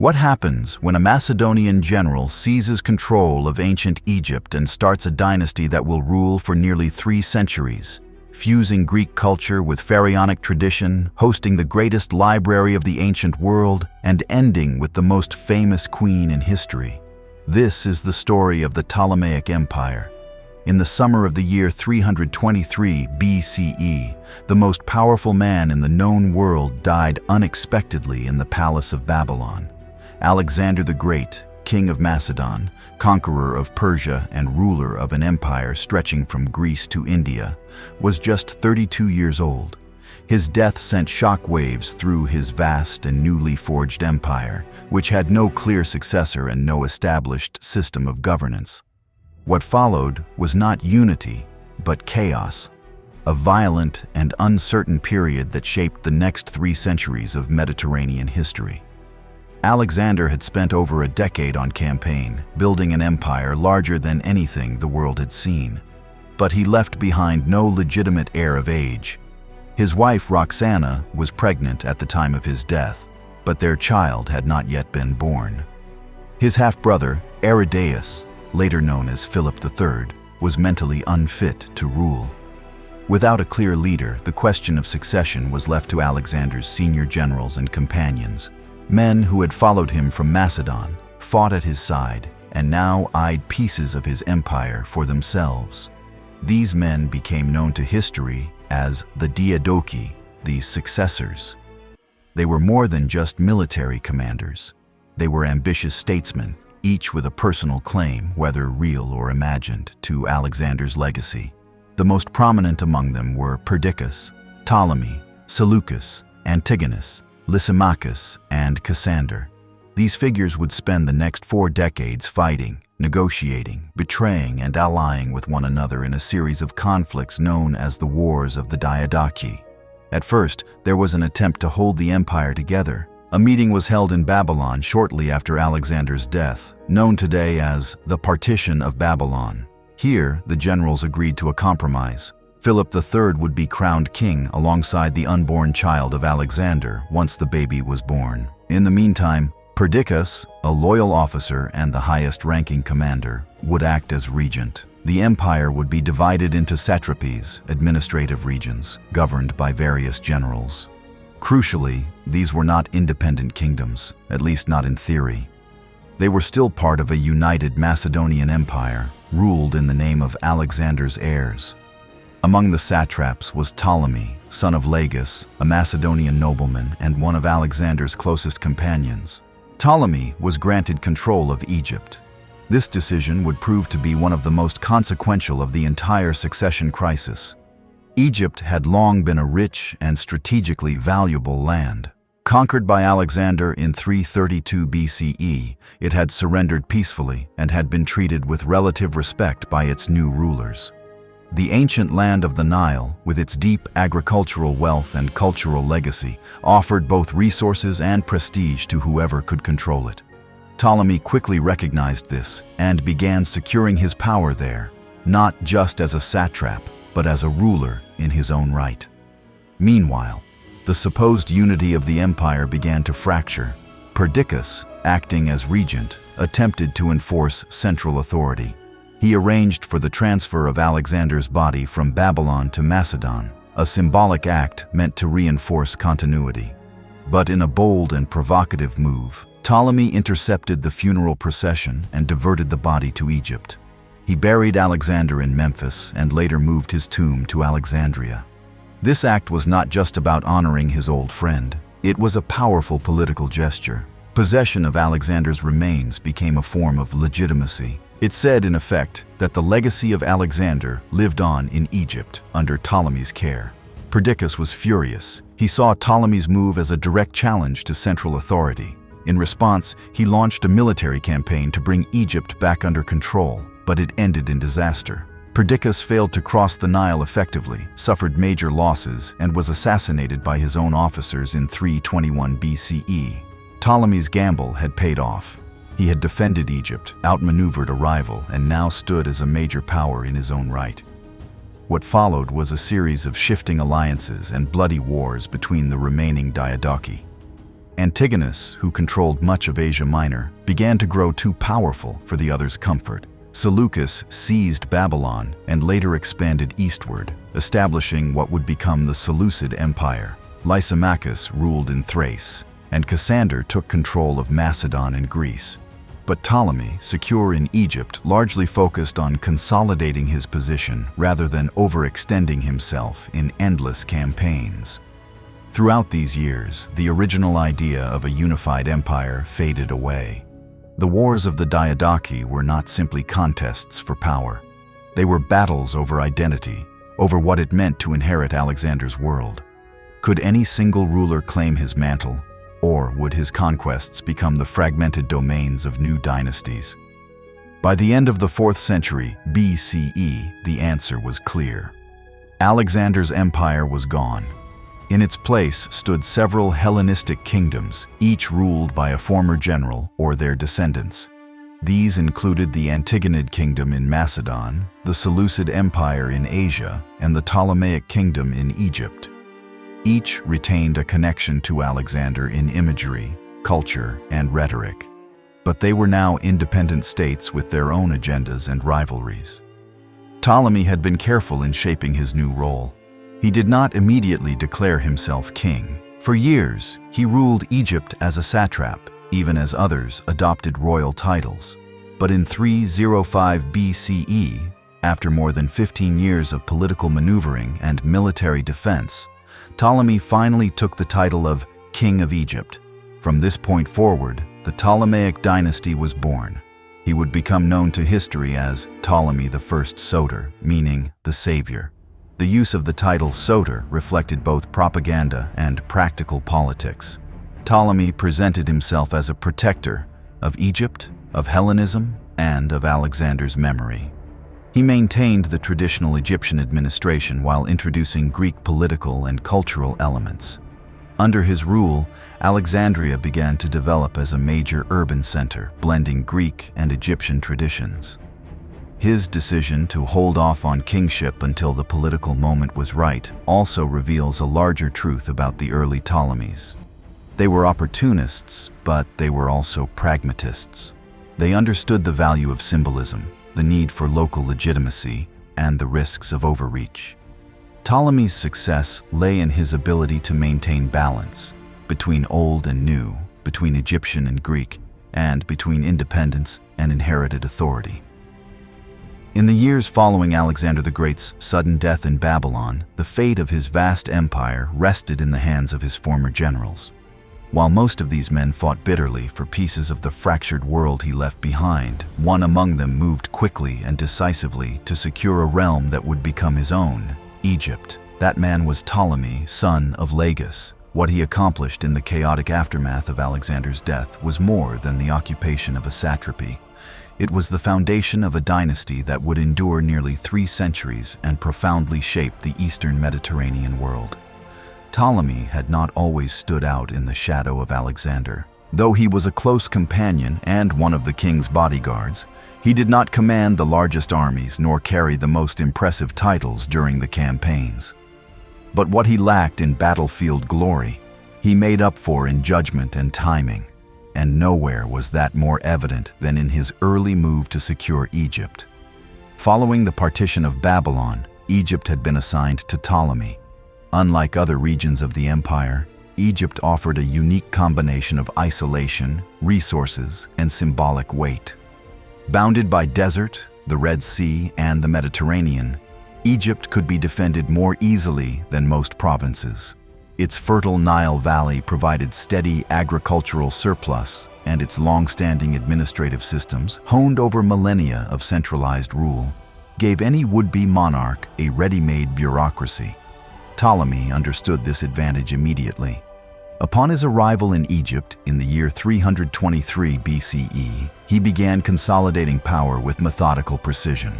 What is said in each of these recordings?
What happens when a Macedonian general seizes control of ancient Egypt and starts a dynasty that will rule for nearly 3 centuries, fusing Greek culture with pharaonic tradition, hosting the greatest library of the ancient world, and ending with the most famous queen in history? This is the story of the Ptolemaic Empire. In the summer of the year 323 BCE, the most powerful man in the known world died unexpectedly in the palace of Babylon. Alexander the Great, king of Macedon, conqueror of Persia and ruler of an empire stretching from Greece to India, was just 32 years old. His death sent shockwaves through his vast and newly forged empire, which had no clear successor and no established system of governance. What followed was not unity, but chaos, a violent and uncertain period that shaped the next 3 centuries of Mediterranean history. Alexander had spent over a decade on campaign, building an empire larger than anything the world had seen. But he left behind no legitimate heir of age. His wife Roxana was pregnant at the time of his death, but their child had not yet been born. His half-brother, Aridaeus, later known as Philip III, was mentally unfit to rule. Without a clear leader, the question of succession was left to Alexander's senior generals and companions. Men who had followed him from Macedon, fought at his side, and now eyed pieces of his empire for themselves. These men became known to history as the diadochi, the successors. They were more than just military commanders. They were ambitious statesmen, each with a personal claim, whether real or imagined, to Alexander's legacy. The most prominent among them were Perdiccas, Ptolemy, Seleucus, Antigonus, Lysimachus, and Cassander. These figures would spend the next 4 decades fighting, negotiating, betraying, and allying with one another in a series of conflicts known as the Wars of the Diadochi. At first, there was an attempt to hold the empire together. A meeting was held in Babylon shortly after Alexander's death, known today as the Partition of Babylon. Here, the generals agreed to a compromise. Philip III would be crowned king alongside the unborn child of Alexander once the baby was born. In the meantime, Perdiccas, a loyal officer and the highest-ranking commander, would act as regent. The empire would be divided into satrapies, administrative regions, governed by various generals. Crucially, these were not independent kingdoms, at least not in theory. They were still part of a united Macedonian empire, ruled in the name of Alexander's heirs. Among the satraps was Ptolemy, son of Lagus, a Macedonian nobleman and one of Alexander's closest companions. Ptolemy was granted control of Egypt. This decision would prove to be one of the most consequential of the entire succession crisis. Egypt had long been a rich and strategically valuable land. Conquered by Alexander in 332 BCE, it had surrendered peacefully and had been treated with relative respect by its new rulers. The ancient land of the Nile, with its deep agricultural wealth and cultural legacy, offered both resources and prestige to whoever could control it. Ptolemy quickly recognized this and began securing his power there, not just as a satrap, but as a ruler in his own right. Meanwhile, the supposed unity of the empire began to fracture. Perdiccas, acting as regent, attempted to enforce central authority. He arranged for the transfer of Alexander's body from Babylon to Macedon, a symbolic act meant to reinforce continuity. But in a bold and provocative move, Ptolemy intercepted the funeral procession and diverted the body to Egypt. He buried Alexander in Memphis and later moved his tomb to Alexandria. This act was not just about honoring his old friend. It was a powerful political gesture. Possession of Alexander's remains became a form of legitimacy. It said, in effect, that the legacy of Alexander lived on in Egypt under Ptolemy's care. Perdiccas was furious. He saw Ptolemy's move as a direct challenge to central authority. In response, he launched a military campaign to bring Egypt back under control, but it ended in disaster. Perdiccas failed to cross the Nile effectively, suffered major losses, and was assassinated by his own officers in 321 BCE. Ptolemy's gamble had paid off. He had defended Egypt, outmaneuvered a rival, and now stood as a major power in his own right. What followed was a series of shifting alliances and bloody wars between the remaining diadochi. Antigonus, who controlled much of Asia Minor, began to grow too powerful for the others' comfort. Seleucus seized Babylon and later expanded eastward, establishing what would become the Seleucid Empire. Lysimachus ruled in Thrace, and Cassander took control of Macedon and Greece. But Ptolemy, secure in Egypt, largely focused on consolidating his position rather than overextending himself in endless campaigns. Throughout these years, the original idea of a unified empire faded away. The wars of the diadochi were not simply contests for power. They were battles over identity, over what it meant to inherit Alexander's world. Could any single ruler claim his mantle, or would his conquests become the fragmented domains of new dynasties? By the end of the 4th century BCE, the answer was clear. Alexander's empire was gone. In its place stood several Hellenistic kingdoms, each ruled by a former general or their descendants. These included the Antigonid kingdom in Macedon, the Seleucid Empire in Asia, and the Ptolemaic kingdom in Egypt. Each retained a connection to Alexander in imagery, culture, and rhetoric. But they were now independent states with their own agendas and rivalries. Ptolemy had been careful in shaping his new role. He did not immediately declare himself king. For years, he ruled Egypt as a satrap, even as others adopted royal titles. But in 305 BCE, after more than 15 years of political maneuvering and military defense, Ptolemy finally took the title of King of Egypt. From this point forward, the Ptolemaic dynasty was born. He would become known to history as Ptolemy I Soter, meaning the savior. The use of the title Soter reflected both propaganda and practical politics. Ptolemy presented himself as a protector of Egypt, of Hellenism, and of Alexander's memory. He maintained the traditional Egyptian administration while introducing Greek political and cultural elements. Under his rule, Alexandria began to develop as a major urban center, blending Greek and Egyptian traditions. His decision to hold off on kingship until the political moment was right also reveals a larger truth about the early Ptolemies. They were opportunists, but they were also pragmatists. They understood the value of symbolism, the need for local legitimacy, and the risks of overreach. Ptolemy's success lay in his ability to maintain balance between old and new, between Egyptian and Greek, and between independence and inherited authority. In the years following Alexander the Great's sudden death in Babylon, the fate of his vast empire rested in the hands of his former generals. While most of these men fought bitterly for pieces of the fractured world he left behind, one among them moved quickly and decisively to secure a realm that would become his own, Egypt. That man was Ptolemy, son of Lagus. What he accomplished in the chaotic aftermath of Alexander's death was more than the occupation of a satrapy. It was the foundation of a dynasty that would endure nearly 3 centuries and profoundly shape the Eastern Mediterranean world. Ptolemy had not always stood out in the shadow of Alexander. Though he was a close companion and one of the king's bodyguards, he did not command the largest armies nor carry the most impressive titles during the campaigns. But what he lacked in battlefield glory, he made up for in judgment and timing. And nowhere was that more evident than in his early move to secure Egypt. Following the partition of Babylon, Egypt had been assigned to Ptolemy. Unlike other regions of the empire, Egypt offered a unique combination of isolation, resources, and symbolic weight. Bounded by desert, the Red Sea, and the Mediterranean, Egypt could be defended more easily than most provinces. Its fertile Nile Valley provided steady agricultural surplus, and its long-standing administrative systems, honed over millennia of centralized rule, gave any would-be monarch a ready-made bureaucracy. Ptolemy understood this advantage immediately. Upon his arrival in Egypt in the year 323 BCE, he began consolidating power with methodical precision.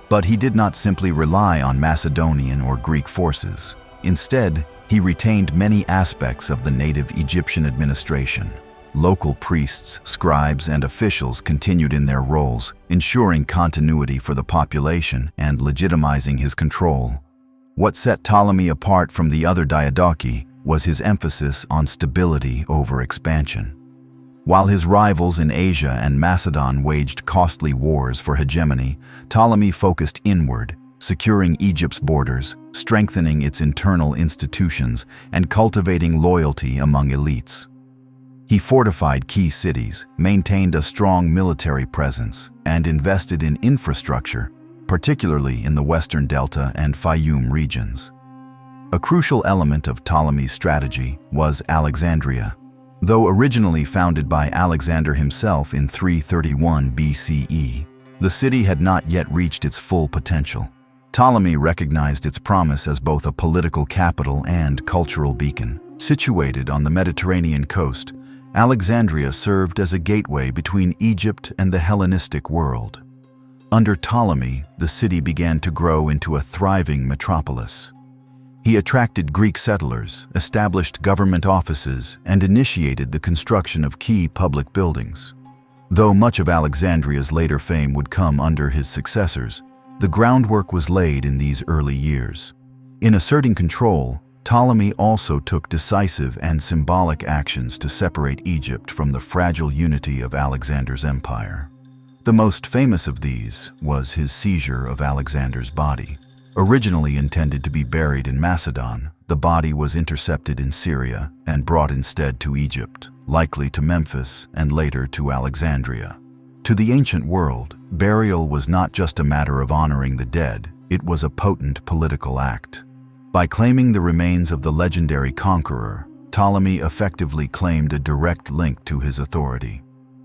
But he did not simply rely on Macedonian or Greek forces. Instead, he retained many aspects of the native Egyptian administration. Local priests, scribes, and officials continued in their roles, ensuring continuity for the population and legitimizing his control. What set Ptolemy apart from the other diadochi was his emphasis on stability over expansion. While his rivals in Asia and Macedon waged costly wars for hegemony, Ptolemy focused inward, securing Egypt's borders, strengthening its internal institutions, and cultivating loyalty among elites. He fortified key cities, maintained a strong military presence, and invested in infrastructure, particularly in the Western Delta and Fayum regions. A crucial element of Ptolemy's strategy was Alexandria. Though originally founded by Alexander himself in 331 BCE, the city had not yet reached its full potential. Ptolemy recognized its promise as both a political capital and cultural beacon. Situated on the Mediterranean coast, Alexandria served as a gateway between Egypt and the Hellenistic world. Under Ptolemy, the city began to grow into a thriving metropolis. He attracted Greek settlers, established government offices, and initiated the construction of key public buildings. Though much of Alexandria's later fame would come under his successors, the groundwork was laid in these early years. In asserting control, Ptolemy also took decisive and symbolic actions to separate Egypt from the fragile unity of Alexander's empire. The most famous of these was his seizure of Alexander's body. Originally intended to be buried in Macedon, the body was intercepted in Syria and brought instead to Egypt, likely to Memphis and later to Alexandria. To the ancient world, burial was not just a matter of honoring the dead, it was a potent political act. By claiming the remains of the legendary conqueror, Ptolemy effectively claimed a direct link to his authority.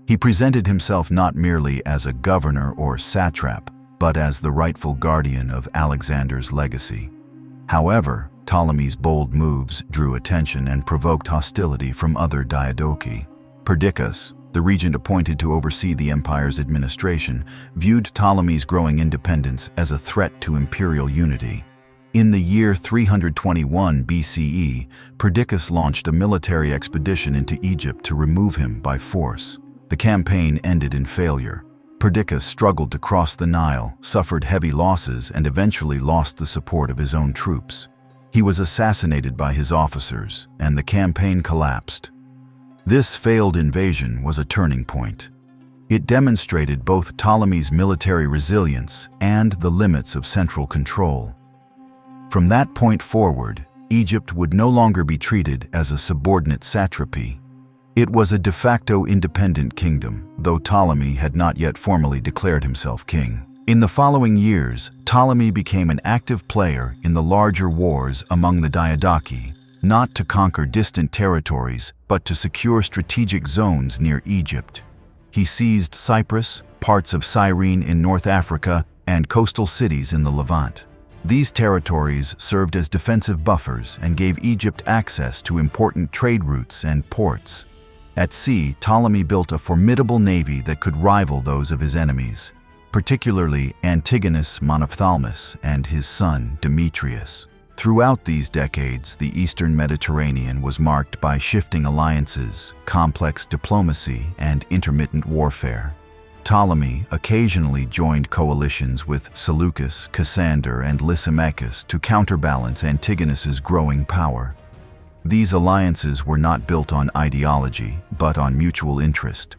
He presented himself not merely as a governor or satrap, but as the rightful guardian of Alexander's legacy. However, Ptolemy's bold moves drew attention and provoked hostility from other diadochi. Perdiccas, the regent appointed to oversee the empire's administration, viewed Ptolemy's growing independence as a threat to imperial unity. In the year 321 BCE, Perdiccas launched a military expedition into Egypt to remove him by force. The campaign ended in failure. Perdiccas struggled to cross the Nile, suffered heavy losses, and eventually lost the support of his own troops. He was assassinated by his officers, and the campaign collapsed. This failed invasion was a turning point. It demonstrated both Ptolemy's military resilience and the limits of central control. From that point forward, Egypt would no longer be treated as a subordinate satrapy. It was a de facto independent kingdom, though Ptolemy had not yet formally declared himself king. In the following years, Ptolemy became an active player in the larger wars among the diadochi, not to conquer distant territories, but to secure strategic zones near Egypt. He seized Cyprus, parts of Cyrene in North Africa, and coastal cities in the Levant. These territories served as defensive buffers and gave Egypt access to important trade routes and ports. At sea, Ptolemy built a formidable navy that could rival those of his enemies, particularly Antigonus Monophthalmus and his son Demetrius. Throughout these decades, the Eastern Mediterranean was marked by shifting alliances, complex diplomacy, and intermittent warfare. Ptolemy occasionally joined coalitions with Seleucus, Cassander, and Lysimachus to counterbalance Antigonus's growing power. These alliances were not built on ideology, but on mutual interest.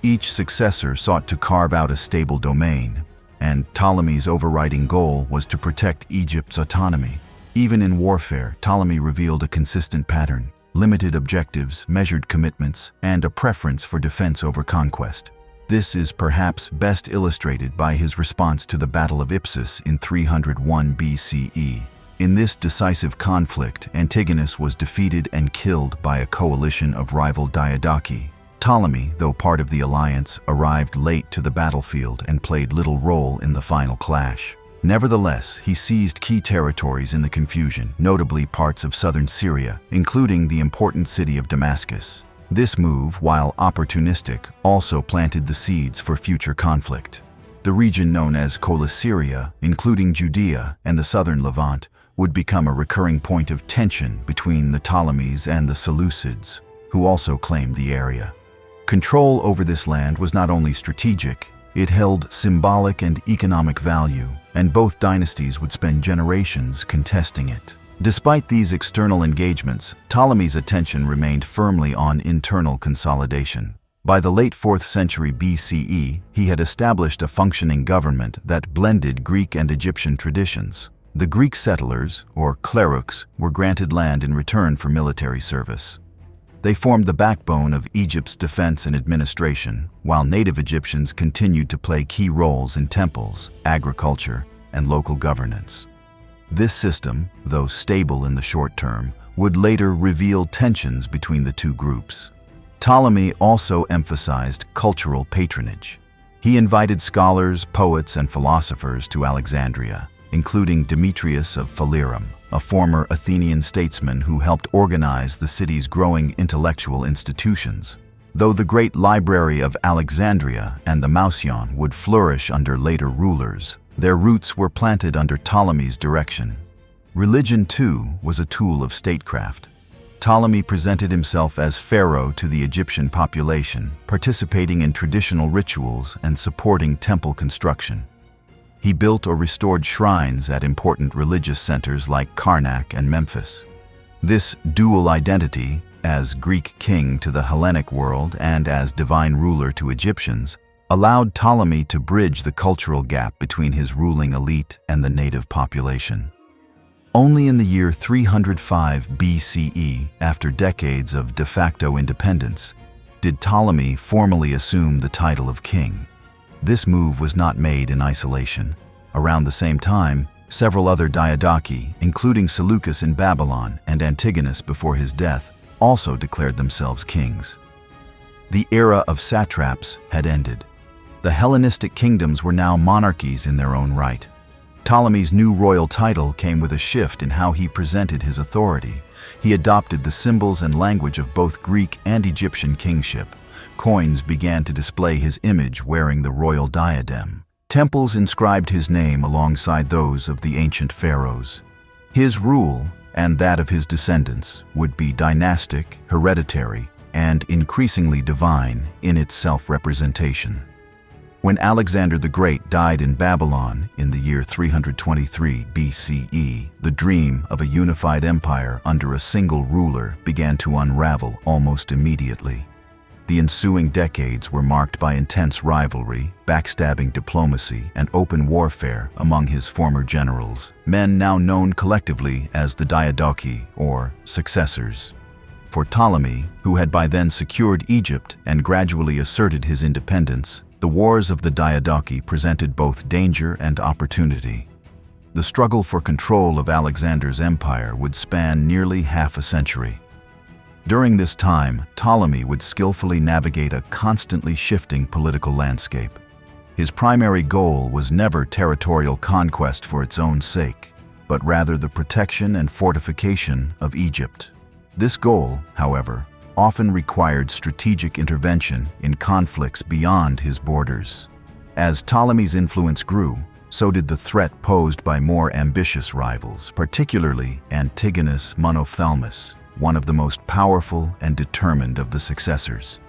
Each successor sought to carve out a stable domain, and Ptolemy's overriding goal was to protect Egypt's autonomy. Even in warfare, Ptolemy revealed a consistent pattern: limited objectives, measured commitments, and a preference for defense over conquest. This is perhaps best illustrated by his response to the Battle of Ipsus in 301 BCE. In this decisive conflict, Antigonus was defeated and killed by a coalition of rival diadochi. Ptolemy, though part of the alliance, arrived late to the battlefield and played little role in the final clash. Nevertheless, he seized key territories in the confusion, notably parts of southern Syria, including the important city of Damascus. This move, while opportunistic, also planted the seeds for future conflict. The region known as Coele-Syria, including Judea and the southern Levant, would become a recurring point of tension between the Ptolemies and the Seleucids, who also claimed the area. Control over this land was not only strategic, it held symbolic and economic value, and both dynasties would spend generations contesting it. Despite these external engagements, Ptolemy's attention remained firmly on internal consolidation. By the late 4th century BCE, he had established a functioning government that blended Greek and Egyptian traditions. The Greek settlers, or klerouks, were granted land in return for military service. They formed the backbone of Egypt's defense and administration, while native Egyptians continued to play key roles in temples, agriculture, and local governance. This system, though stable in the short term, would later reveal tensions between the two groups. Ptolemy also emphasized cultural patronage. He invited scholars, poets, and philosophers to Alexandria, including Demetrius of Phalerum, a former Athenian statesman who helped organize the city's growing intellectual institutions. Though the great library of Alexandria and the Mouseion would flourish under later rulers, their roots were planted under Ptolemy's direction. Religion, too, was a tool of statecraft. Ptolemy presented himself as pharaoh to the Egyptian population, participating in traditional rituals and supporting temple construction. He built or restored shrines at important religious centers like Karnak and Memphis. This dual identity, as Greek king to the Hellenic world and as divine ruler to Egyptians, allowed Ptolemy to bridge the cultural gap between his ruling elite and the native population. Only in the year 305 BCE, after decades of de facto independence, did Ptolemy formally assume the title of king. This move was not made in isolation. Around the same time, several other diadochi, including Seleucus in Babylon and Antigonus before his death, also declared themselves kings. The era of satraps had ended. The Hellenistic kingdoms were now monarchies in their own right. Ptolemy's new royal title came with a shift in how he presented his authority. He adopted the symbols and language of both Greek and Egyptian kingship. Coins began to display his image wearing the royal diadem. Temples inscribed his name alongside those of the ancient pharaohs. His rule, and that of his descendants, would be dynastic, hereditary, and increasingly divine in its self-representation. When Alexander the Great died in Babylon in the year 323 BCE, the dream of a unified empire under a single ruler began to unravel almost immediately. The ensuing decades were marked by intense rivalry, backstabbing diplomacy, and open warfare among his former generals, men now known collectively as the diadochi, or successors. For Ptolemy, who had by then secured Egypt and gradually asserted his independence, the wars of the diadochi presented both danger and opportunity. The struggle for control of Alexander's empire would span nearly half a century. During this time, Ptolemy would skillfully navigate a constantly shifting political landscape. His primary goal was never territorial conquest for its own sake, but rather the protection and fortification of Egypt. This goal, however, often required strategic intervention in conflicts beyond his borders. As Ptolemy's influence grew, so did the threat posed by more ambitious rivals, particularly Antigonus Monophthalmus, one of the most powerful and determined of the successors.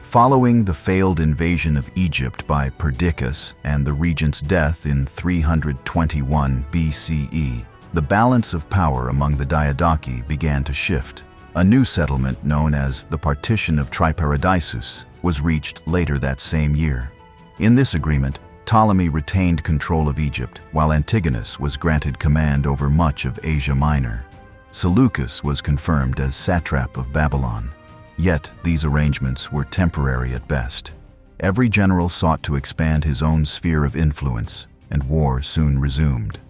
Following the failed invasion of Egypt by Perdiccas and the regent's death in 321 BCE, the balance of power among the diadochi began to shift. A new settlement known as the Partition of Triparadisus was reached later that same year. In this agreement, Ptolemy retained control of Egypt, while Antigonus was granted command over much of Asia Minor. Seleucus was confirmed as satrap of Babylon. Yet, these arrangements were temporary at best. Every general sought to expand his own sphere of influence, and war soon resumed.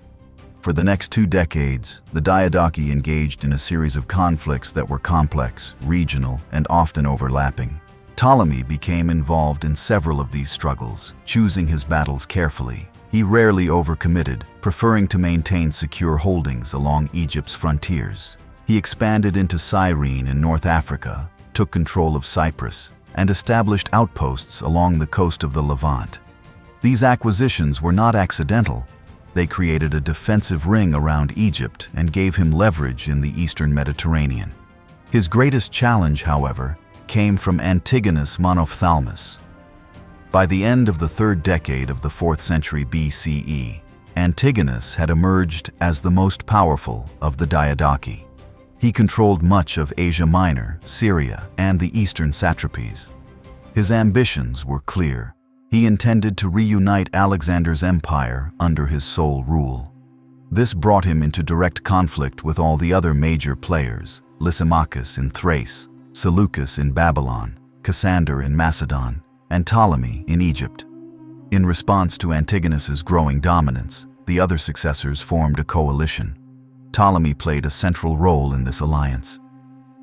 For the next 2 decades, the diadochi engaged in a series of conflicts that were complex, regional, and often overlapping. Ptolemy became involved in several of these struggles, choosing his battles carefully. He rarely overcommitted, preferring to maintain secure holdings along Egypt's frontiers. He expanded into Cyrene in North Africa, took control of Cyprus, and established outposts along the coast of the Levant. These acquisitions were not accidental. They created a defensive ring around Egypt and gave him leverage in the eastern Mediterranean. His greatest challenge, however, came from Antigonus Monophthalmus. By the end of the 3rd decade of the 4th century BCE, Antigonus had emerged as the most powerful of the diadochi. He controlled much of Asia Minor, Syria, and the eastern satrapies. His ambitions were clear. He intended to reunite Alexander's empire under his sole rule. This brought him into direct conflict with all the other major players: Lysimachus in Thrace, Seleucus in Babylon, Cassander in Macedon, and Ptolemy in Egypt. In response to Antigonus's growing dominance, the other successors formed a coalition. Ptolemy played a central role in this alliance.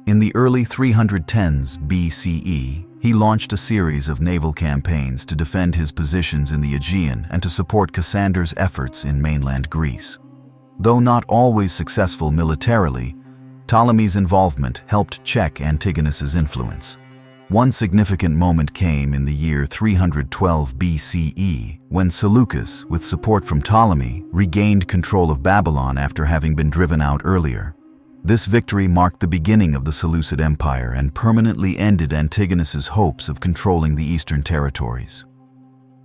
In the early 310s BCE, he launched a series of naval campaigns to defend his positions in the Aegean and to support Cassander's efforts in mainland Greece. Though not always successful militarily, Ptolemy's involvement helped check Antigonus's influence. One significant moment came in the year 312 BCE, when Seleucus, with support from Ptolemy, regained control of Babylon after having been driven out earlier. This victory marked the beginning of the Seleucid Empire and permanently ended Antigonus's hopes of controlling the eastern territories.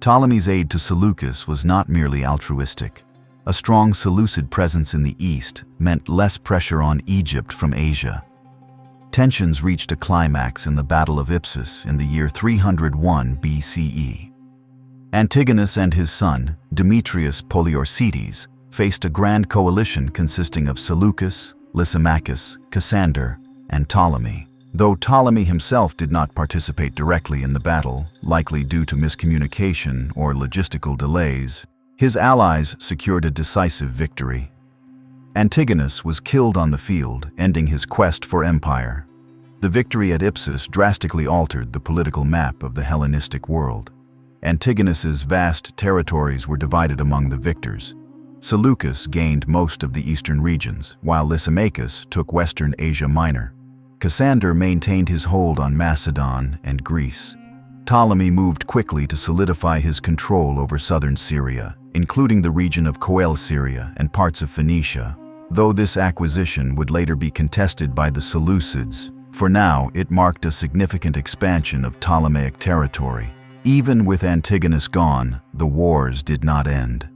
Ptolemy's aid to Seleucus was not merely altruistic. A strong Seleucid presence in the east meant less pressure on Egypt from Asia. Tensions reached a climax in the Battle of Ipsus in the year 301 BCE. Antigonus and his son, Demetrius Poliorcetes, faced a grand coalition consisting of Seleucus, Lysimachus, Cassander, and Ptolemy. Though Ptolemy himself did not participate directly in the battle, likely due to miscommunication or logistical delays, his allies secured a decisive victory. Antigonus was killed on the field, ending his quest for empire. The victory at Ipsus drastically altered the political map of the Hellenistic world. Antigonus's vast territories were divided among the victors. Seleucus gained most of the eastern regions, while Lysimachus took western Asia Minor. Cassander maintained his hold on Macedon and Greece. Ptolemy moved quickly to solidify his control over southern Syria, including the region of Coele-Syria and parts of Phoenicia. Though this acquisition would later be contested by the Seleucids, for now it marked a significant expansion of Ptolemaic territory. Even with Antigonus gone, the wars did not end.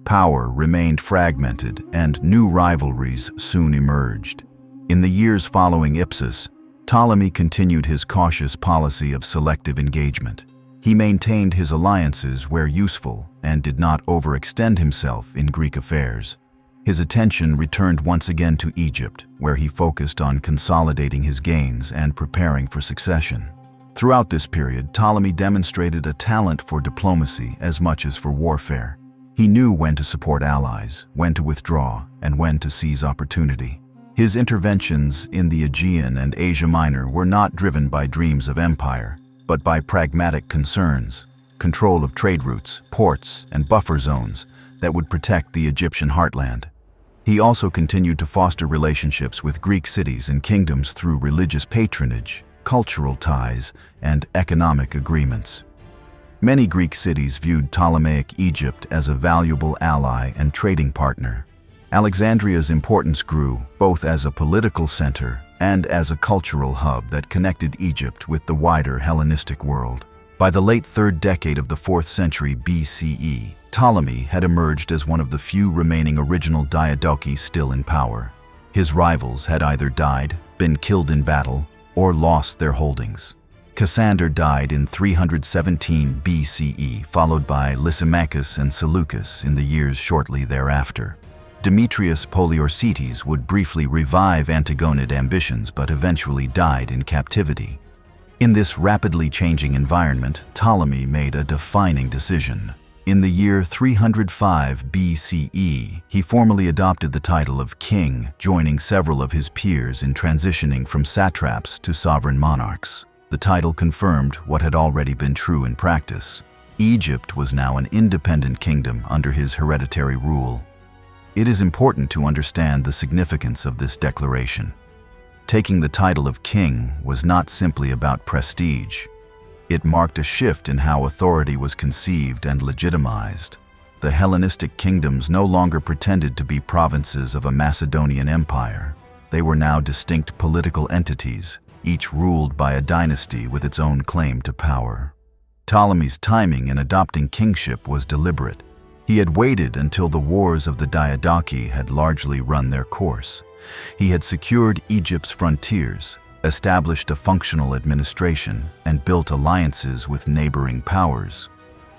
Power remained fragmented and new rivalries soon emerged. In the years following Ipsus, Ptolemy continued his cautious policy of selective engagement. He maintained his alliances where useful and did not overextend himself in Greek affairs. His attention returned once again to Egypt, where he focused on consolidating his gains and preparing for succession. Throughout this period, Ptolemy demonstrated a talent for diplomacy as much as for warfare. He knew when to support allies, when to withdraw, and when to seize opportunity. His interventions in the Aegean and Asia Minor were not driven by dreams of empire, but by pragmatic concerns: control of trade routes, ports, and buffer zones that would protect the Egyptian heartland. He also continued to foster relationships with Greek cities and kingdoms through religious patronage, cultural ties, and economic agreements. Many Greek cities viewed Ptolemaic Egypt as a valuable ally and trading partner. Alexandria's importance grew, both as a political center and as a cultural hub that connected Egypt with the wider Hellenistic world. By the late 3rd decade of the 4th century BCE, Ptolemy had emerged as one of the few remaining original diadochi still in power. His rivals had either died, been killed in battle, or lost their holdings. Cassander died in 317 BCE, followed by Lysimachus and Seleucus in the years shortly thereafter. Demetrius Poliorcetes would briefly revive Antigonid ambitions but eventually died in captivity. In this rapidly changing environment, Ptolemy made a defining decision. In the year 305 BCE, he formally adopted the title of king, joining several of his peers in transitioning from satraps to sovereign monarchs. The title confirmed what had already been true in practice. Egypt was now an independent kingdom under his hereditary rule. It is important to understand the significance of this declaration. Taking the title of king was not simply about prestige. It marked a shift in how authority was conceived and legitimized. The Hellenistic kingdoms no longer pretended to be provinces of a Macedonian empire. They were now distinct political entities, each ruled by a dynasty with its own claim to power. Ptolemy's timing in adopting kingship was deliberate. He had waited until the wars of the diadochi had largely run their course. He had secured Egypt's frontiers, established a functional administration, and built alliances with neighboring powers.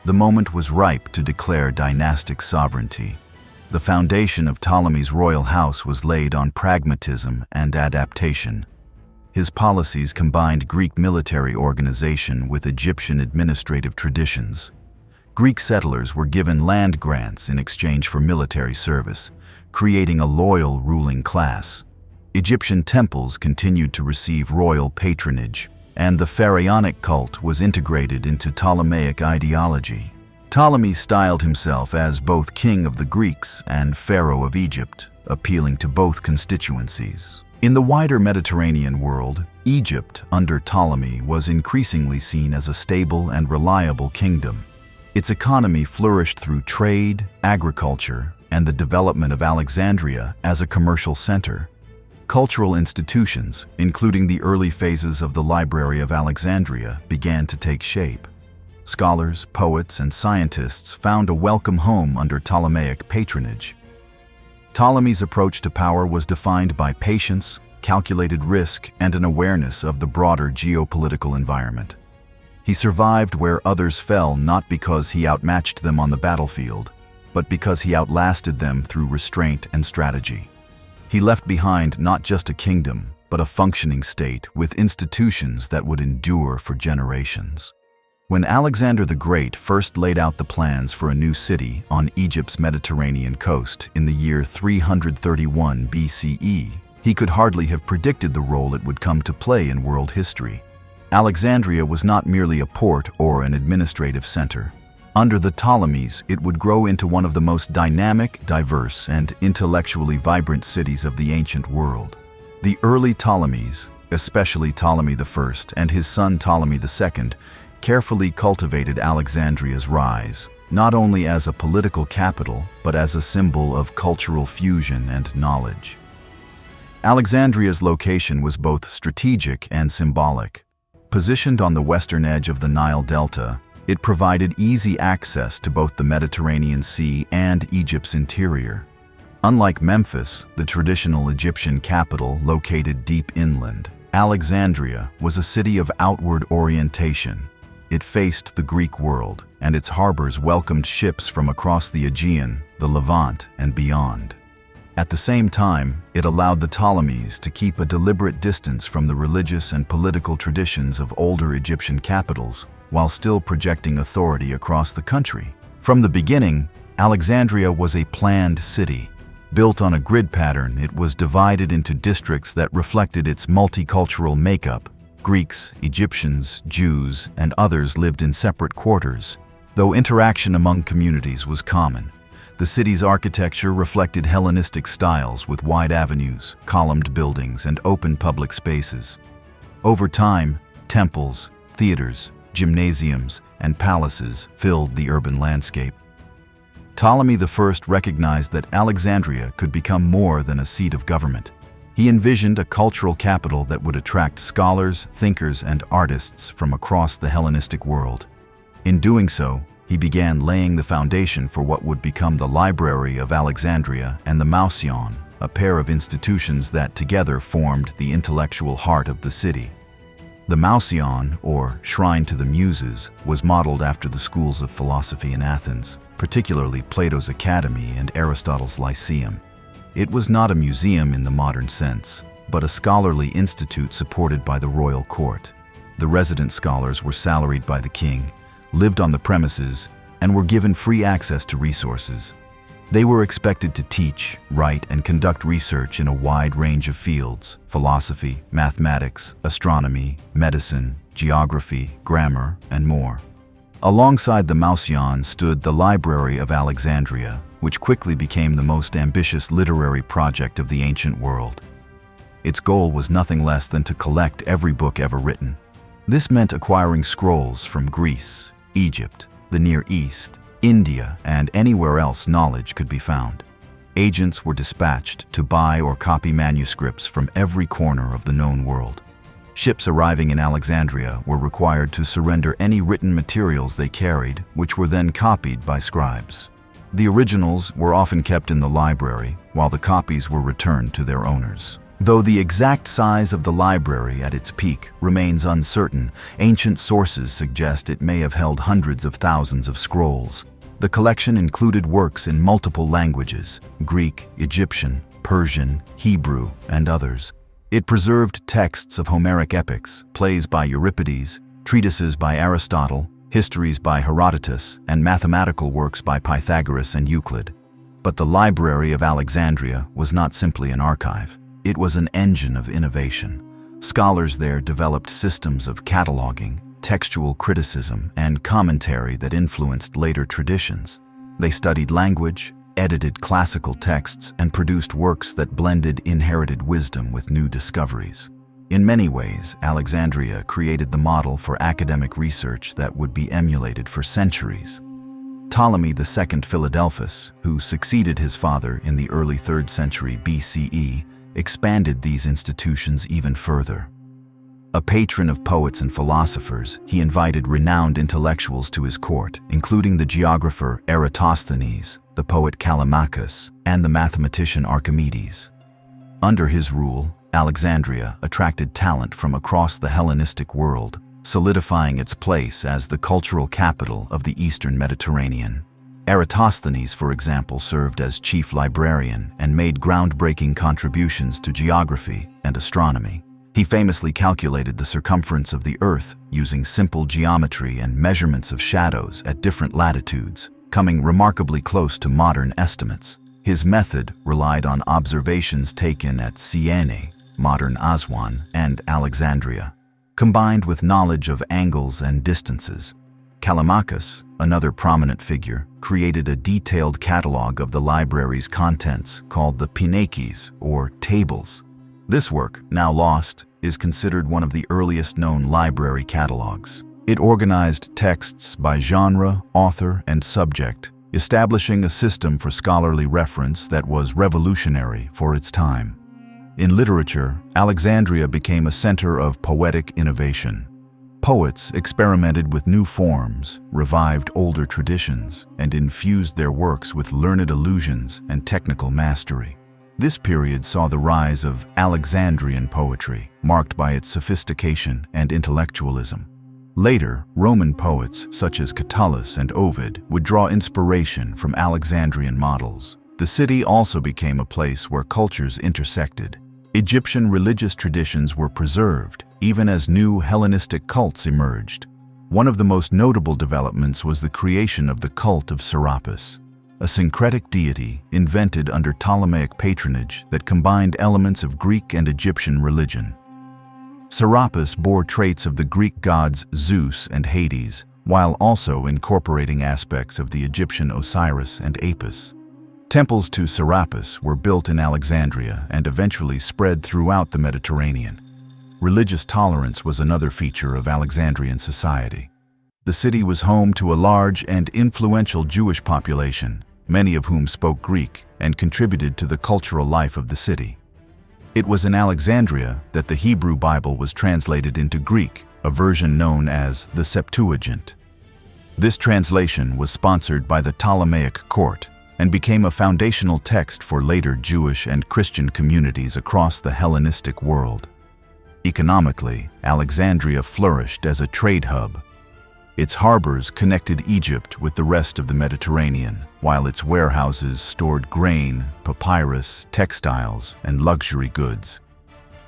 The moment was ripe to declare dynastic sovereignty. The foundation of Ptolemy's royal house was laid on pragmatism and adaptation. His policies combined Greek military organization with Egyptian administrative traditions. Greek settlers were given land grants in exchange for military service, creating a loyal ruling class. Egyptian temples continued to receive royal patronage, and the pharaonic cult was integrated into Ptolemaic ideology. Ptolemy styled himself as both king of the Greeks and pharaoh of Egypt, appealing to both constituencies. In the wider Mediterranean world, Egypt under Ptolemy was increasingly seen as a stable and reliable kingdom. Its economy flourished through trade, agriculture, and the development of Alexandria as a commercial center. Cultural institutions, including the early phases of the Library of Alexandria, began to take shape. Scholars, poets, and scientists found a welcome home under Ptolemaic patronage. Ptolemy's approach to power was defined by patience, calculated risk, and an awareness of the broader geopolitical environment. He survived where others fell not because he outmatched them on the battlefield, but because he outlasted them through restraint and strategy. He left behind not just a kingdom, but a functioning state with institutions that would endure for generations. When Alexander the Great first laid out the plans for a new city on Egypt's Mediterranean coast in the year 331 BCE, he could hardly have predicted the role it would come to play in world history. Alexandria was not merely a port or an administrative center. Under the Ptolemies, it would grow into one of the most dynamic, diverse, and intellectually vibrant cities of the ancient world. The early Ptolemies, especially Ptolemy I and his son Ptolemy II, carefully cultivated Alexandria's rise, not only as a political capital, but as a symbol of cultural fusion and knowledge. Alexandria's location was both strategic and symbolic. Positioned on the western edge of the Nile Delta, it provided easy access to both the Mediterranean Sea and Egypt's interior. Unlike Memphis, the traditional Egyptian capital located deep inland, Alexandria was a city of outward orientation. It faced the Greek world, and its harbors welcomed ships from across the Aegean, the Levant, and beyond. At the same time, it allowed the Ptolemies to keep a deliberate distance from the religious and political traditions of older Egyptian capitals, while still projecting authority across the country. From the beginning, Alexandria was a planned city. Built on a grid pattern, it was divided into districts that reflected its multicultural makeup. Greeks, Egyptians, Jews, and others lived in separate quarters, though interaction among communities was common. The city's architecture reflected Hellenistic styles with wide avenues, columned buildings, and open public spaces. Over time, temples, theaters, gymnasiums, and palaces filled the urban landscape. Ptolemy I recognized that Alexandria could become more than a seat of government. He envisioned a cultural capital that would attract scholars, thinkers, and artists from across the Hellenistic world. In doing so, he began laying the foundation for what would become the Library of Alexandria and the Mouseion, a pair of institutions that together formed the intellectual heart of the city. The Mouseion, or Shrine to the Muses, was modeled after the schools of philosophy in Athens, particularly Plato's Academy and Aristotle's Lyceum. It was not a museum in the modern sense, but a scholarly institute supported by the royal court. The resident scholars were salaried by the king, lived on the premises, and were given free access to resources. They were expected to teach, write, and conduct research in a wide range of fields: philosophy, mathematics, astronomy, medicine, geography, grammar, and more. Alongside the Mouseion stood the Library of Alexandria, which quickly became the most ambitious literary project of the ancient world. Its goal was nothing less than to collect every book ever written. This meant acquiring scrolls from Greece, Egypt, the Near East, India, and anywhere else knowledge could be found. Agents were dispatched to buy or copy manuscripts from every corner of the known world. Ships arriving in Alexandria were required to surrender any written materials they carried, which were then copied by scribes. The originals were often kept in the library, while the copies were returned to their owners. Though the exact size of the library at its peak remains uncertain, ancient sources suggest it may have held hundreds of thousands of scrolls. The collection included works in multiple languages: Greek, Egyptian, Persian, Hebrew, and others. It preserved texts of Homeric epics, plays by Euripides, treatises by Aristotle, histories by Herodotus, and mathematical works by Pythagoras and Euclid. But the Library of Alexandria was not simply an archive. It was an engine of innovation. Scholars there developed systems of cataloging, textual criticism, and commentary that influenced later traditions. They studied language, edited classical texts, and produced works that blended inherited wisdom with new discoveries. In many ways, Alexandria created the model for academic research that would be emulated for centuries. Ptolemy II Philadelphus, who succeeded his father in the early 3rd century BCE, expanded these institutions even further. A patron of poets and philosophers, he invited renowned intellectuals to his court, including the geographer Eratosthenes, the poet Callimachus, and the mathematician Archimedes. Under his rule, Alexandria attracted talent from across the Hellenistic world, solidifying its place as the cultural capital of the Eastern Mediterranean. Eratosthenes, for example, served as chief librarian and made groundbreaking contributions to geography and astronomy. He famously calculated the circumference of the Earth using simple geometry and measurements of shadows at different latitudes, coming remarkably close to modern estimates. His method relied on observations taken at Syene, modern Aswan, and Alexandria, combined with knowledge of angles and distances. Callimachus, another prominent figure, created a detailed catalog of the library's contents called the Pinakes, or tables. This work, now lost, is considered one of the earliest known library catalogs. It organized texts by genre, author, and subject, establishing a system for scholarly reference that was revolutionary for its time. In literature, Alexandria became a center of poetic innovation. Poets experimented with new forms, revived older traditions, and infused their works with learned allusions and technical mastery. This period saw the rise of Alexandrian poetry, marked by its sophistication and intellectualism. Later, Roman poets such as Catullus and Ovid would draw inspiration from Alexandrian models. The city also became a place where cultures intersected. Egyptian religious traditions were preserved, even as new Hellenistic cults emerged. One of the most notable developments was the creation of the cult of Serapis, a syncretic deity invented under Ptolemaic patronage that combined elements of Greek and Egyptian religion. Serapis bore traits of the Greek gods Zeus and Hades, while also incorporating aspects of the Egyptian Osiris and Apis. Temples to Serapis were built in Alexandria and eventually spread throughout the Mediterranean. Religious tolerance was another feature of Alexandrian society. The city was home to a large and influential Jewish population, many of whom spoke Greek and contributed to the cultural life of the city. It was in Alexandria that the Hebrew Bible was translated into Greek, a version known as the Septuagint. This translation was sponsored by the Ptolemaic court and became a foundational text for later Jewish and Christian communities across the Hellenistic world. Economically, Alexandria flourished as a trade hub. Its harbors connected Egypt with the rest of the Mediterranean, while its warehouses stored grain, papyrus, textiles, and luxury goods.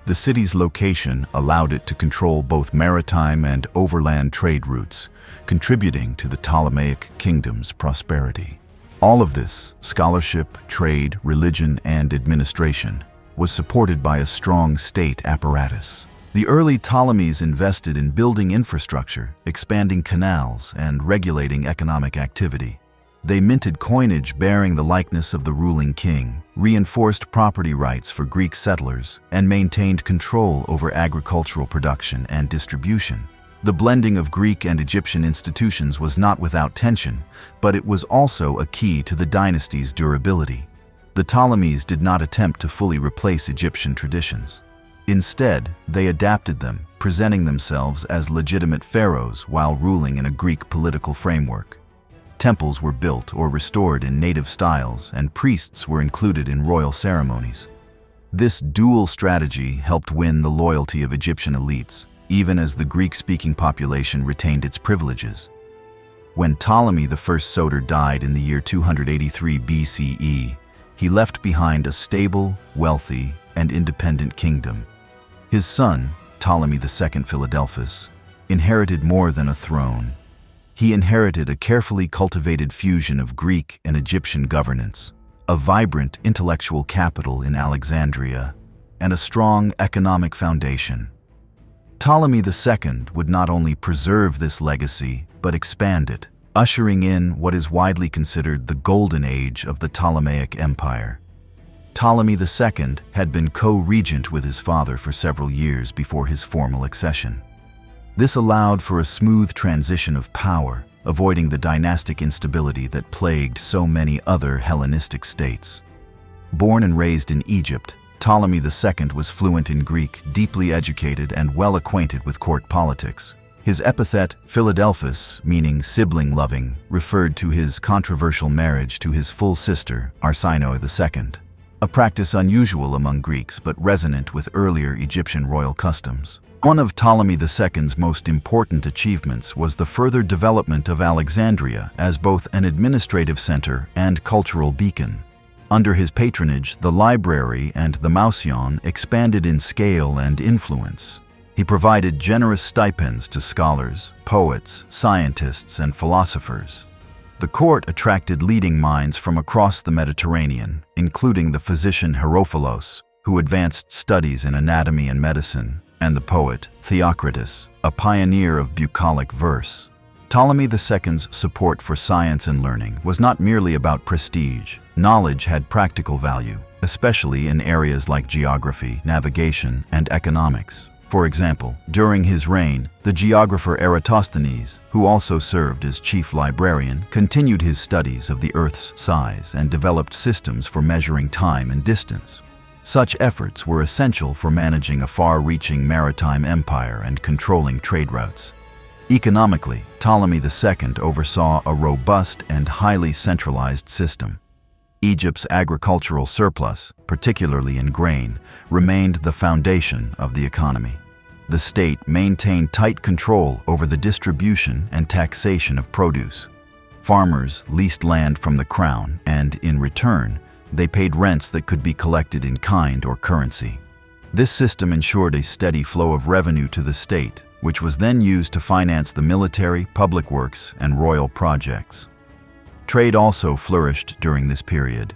The city's location allowed it to control both maritime and overland trade routes, contributing to the Ptolemaic kingdom's prosperity. All of this, scholarship, trade, religion, and administration, was supported by a strong state apparatus. The early Ptolemies invested in building infrastructure, expanding canals, and regulating economic activity. They minted coinage bearing the likeness of the ruling king, reinforced property rights for Greek settlers, and maintained control over agricultural production and distribution. The blending of Greek and Egyptian institutions was not without tension, but it was also a key to the dynasty's durability. The Ptolemies did not attempt to fully replace Egyptian traditions. Instead, they adapted them, presenting themselves as legitimate pharaohs while ruling in a Greek political framework. Temples were built or restored in native styles, and priests were included in royal ceremonies. This dual strategy helped win the loyalty of Egyptian elites, even as the Greek-speaking population retained its privileges. When Ptolemy I Soter died in the year 283 BCE, he left behind a stable, wealthy, and independent kingdom. His son, Ptolemy II Philadelphus, inherited more than a throne. He inherited a carefully cultivated fusion of Greek and Egyptian governance, a vibrant intellectual capital in Alexandria, and a strong economic foundation. Ptolemy II would not only preserve this legacy, but expand it, ushering in what is widely considered the golden age of the Ptolemaic Empire. Ptolemy II had been co-regent with his father for several years before his formal accession. This allowed for a smooth transition of power, avoiding the dynastic instability that plagued so many other Hellenistic states. Born and raised in Egypt, Ptolemy II was fluent in Greek, deeply educated, and well acquainted with court politics. His epithet, Philadelphus, meaning sibling-loving, referred to his controversial marriage to his full sister, Arsinoe II, a practice unusual among Greeks but resonant with earlier Egyptian royal customs. One of Ptolemy II's most important achievements was the further development of Alexandria as both an administrative center and cultural beacon. Under his patronage, the library and the Mouseion expanded in scale and influence. He provided generous stipends to scholars, poets, scientists, and philosophers. The court attracted leading minds from across the Mediterranean, including the physician Herophilos, who advanced studies in anatomy and medicine, and the poet Theocritus, a pioneer of bucolic verse. Ptolemy II's support for science and learning was not merely about prestige. Knowledge had practical value, especially in areas like geography, navigation, and economics. For example, during his reign, the geographer Eratosthenes, who also served as chief librarian, continued his studies of the Earth's size and developed systems for measuring time and distance. Such efforts were essential for managing a far-reaching maritime empire and controlling trade routes. Economically, Ptolemy II oversaw a robust and highly centralized system. Egypt's agricultural surplus, particularly in grain, remained the foundation of the economy. The state maintained tight control over the distribution and taxation of produce. Farmers leased land from the crown, and in return, they paid rents that could be collected in kind or currency. This system ensured a steady flow of revenue to the state, which was then used to finance the military, public works, and royal projects. Trade also flourished during this period.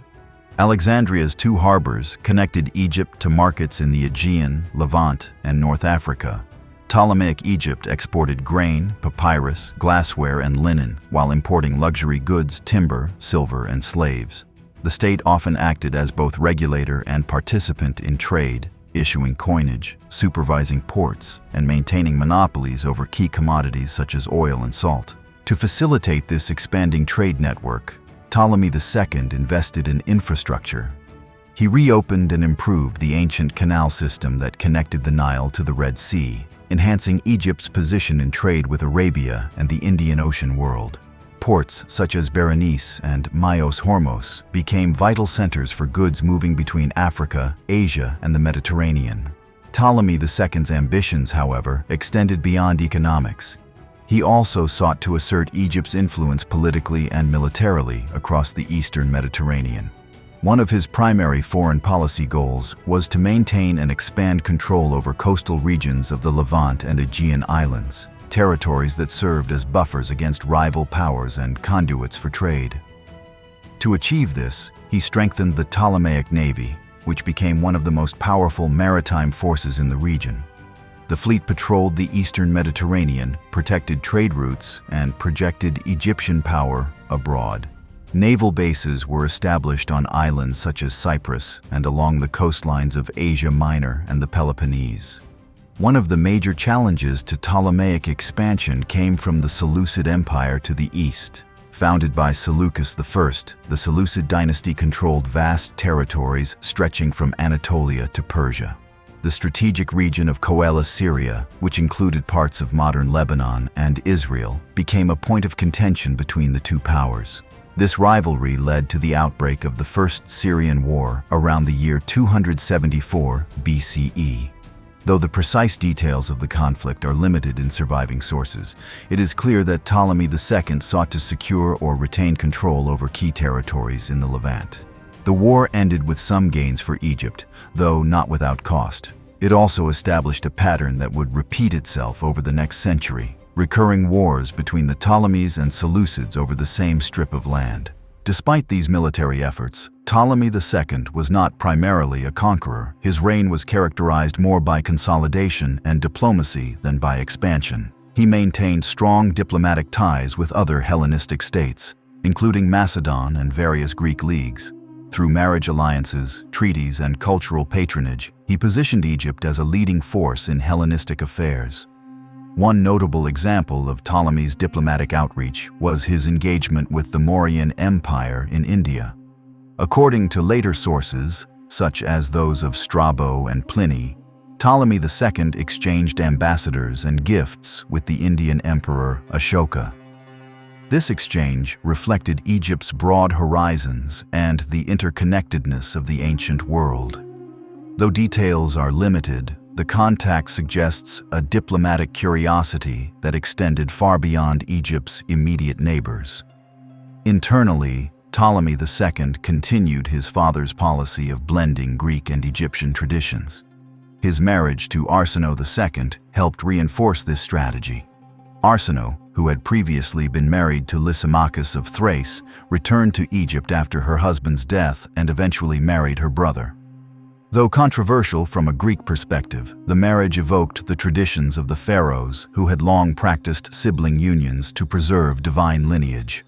Alexandria's two harbors connected Egypt to markets in the Aegean, Levant, and North Africa. Ptolemaic Egypt exported grain, papyrus, glassware, and linen, while importing luxury goods, timber, silver, and slaves. The state often acted as both regulator and participant in trade, issuing coinage, supervising ports, and maintaining monopolies over key commodities such as oil and salt. To facilitate this expanding trade network, Ptolemy II invested in infrastructure. He reopened and improved the ancient canal system that connected the Nile to the Red Sea, enhancing Egypt's position in trade with Arabia and the Indian Ocean world. Ports such as Berenice and Myos Hormos became vital centers for goods moving between Africa, Asia, and the Mediterranean. Ptolemy II's ambitions, however, extended beyond economics. He also sought to assert Egypt's influence politically and militarily across the eastern Mediterranean. One of his primary foreign policy goals was to maintain and expand control over coastal regions of the Levant and Aegean islands, territories that served as buffers against rival powers and conduits for trade. To achieve this, he strengthened the Ptolemaic navy, which became one of the most powerful maritime forces in the region. The fleet patrolled the eastern Mediterranean, protected trade routes, and projected Egyptian power abroad. Naval bases were established on islands such as Cyprus and along the coastlines of Asia Minor and the Peloponnese. One of the major challenges to Ptolemaic expansion came from the Seleucid Empire to the east. Founded by Seleucus I, the Seleucid dynasty controlled vast territories stretching from Anatolia to Persia. The strategic region of Coele, Syria, which included parts of modern Lebanon and Israel, became a point of contention between the two powers. This rivalry led to the outbreak of the First Syrian War around the year 274 BCE. Though the precise details of the conflict are limited in surviving sources, it is clear that Ptolemy II sought to secure or retain control over key territories in the Levant. The war ended with some gains for Egypt, though not without cost. It also established a pattern that would repeat itself over the next century, recurring wars between the Ptolemies and Seleucids over the same strip of land. Despite these military efforts, Ptolemy II was not primarily a conqueror. His reign was characterized more by consolidation and diplomacy than by expansion. He maintained strong diplomatic ties with other Hellenistic states, including Macedon and various Greek leagues. Through marriage alliances, treaties, and cultural patronage, he positioned Egypt as a leading force in Hellenistic affairs. One notable example of Ptolemy's diplomatic outreach was his engagement with the Mauryan Empire in India. According to later sources, such as those of Strabo and Pliny, Ptolemy II exchanged ambassadors and gifts with the Indian Emperor Ashoka. This exchange reflected Egypt's broad horizons and the interconnectedness of the ancient world. Though details are limited, the contact suggests a diplomatic curiosity that extended far beyond Egypt's immediate neighbors. Internally, Ptolemy II continued his father's policy of blending Greek and Egyptian traditions. His marriage to Arsinoe II helped reinforce this strategy. Arsinoe, who had previously been married to Lysimachus of Thrace, returned to Egypt after her husband's death and eventually married her brother. Though controversial from a Greek perspective, the marriage evoked the traditions of the pharaohs who had long practiced sibling unions to preserve divine lineage.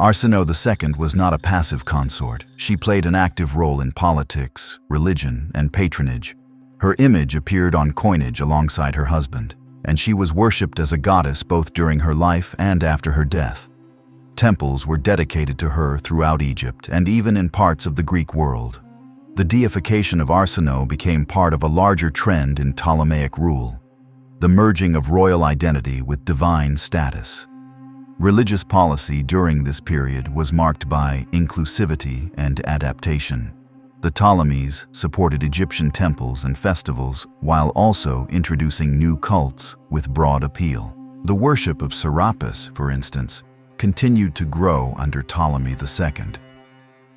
Arsinoe II was not a passive consort. She played an active role in politics, religion, and patronage. Her image appeared on coinage alongside her husband, and she was worshipped as a goddess both during her life and after her death. Temples were dedicated to her throughout Egypt and even in parts of the Greek world. The deification of Arsinoe became part of a larger trend in Ptolemaic rule, the merging of royal identity with divine status. Religious policy during this period was marked by inclusivity and adaptation. The Ptolemies supported Egyptian temples and festivals while also introducing new cults with broad appeal. The worship of Serapis, for instance, continued to grow under Ptolemy II.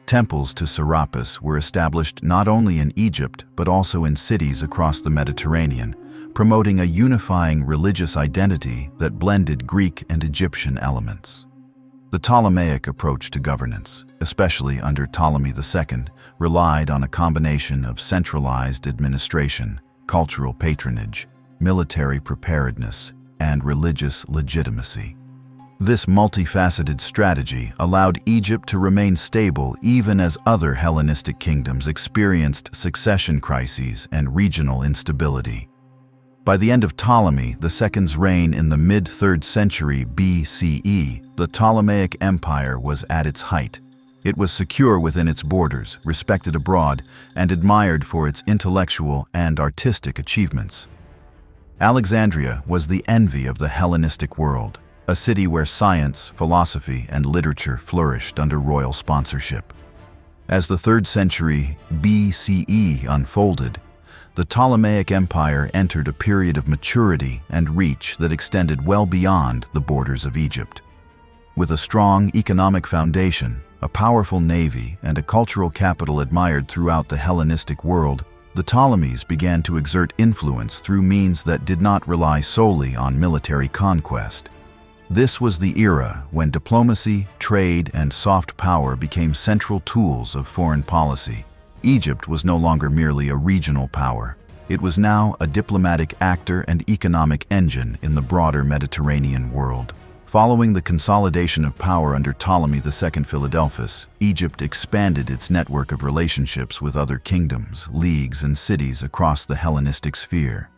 Temples to Serapis were established not only in Egypt but also in cities across the Mediterranean, promoting a unifying religious identity that blended Greek and Egyptian elements. The Ptolemaic approach to governance, especially under Ptolemy II, relied on a combination of centralized administration, cultural patronage, military preparedness, and religious legitimacy. This multifaceted strategy allowed Egypt to remain stable even as other Hellenistic kingdoms experienced succession crises and regional instability. By the end of Ptolemy II's reign in the mid-3rd century BCE, the Ptolemaic Empire was at its height. It was secure within its borders, respected abroad, and admired for its intellectual and artistic achievements. Alexandria was the envy of the Hellenistic world, a city where science, philosophy, and literature flourished under royal sponsorship. As the 3rd century BCE unfolded, the Ptolemaic Empire entered a period of maturity and reach that extended well beyond the borders of Egypt. With a strong economic foundation, a powerful navy, and a cultural capital admired throughout the Hellenistic world, the Ptolemies began to exert influence through means that did not rely solely on military conquest. This was the era when diplomacy, trade, and soft power became central tools of foreign policy. Egypt was no longer merely a regional power. It was now a diplomatic actor and economic engine in the broader Mediterranean world. Following the consolidation of power under Ptolemy II Philadelphus, Egypt expanded its network of relationships with other kingdoms, leagues, and cities across the Hellenistic sphere.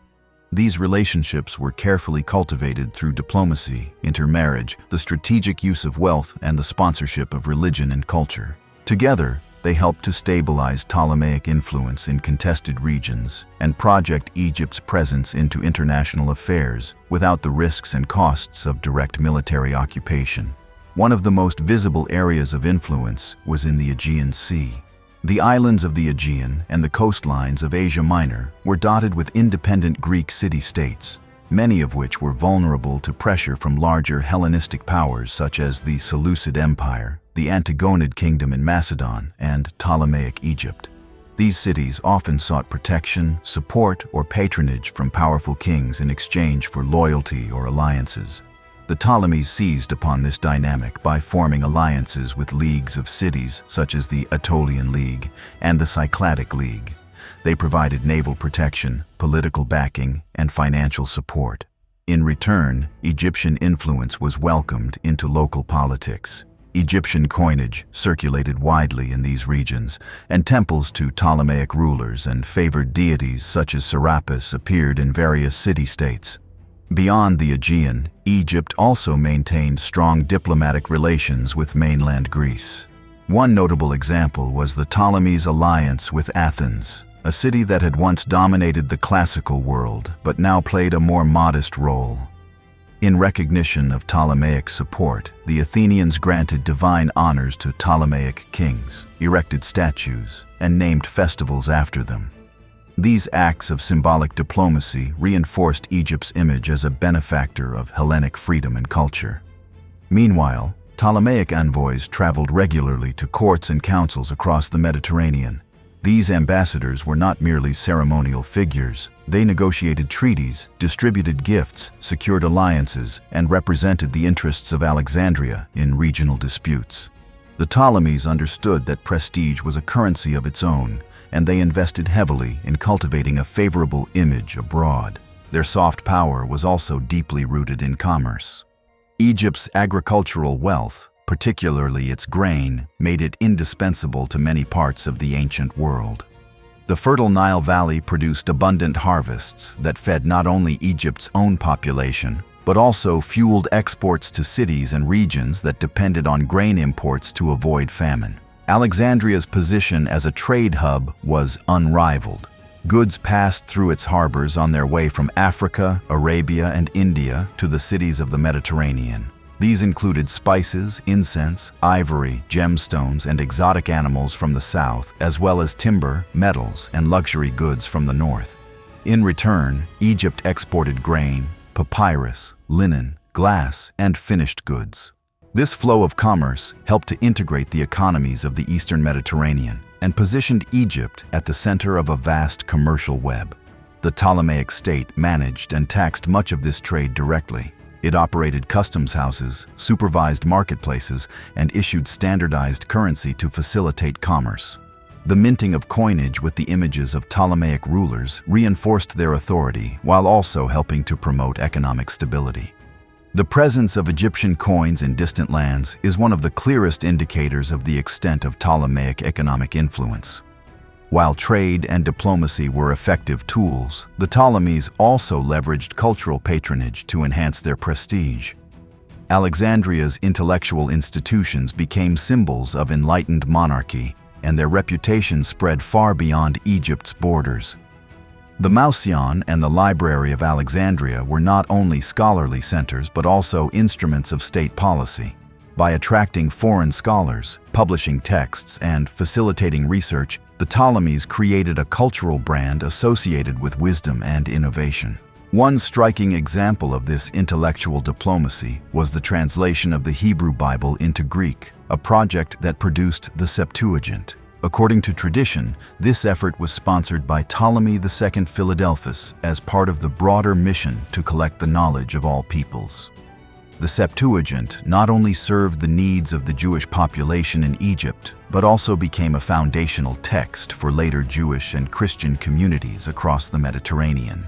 These relationships were carefully cultivated through diplomacy, intermarriage, the strategic use of wealth, and the sponsorship of religion and culture. Together, They helped to stabilize Ptolemaic influence in contested regions and project Egypt's presence into international affairs without the risks and costs of direct military occupation. One of the most visible areas of influence was in the Aegean Sea. The islands of the Aegean and the coastlines of Asia Minor were dotted with independent Greek city-states, many of which were vulnerable to pressure from larger Hellenistic powers such as the Seleucid Empire, the Antigonid Kingdom in Macedon, and Ptolemaic Egypt. These cities often sought protection, support, or patronage from powerful kings in exchange for loyalty or alliances. The Ptolemies seized upon this dynamic by forming alliances with leagues of cities such as the Aetolian League and the Cycladic League. They provided naval protection, political backing, and financial support. In return, Egyptian influence was welcomed into local politics. Egyptian coinage circulated widely in these regions, and temples to Ptolemaic rulers and favored deities such as Serapis appeared in various city-states. Beyond the Aegean, Egypt also maintained strong diplomatic relations with mainland Greece. One notable example was the Ptolemies' alliance with Athens, a city that had once dominated the classical world but now played a more modest role. In recognition of Ptolemaic support, the Athenians granted divine honors to Ptolemaic kings, erected statues, and named festivals after them. These acts of symbolic diplomacy reinforced Egypt's image as a benefactor of Hellenic freedom and culture. Meanwhile, Ptolemaic envoys traveled regularly to courts and councils across the Mediterranean. These ambassadors were not merely ceremonial figures. They negotiated treaties, distributed gifts, secured alliances, and represented the interests of Alexandria in regional disputes. The Ptolemies understood that prestige was a currency of its own, and they invested heavily in cultivating a favorable image abroad. Their soft power was also deeply rooted in commerce. Egypt's agricultural wealth, particularly its grain, made it indispensable to many parts of the ancient world. The fertile Nile Valley produced abundant harvests that fed not only Egypt's own population, but also fueled exports to cities and regions that depended on grain imports to avoid famine. Alexandria's position as a trade hub was unrivaled. Goods passed through its harbors on their way from Africa, Arabia, and India to the cities of the Mediterranean. These included spices, incense, ivory, gemstones, and exotic animals from the south, as well as timber, metals, and luxury goods from the north. In return, Egypt exported grain, papyrus, linen, glass, and finished goods. This flow of commerce helped to integrate the economies of the Eastern Mediterranean and positioned Egypt at the center of a vast commercial web. The Ptolemaic state managed and taxed much of this trade directly. It operated customs houses, supervised marketplaces, and issued standardized currency to facilitate commerce. The minting of coinage with the images of Ptolemaic rulers reinforced their authority while also helping to promote economic stability. The presence of Egyptian coins in distant lands is one of the clearest indicators of the extent of Ptolemaic economic influence. While trade and diplomacy were effective tools, the Ptolemies also leveraged cultural patronage to enhance their prestige. Alexandria's intellectual institutions became symbols of enlightened monarchy, and their reputation spread far beyond Egypt's borders. The Mouseion and the Library of Alexandria were not only scholarly centers but also instruments of state policy. By attracting foreign scholars, publishing texts, and facilitating research, the Ptolemies created a cultural brand associated with wisdom and innovation. One striking example of this intellectual diplomacy was the translation of the Hebrew Bible into Greek, a project that produced the Septuagint. According to tradition, this effort was sponsored by Ptolemy II Philadelphus as part of the broader mission to collect the knowledge of all peoples. The Septuagint not only served the needs of the Jewish population in Egypt, but also became a foundational text for later Jewish and Christian communities across the Mediterranean.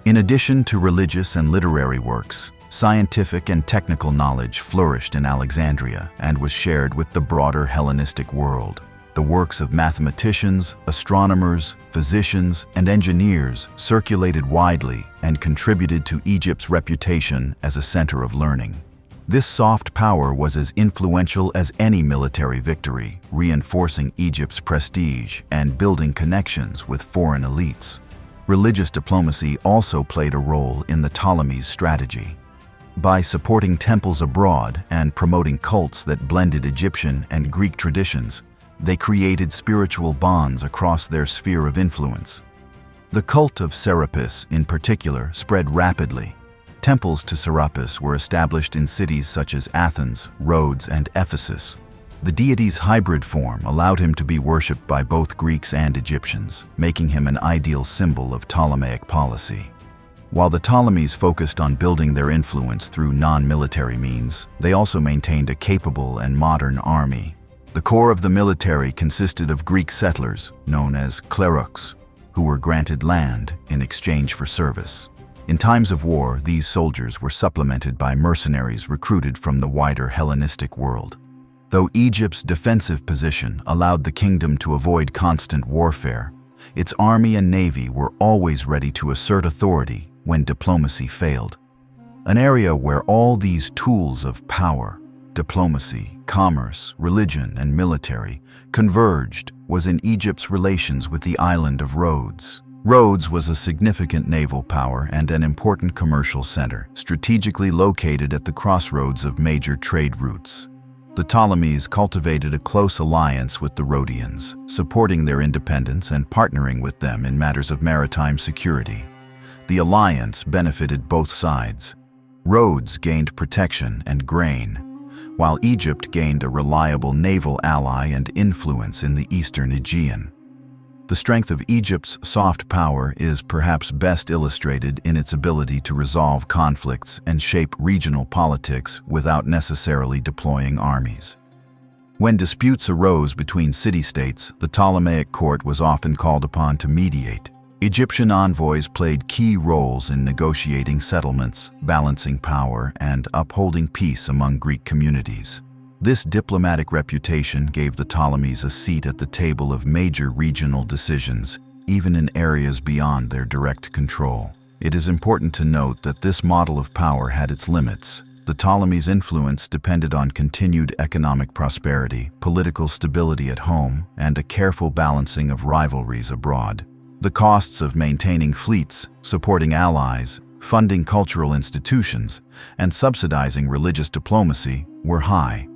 In addition to religious and literary works, scientific and technical knowledge flourished in Alexandria and was shared with the broader Hellenistic world. The works of mathematicians, astronomers, physicians, and engineers circulated widely and contributed to Egypt's reputation as a center of learning. This soft power was as influential as any military victory, reinforcing Egypt's prestige and building connections with foreign elites. Religious diplomacy also played a role in the Ptolemies' strategy. By supporting temples abroad and promoting cults that blended Egyptian and Greek traditions, they created spiritual bonds across their sphere of influence. The cult of Serapis, in particular, spread rapidly. Temples to Serapis were established in cities such as Athens, Rhodes, and Ephesus. The deity's hybrid form allowed him to be worshipped by both Greeks and Egyptians, making him an ideal symbol of Ptolemaic policy. While the Ptolemies focused on building their influence through non-military means, they also maintained a capable and modern army. The core of the military consisted of Greek settlers, known as klerouks, who were granted land in exchange for service. In times of war, these soldiers were supplemented by mercenaries recruited from the wider Hellenistic world. Though Egypt's defensive position allowed the kingdom to avoid constant warfare, its army and navy were always ready to assert authority when diplomacy failed. An area where all these tools of power, diplomacy, commerce, religion, and military converged was in Egypt's relations with the island of Rhodes. Rhodes was a significant naval power and an important commercial center, strategically located at the crossroads of major trade routes. The Ptolemies cultivated a close alliance with the Rhodians, supporting their independence and partnering with them in matters of maritime security. The alliance benefited both sides. Rhodes gained protection and grain, while Egypt gained a reliable naval ally and influence in the eastern Aegean. The strength of Egypt's soft power is perhaps best illustrated in its ability to resolve conflicts and shape regional politics without necessarily deploying armies. When disputes arose between city-states, the Ptolemaic court was often called upon to mediate. Egyptian envoys played key roles in negotiating settlements, balancing power, and upholding peace among Greek communities. This diplomatic reputation gave the Ptolemies a seat at the table of major regional decisions, even in areas beyond their direct control. It is important to note that this model of power had its limits. The Ptolemies' influence depended on continued economic prosperity, political stability at home, and a careful balancing of rivalries abroad. The costs of maintaining fleets, supporting allies, funding cultural institutions, and subsidizing religious diplomacy were high.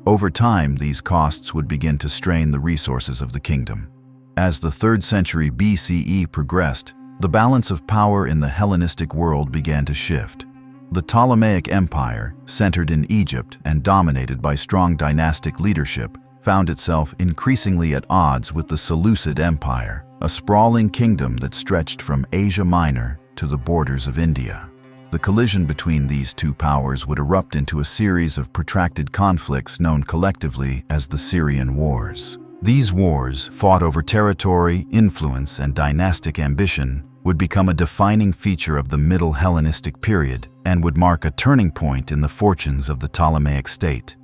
Over time, these costs would begin to strain the resources of the kingdom. As the 3rd century BCE progressed, the balance of power in the Hellenistic world began to shift. The Ptolemaic Empire, centered in Egypt and dominated by strong dynastic leadership, found itself increasingly at odds with the Seleucid Empire, a sprawling kingdom that stretched from Asia Minor to the borders of India. The collision between these two powers would erupt into a series of protracted conflicts known collectively as the Syrian Wars. These wars, fought over territory, influence, and dynastic ambition, would become a defining feature of the Middle Hellenistic period and would mark a turning point in the fortunes of the Ptolemaic state.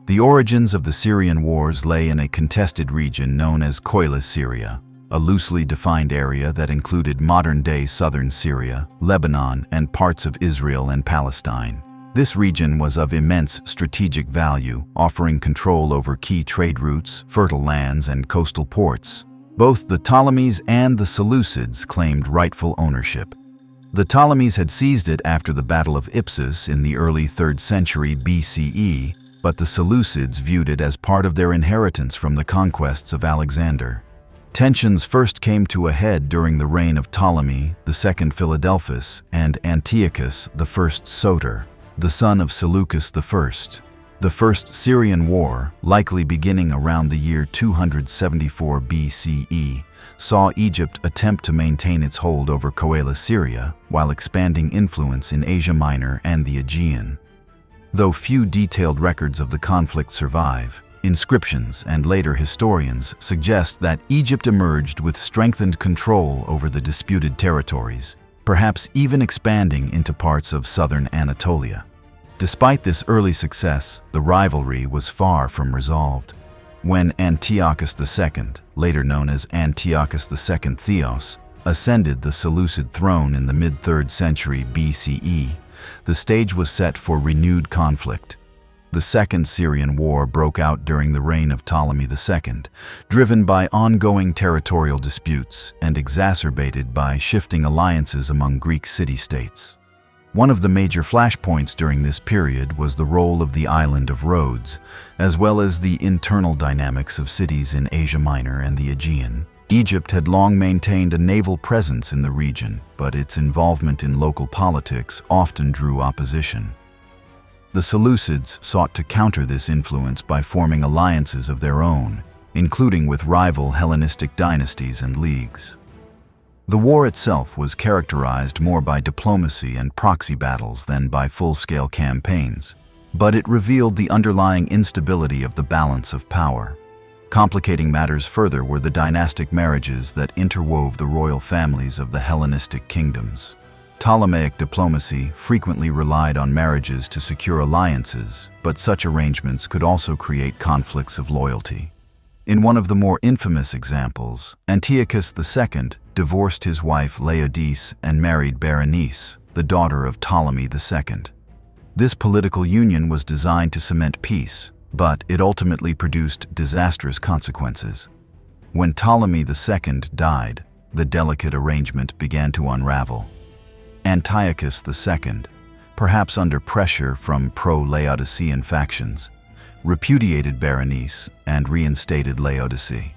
The origins of the Syrian Wars lay in a contested region known as Coele-Syria, a loosely defined area that included modern-day southern Syria, Lebanon, and parts of Israel and Palestine. This region was of immense strategic value, offering control over key trade routes, fertile lands, and coastal ports. Both the Ptolemies and the Seleucids claimed rightful ownership. The Ptolemies had seized it after the Battle of Ipsus in the early 3rd century BCE, but the Seleucids viewed it as part of their inheritance from the conquests of Alexander. Tensions first came to a head during the reign of Ptolemy II Philadelphus and Antiochus I Soter, the son of Seleucus I. The First Syrian War, likely beginning around the year 274 BCE, saw Egypt attempt to maintain its hold over Coele-Syria while expanding influence in Asia Minor and the Aegean. Though few detailed records of the conflict survive, inscriptions and later historians suggest that Egypt emerged with strengthened control over the disputed territories, perhaps even expanding into parts of southern Anatolia. Despite this early success, the rivalry was far from resolved. When Antiochus II, later known as Antiochus II Theos, ascended the Seleucid throne in the mid-3rd century BCE, the stage was set for renewed conflict. The Second Syrian War broke out during the reign of Ptolemy II, driven by ongoing territorial disputes and exacerbated by shifting alliances among Greek city-states. One of the major flashpoints during this period was the role of the island of Rhodes, as well as the internal dynamics of cities in Asia Minor and the Aegean. Egypt had long maintained a naval presence in the region, but its involvement in local politics often drew opposition. The Seleucids sought to counter this influence by forming alliances of their own, including with rival Hellenistic dynasties and leagues. The war itself was characterized more by diplomacy and proxy battles than by full-scale campaigns, but it revealed the underlying instability of the balance of power. Complicating matters further were the dynastic marriages that interwove the royal families of the Hellenistic kingdoms. Ptolemaic diplomacy frequently relied on marriages to secure alliances, but such arrangements could also create conflicts of loyalty. In one of the more infamous examples, Antiochus II divorced his wife Laodice and married Berenice, the daughter of Ptolemy II. This political union was designed to cement peace, but it ultimately produced disastrous consequences. When Ptolemy II died, the delicate arrangement began to unravel. Antiochus II, perhaps under pressure from pro-Laodicean factions, repudiated Berenice and reinstated Laodice.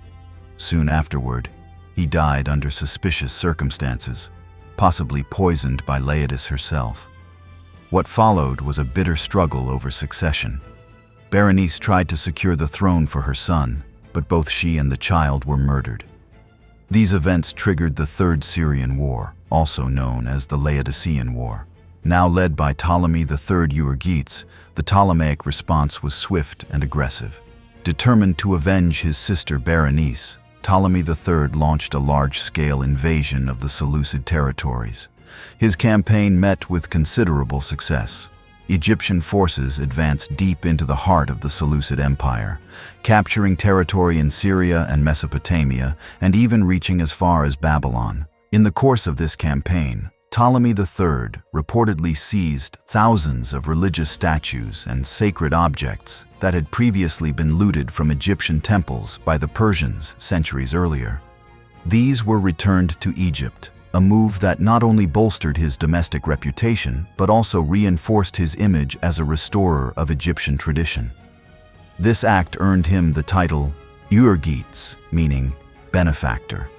Soon afterward, he died under suspicious circumstances, possibly poisoned by Laodice herself. What followed was a bitter struggle over succession. Berenice tried to secure the throne for her son, but both she and the child were murdered. These events triggered the Third Syrian War, also known as the Laodicean War. Now led by Ptolemy III Euergetes, the Ptolemaic response was swift and aggressive. Determined to avenge his sister Berenice, Ptolemy III launched a large-scale invasion of the Seleucid territories. His campaign met with considerable success. Egyptian forces advanced deep into the heart of the Seleucid Empire, capturing territory in Syria and Mesopotamia, and even reaching as far as Babylon. In the course of this campaign, Ptolemy III reportedly seized thousands of religious statues and sacred objects that had previously been looted from Egyptian temples by the Persians centuries earlier. These were returned to Egypt, a move that not only bolstered his domestic reputation, but also reinforced his image as a restorer of Egyptian tradition. This act earned him the title Euergetes, meaning benefactor.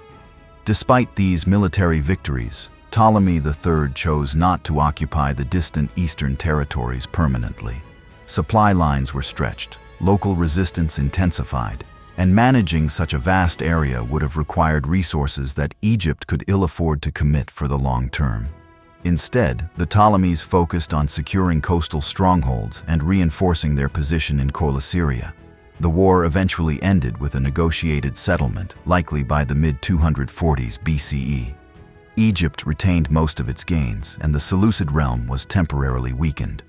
Despite these military victories, Ptolemy III chose not to occupy the distant eastern territories permanently. Supply lines were stretched, local resistance intensified, and managing such a vast area would have required resources that Egypt could ill afford to commit for the long term. Instead, the Ptolemies focused on securing coastal strongholds and reinforcing their position in Coele-Syria. The war eventually ended with a negotiated settlement, likely by the mid-240s BCE. Egypt retained most of its gains, and the Seleucid realm was temporarily weakened.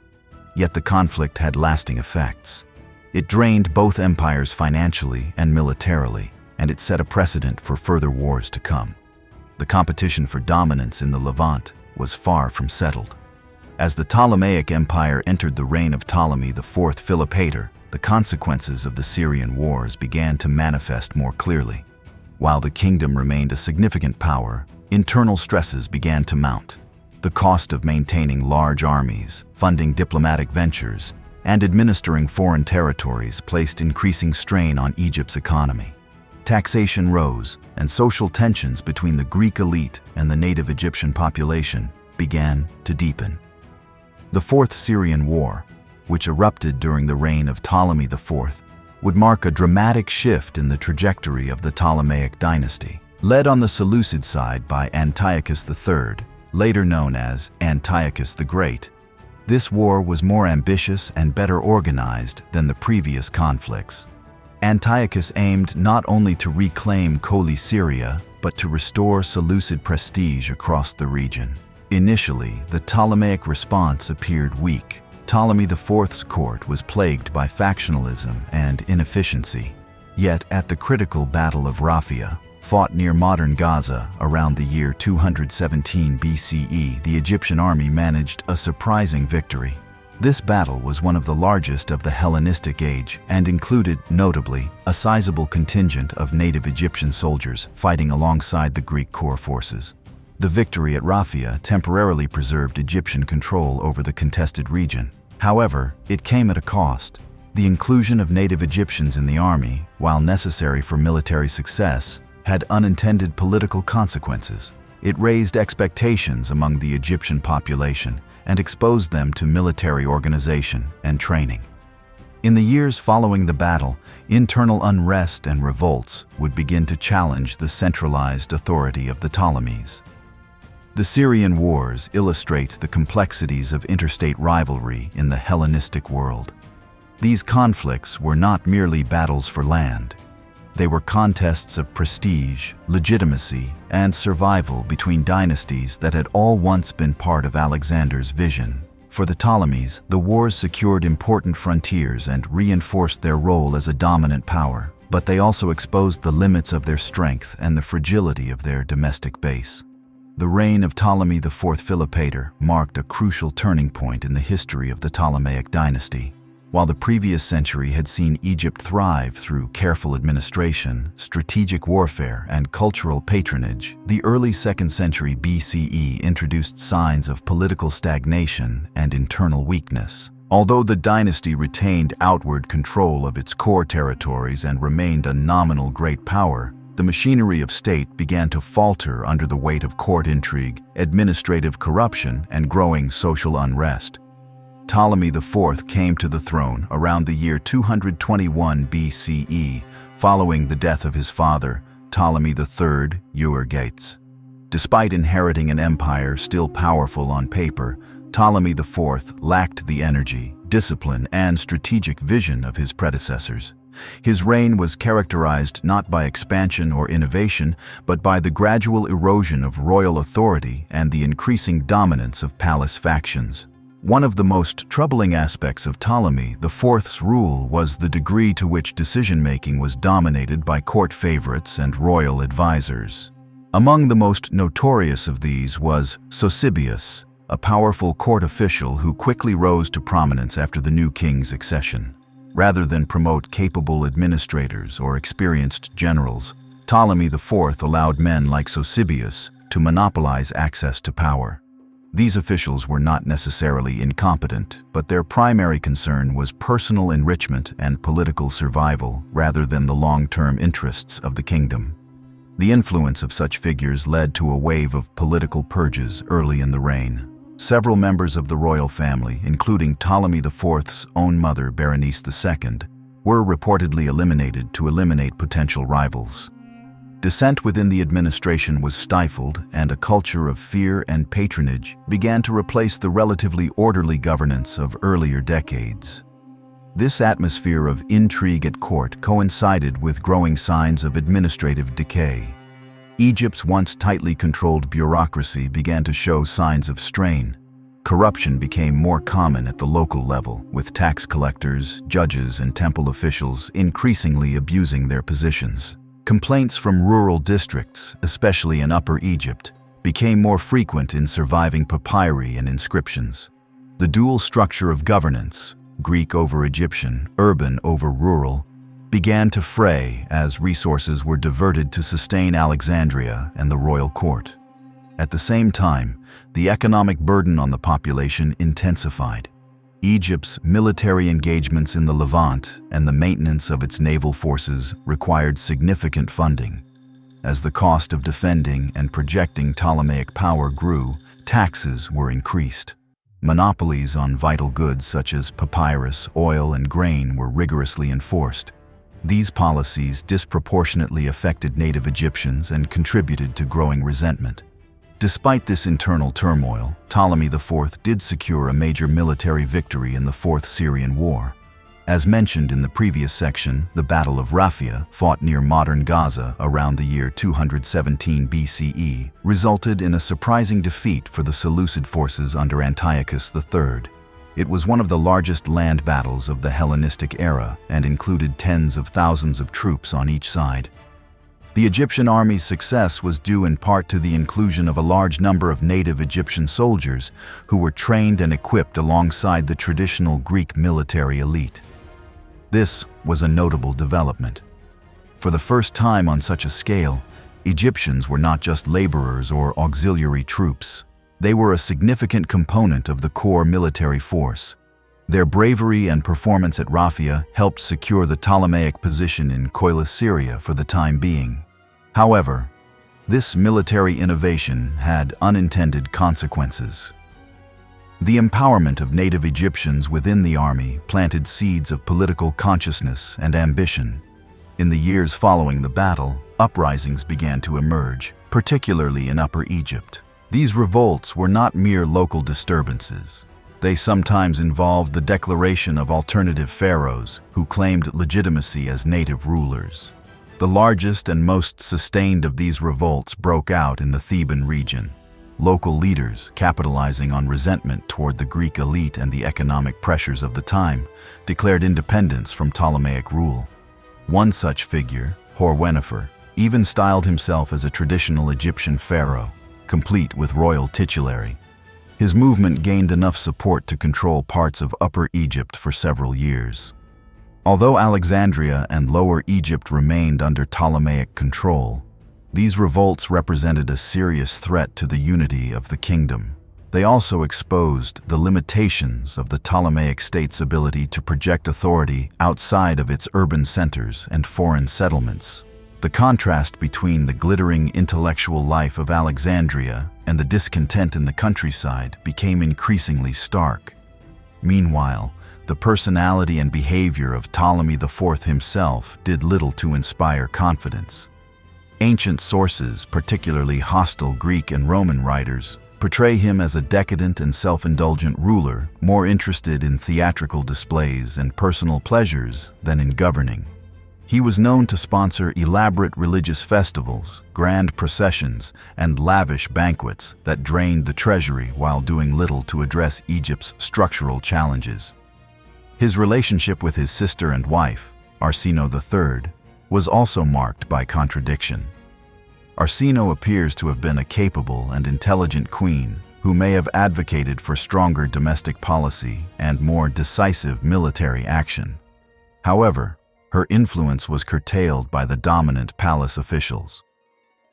Yet the conflict had lasting effects. It drained both empires financially and militarily, and it set a precedent for further wars to come. The competition for dominance in the Levant was far from settled. As the Ptolemaic Empire entered the reign of Ptolemy IV Philopator, the consequences of the Syrian wars began to manifest more clearly. While the kingdom remained a significant power, internal stresses began to mount. The cost of maintaining large armies, funding diplomatic ventures, and administering foreign territories placed increasing strain on Egypt's economy. Taxation rose, and social tensions between the Greek elite and the native Egyptian population began to deepen. The Fourth Syrian War, which erupted during the reign of Ptolemy IV, would mark a dramatic shift in the trajectory of the Ptolemaic dynasty. Led on the Seleucid side by Antiochus III, later known as Antiochus the Great, this war was more ambitious and better organized than the previous conflicts. Antiochus aimed not only to reclaim Coele-Syria, but to restore Seleucid prestige across the region. Initially, the Ptolemaic response appeared weak. Ptolemy IV's court was plagued by factionalism and inefficiency. Yet at the critical Battle of Raphia, fought near modern Gaza around the year 217 BCE, the Egyptian army managed a surprising victory. This battle was one of the largest of the Hellenistic age and included, notably, a sizable contingent of native Egyptian soldiers fighting alongside the Greek core forces. The victory at Raphia temporarily preserved Egyptian control over the contested region. However, it came at a cost. The inclusion of native Egyptians in the army, while necessary for military success, had unintended political consequences. It raised expectations among the Egyptian population and exposed them to military organization and training. In the years following the battle, internal unrest and revolts would begin to challenge the centralized authority of the Ptolemies. The Syrian wars illustrate the complexities of interstate rivalry in the Hellenistic world. These conflicts were not merely battles for land. They were contests of prestige, legitimacy, and survival between dynasties that had all once been part of Alexander's vision. For the Ptolemies, the wars secured important frontiers and reinforced their role as a dominant power, but they also exposed the limits of their strength and the fragility of their domestic base. The reign of Ptolemy IV Philopator marked a crucial turning point in the history of the Ptolemaic dynasty. While the previous century had seen Egypt thrive through careful administration, strategic warfare, and cultural patronage, the early 2nd century BCE introduced signs of political stagnation and internal weakness. Although the dynasty retained outward control of its core territories and remained a nominal great power, the machinery of state began to falter under the weight of court intrigue, administrative corruption, and growing social unrest. Ptolemy IV came to the throne around the year 221 BCE, following the death of his father, Ptolemy III Euergetes. Despite inheriting an empire still powerful on paper, Ptolemy IV lacked the energy, discipline, and strategic vision of his predecessors. His reign was characterized not by expansion or innovation, but by the gradual erosion of royal authority and the increasing dominance of palace factions. One of the most troubling aspects of Ptolemy IV's rule was the degree to which decision-making was dominated by court favorites and royal advisors. Among the most notorious of these was Sosibius, a powerful court official who quickly rose to prominence after the new king's accession. Rather than promote capable administrators or experienced generals, Ptolemy IV allowed men like Sosibius to monopolize access to power. These officials were not necessarily incompetent, but their primary concern was personal enrichment and political survival rather than the long-term interests of the kingdom. The influence of such figures led to a wave of political purges early in the reign. Several members of the royal family, including Ptolemy IV's own mother, Berenice II, were reportedly eliminated to eliminate potential rivals. Dissent within the administration was stifled, and a culture of fear and patronage began to replace the relatively orderly governance of earlier decades. This atmosphere of intrigue at court coincided with growing signs of administrative decay. Egypt's once tightly controlled bureaucracy began to show signs of strain. Corruption became more common at the local level, with tax collectors, judges, and temple officials increasingly abusing their positions. Complaints from rural districts, especially in Upper Egypt, became more frequent in surviving papyri and inscriptions. The dual structure of governance, Greek over Egyptian, urban over rural, began to fray as resources were diverted to sustain Alexandria and the royal court. At the same time, the economic burden on the population intensified. Egypt's military engagements in the Levant and the maintenance of its naval forces required significant funding. As the cost of defending and projecting Ptolemaic power grew, taxes were increased. Monopolies on vital goods such as papyrus, oil, and grain were rigorously enforced. These policies disproportionately affected native Egyptians and contributed to growing resentment. Despite this internal turmoil, Ptolemy IV did secure a major military victory in the Fourth Syrian War. As mentioned in the previous section, the Battle of Raphia, fought near modern Gaza around the year 217 BCE, resulted in a surprising defeat for the Seleucid forces under Antiochus III. It was one of the largest land battles of the Hellenistic era and included tens of thousands of troops on each side. The Egyptian army's success was due in part to the inclusion of a large number of native Egyptian soldiers who were trained and equipped alongside the traditional Greek military elite. This was a notable development. For the first time on such a scale, Egyptians were not just laborers or auxiliary troops. They were a significant component of the core military force. Their bravery and performance at Raphia helped secure the Ptolemaic position in Coilus, Syria for the time being. However, this military innovation had unintended consequences. The empowerment of native Egyptians within the army planted seeds of political consciousness and ambition. In the years following the battle, uprisings began to emerge, particularly in Upper Egypt. These revolts were not mere local disturbances. They sometimes involved the declaration of alternative pharaohs who claimed legitimacy as native rulers. The largest and most sustained of these revolts broke out in the Theban region. Local leaders, capitalizing on resentment toward the Greek elite and the economic pressures of the time, declared independence from Ptolemaic rule. One such figure, Horwennefer, even styled himself as a traditional Egyptian pharaoh, complete with royal titulary. His movement gained enough support to control parts of Upper Egypt for several years. Although Alexandria and Lower Egypt remained under Ptolemaic control, these revolts represented a serious threat to the unity of the kingdom. They also exposed the limitations of the Ptolemaic state's ability to project authority outside of its urban centers and foreign settlements. The contrast between the glittering intellectual life of Alexandria and the discontent in the countryside became increasingly stark. Meanwhile, the personality and behavior of Ptolemy IV himself did little to inspire confidence. Ancient sources, particularly hostile Greek and Roman writers, portray him as a decadent and self-indulgent ruler, more interested in theatrical displays and personal pleasures than in governing. He was known to sponsor elaborate religious festivals, grand processions, and lavish banquets that drained the treasury while doing little to address Egypt's structural challenges. His relationship with his sister and wife, Arsinoe III, was also marked by contradiction. Arsinoe appears to have been a capable and intelligent queen who may have advocated for stronger domestic policy and more decisive military action. However, her influence was curtailed by the dominant palace officials.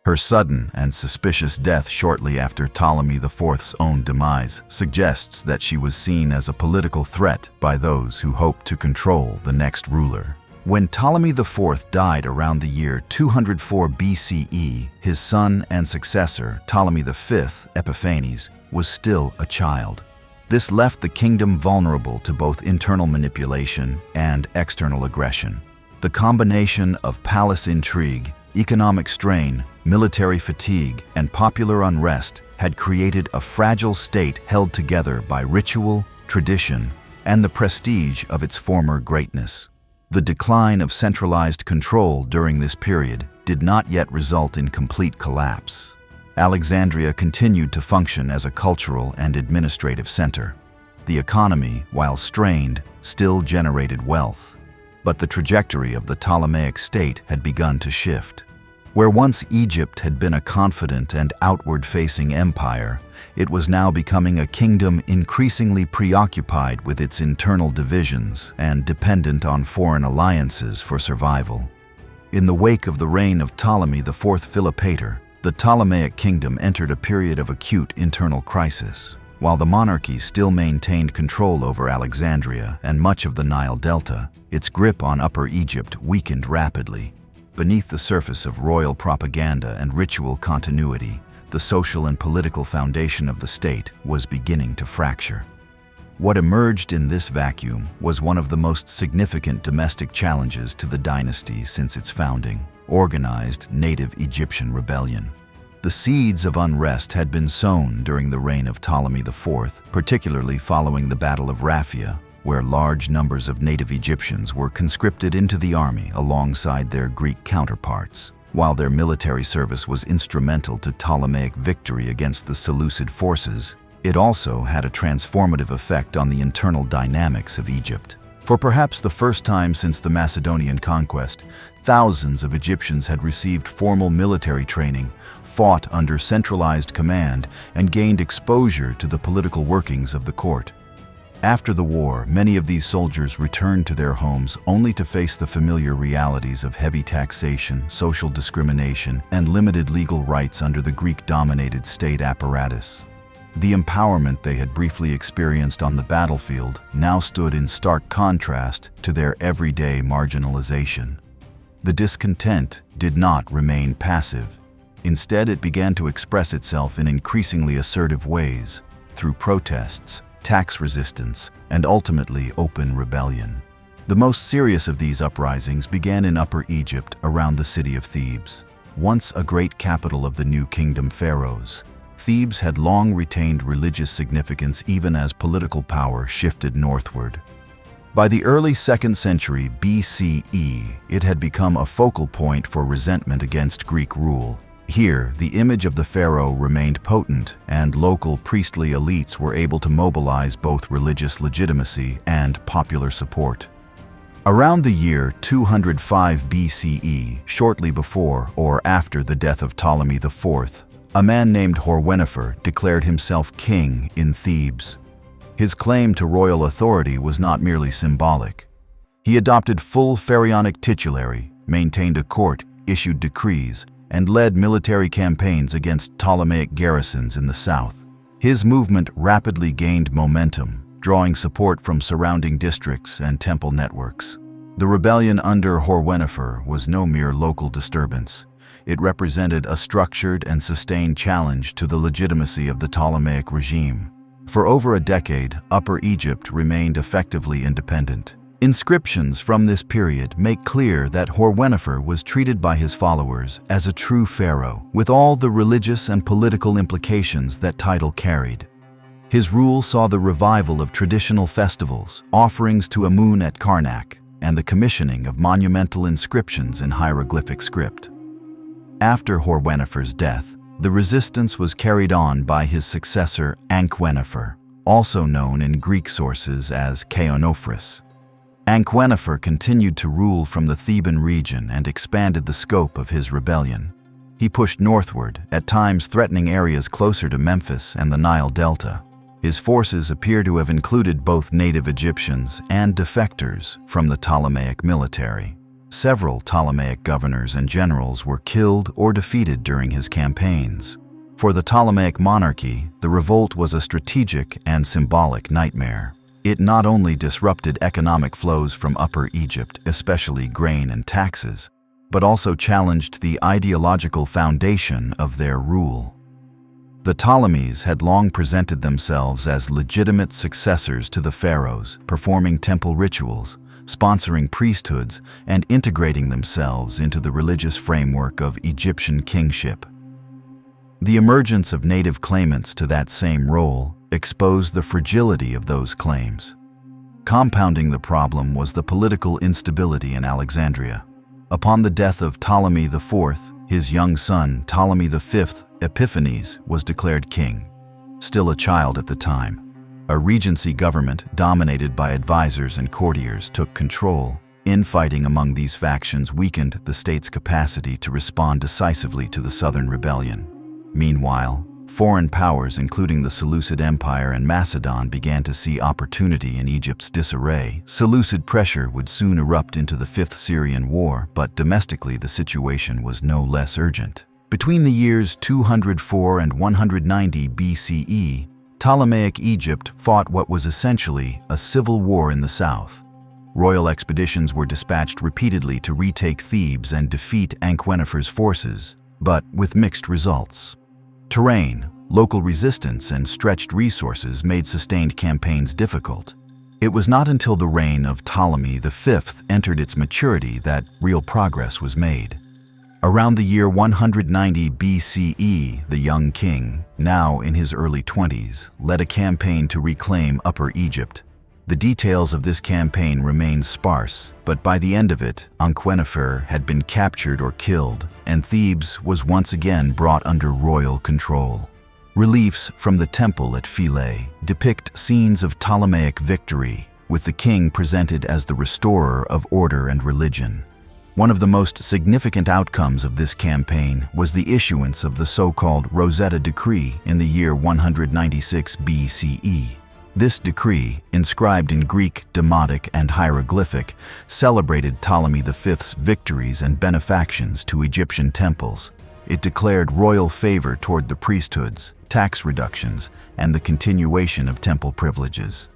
Her sudden and suspicious death shortly after Ptolemy IV's own demise suggests that she was seen as a political threat by those who hoped to control the next ruler. When Ptolemy IV died around the year 204 BCE, his son and successor, Ptolemy V Epiphanes, was still a child. This left the kingdom vulnerable to both internal manipulation and external aggression. The combination of palace intrigue, economic strain, military fatigue, and popular unrest had created a fragile state held together by ritual, tradition, and the prestige of its former greatness. The decline of centralized control during this period did not yet result in complete collapse. Alexandria continued to function as a cultural and administrative center. The economy, while strained, still generated wealth. But the trajectory of the Ptolemaic state had begun to shift. Where once Egypt had been a confident and outward-facing empire, it was now becoming a kingdom increasingly preoccupied with its internal divisions and dependent on foreign alliances for survival. In the wake of the reign of Ptolemy IV Philopator, the Ptolemaic kingdom entered a period of acute internal crisis. While the monarchy still maintained control over Alexandria and much of the Nile Delta, its grip on Upper Egypt weakened rapidly. Beneath the surface of royal propaganda and ritual continuity, the social and political foundation of the state was beginning to fracture. What emerged in this vacuum was one of the most significant domestic challenges to the dynasty since its founding: organized native Egyptian rebellion. The seeds of unrest had been sown during the reign of Ptolemy IV, particularly following the Battle of Raphia, where large numbers of native Egyptians were conscripted into the army alongside their Greek counterparts. While their military service was instrumental to Ptolemaic victory against the Seleucid forces, it also had a transformative effect on the internal dynamics of Egypt. For perhaps the first time since the Macedonian conquest, thousands of Egyptians had received formal military training, fought under centralized command, and gained exposure to the political workings of the court. After the war, many of these soldiers returned to their homes only to face the familiar realities of heavy taxation, social discrimination, and limited legal rights under the Greek-dominated state apparatus. The empowerment they had briefly experienced on the battlefield now stood in stark contrast to their everyday marginalization. The discontent did not remain passive. Instead, it began to express itself in increasingly assertive ways, through protests, tax resistance, and ultimately open rebellion. The most serious of these uprisings began in Upper Egypt around the city of Thebes, once a great capital of the New Kingdom pharaohs. Thebes had long retained religious significance even as political power shifted northward. By the early 2nd century BCE, it had become a focal point for resentment against Greek rule. Here, the image of the pharaoh remained potent, and local priestly elites were able to mobilize both religious legitimacy and popular support. Around the year 205 BCE, shortly before or after the death of Ptolemy IV, a man named Horwenifer declared himself king in Thebes. His claim to royal authority was not merely symbolic. He adopted full pharaonic titulary, maintained a court, issued decrees, and led military campaigns against Ptolemaic garrisons in the south. His movement rapidly gained momentum, drawing support from surrounding districts and temple networks. The rebellion under Horwenifer was no mere local disturbance. It represented a structured and sustained challenge to the legitimacy of the Ptolemaic regime. For over a decade, Upper Egypt remained effectively independent. Inscriptions from this period make clear that Horwenifer was treated by his followers as a true pharaoh, with all the religious and political implications that title carried. His rule saw the revival of traditional festivals, offerings to Amun at Karnak, and the commissioning of monumental inscriptions in hieroglyphic script. After Horwenifer's death, the resistance was carried on by his successor Ankhwenifer, also known in Greek sources as Cheonophrus. Ankhwenifer continued to rule from the Theban region and expanded the scope of his rebellion. He pushed northward, at times threatening areas closer to Memphis and the Nile Delta. His forces appear to have included both native Egyptians and defectors from the Ptolemaic military. Several Ptolemaic governors and generals were killed or defeated during his campaigns. For the Ptolemaic monarchy, the revolt was a strategic and symbolic nightmare. It not only disrupted economic flows from Upper Egypt, especially grain and taxes, but also challenged the ideological foundation of their rule. The Ptolemies had long presented themselves as legitimate successors to the pharaohs, performing temple rituals, sponsoring priesthoods, and integrating themselves into the religious framework of Egyptian kingship. The emergence of native claimants to that same role exposed the fragility of those claims. Compounding the problem was the political instability in Alexandria. Upon the death of Ptolemy IV, his young son, Ptolemy V Epiphanes, was declared king. Still a child at the time, a regency government dominated by advisors and courtiers took control. Infighting among these factions weakened the state's capacity to respond decisively to the southern rebellion. Meanwhile, foreign powers, including the Seleucid Empire and Macedon, began to see opportunity in Egypt's disarray. Seleucid pressure would soon erupt into the Fifth Syrian War, but domestically the situation was no less urgent. Between the years 204 and 190 BCE, Ptolemaic Egypt fought what was essentially a civil war in the south. Royal expeditions were dispatched repeatedly to retake Thebes and defeat Ankhwenifer's forces, but with mixed results. Terrain, local resistance, and stretched resources made sustained campaigns difficult. It was not until the reign of Ptolemy V entered its maturity that real progress was made. Around the year 190 BCE, the young king, now in his early 20s, led a campaign to reclaim Upper Egypt. The details of this campaign remain sparse, but by the end of it, Ankhwenifer had been captured or killed, and Thebes was once again brought under royal control. Reliefs from the temple at Philae depict scenes of Ptolemaic victory, with the king presented as the restorer of order and religion. One of the most significant outcomes of this campaign was the issuance of the so-called Rosetta Decree in the year 196 BCE. This decree, inscribed in Greek, Demotic, and hieroglyphic, celebrated Ptolemy V's victories and benefactions to Egyptian temples. It declared royal favor toward the priesthoods, tax reductions, and the continuation of temple privileges.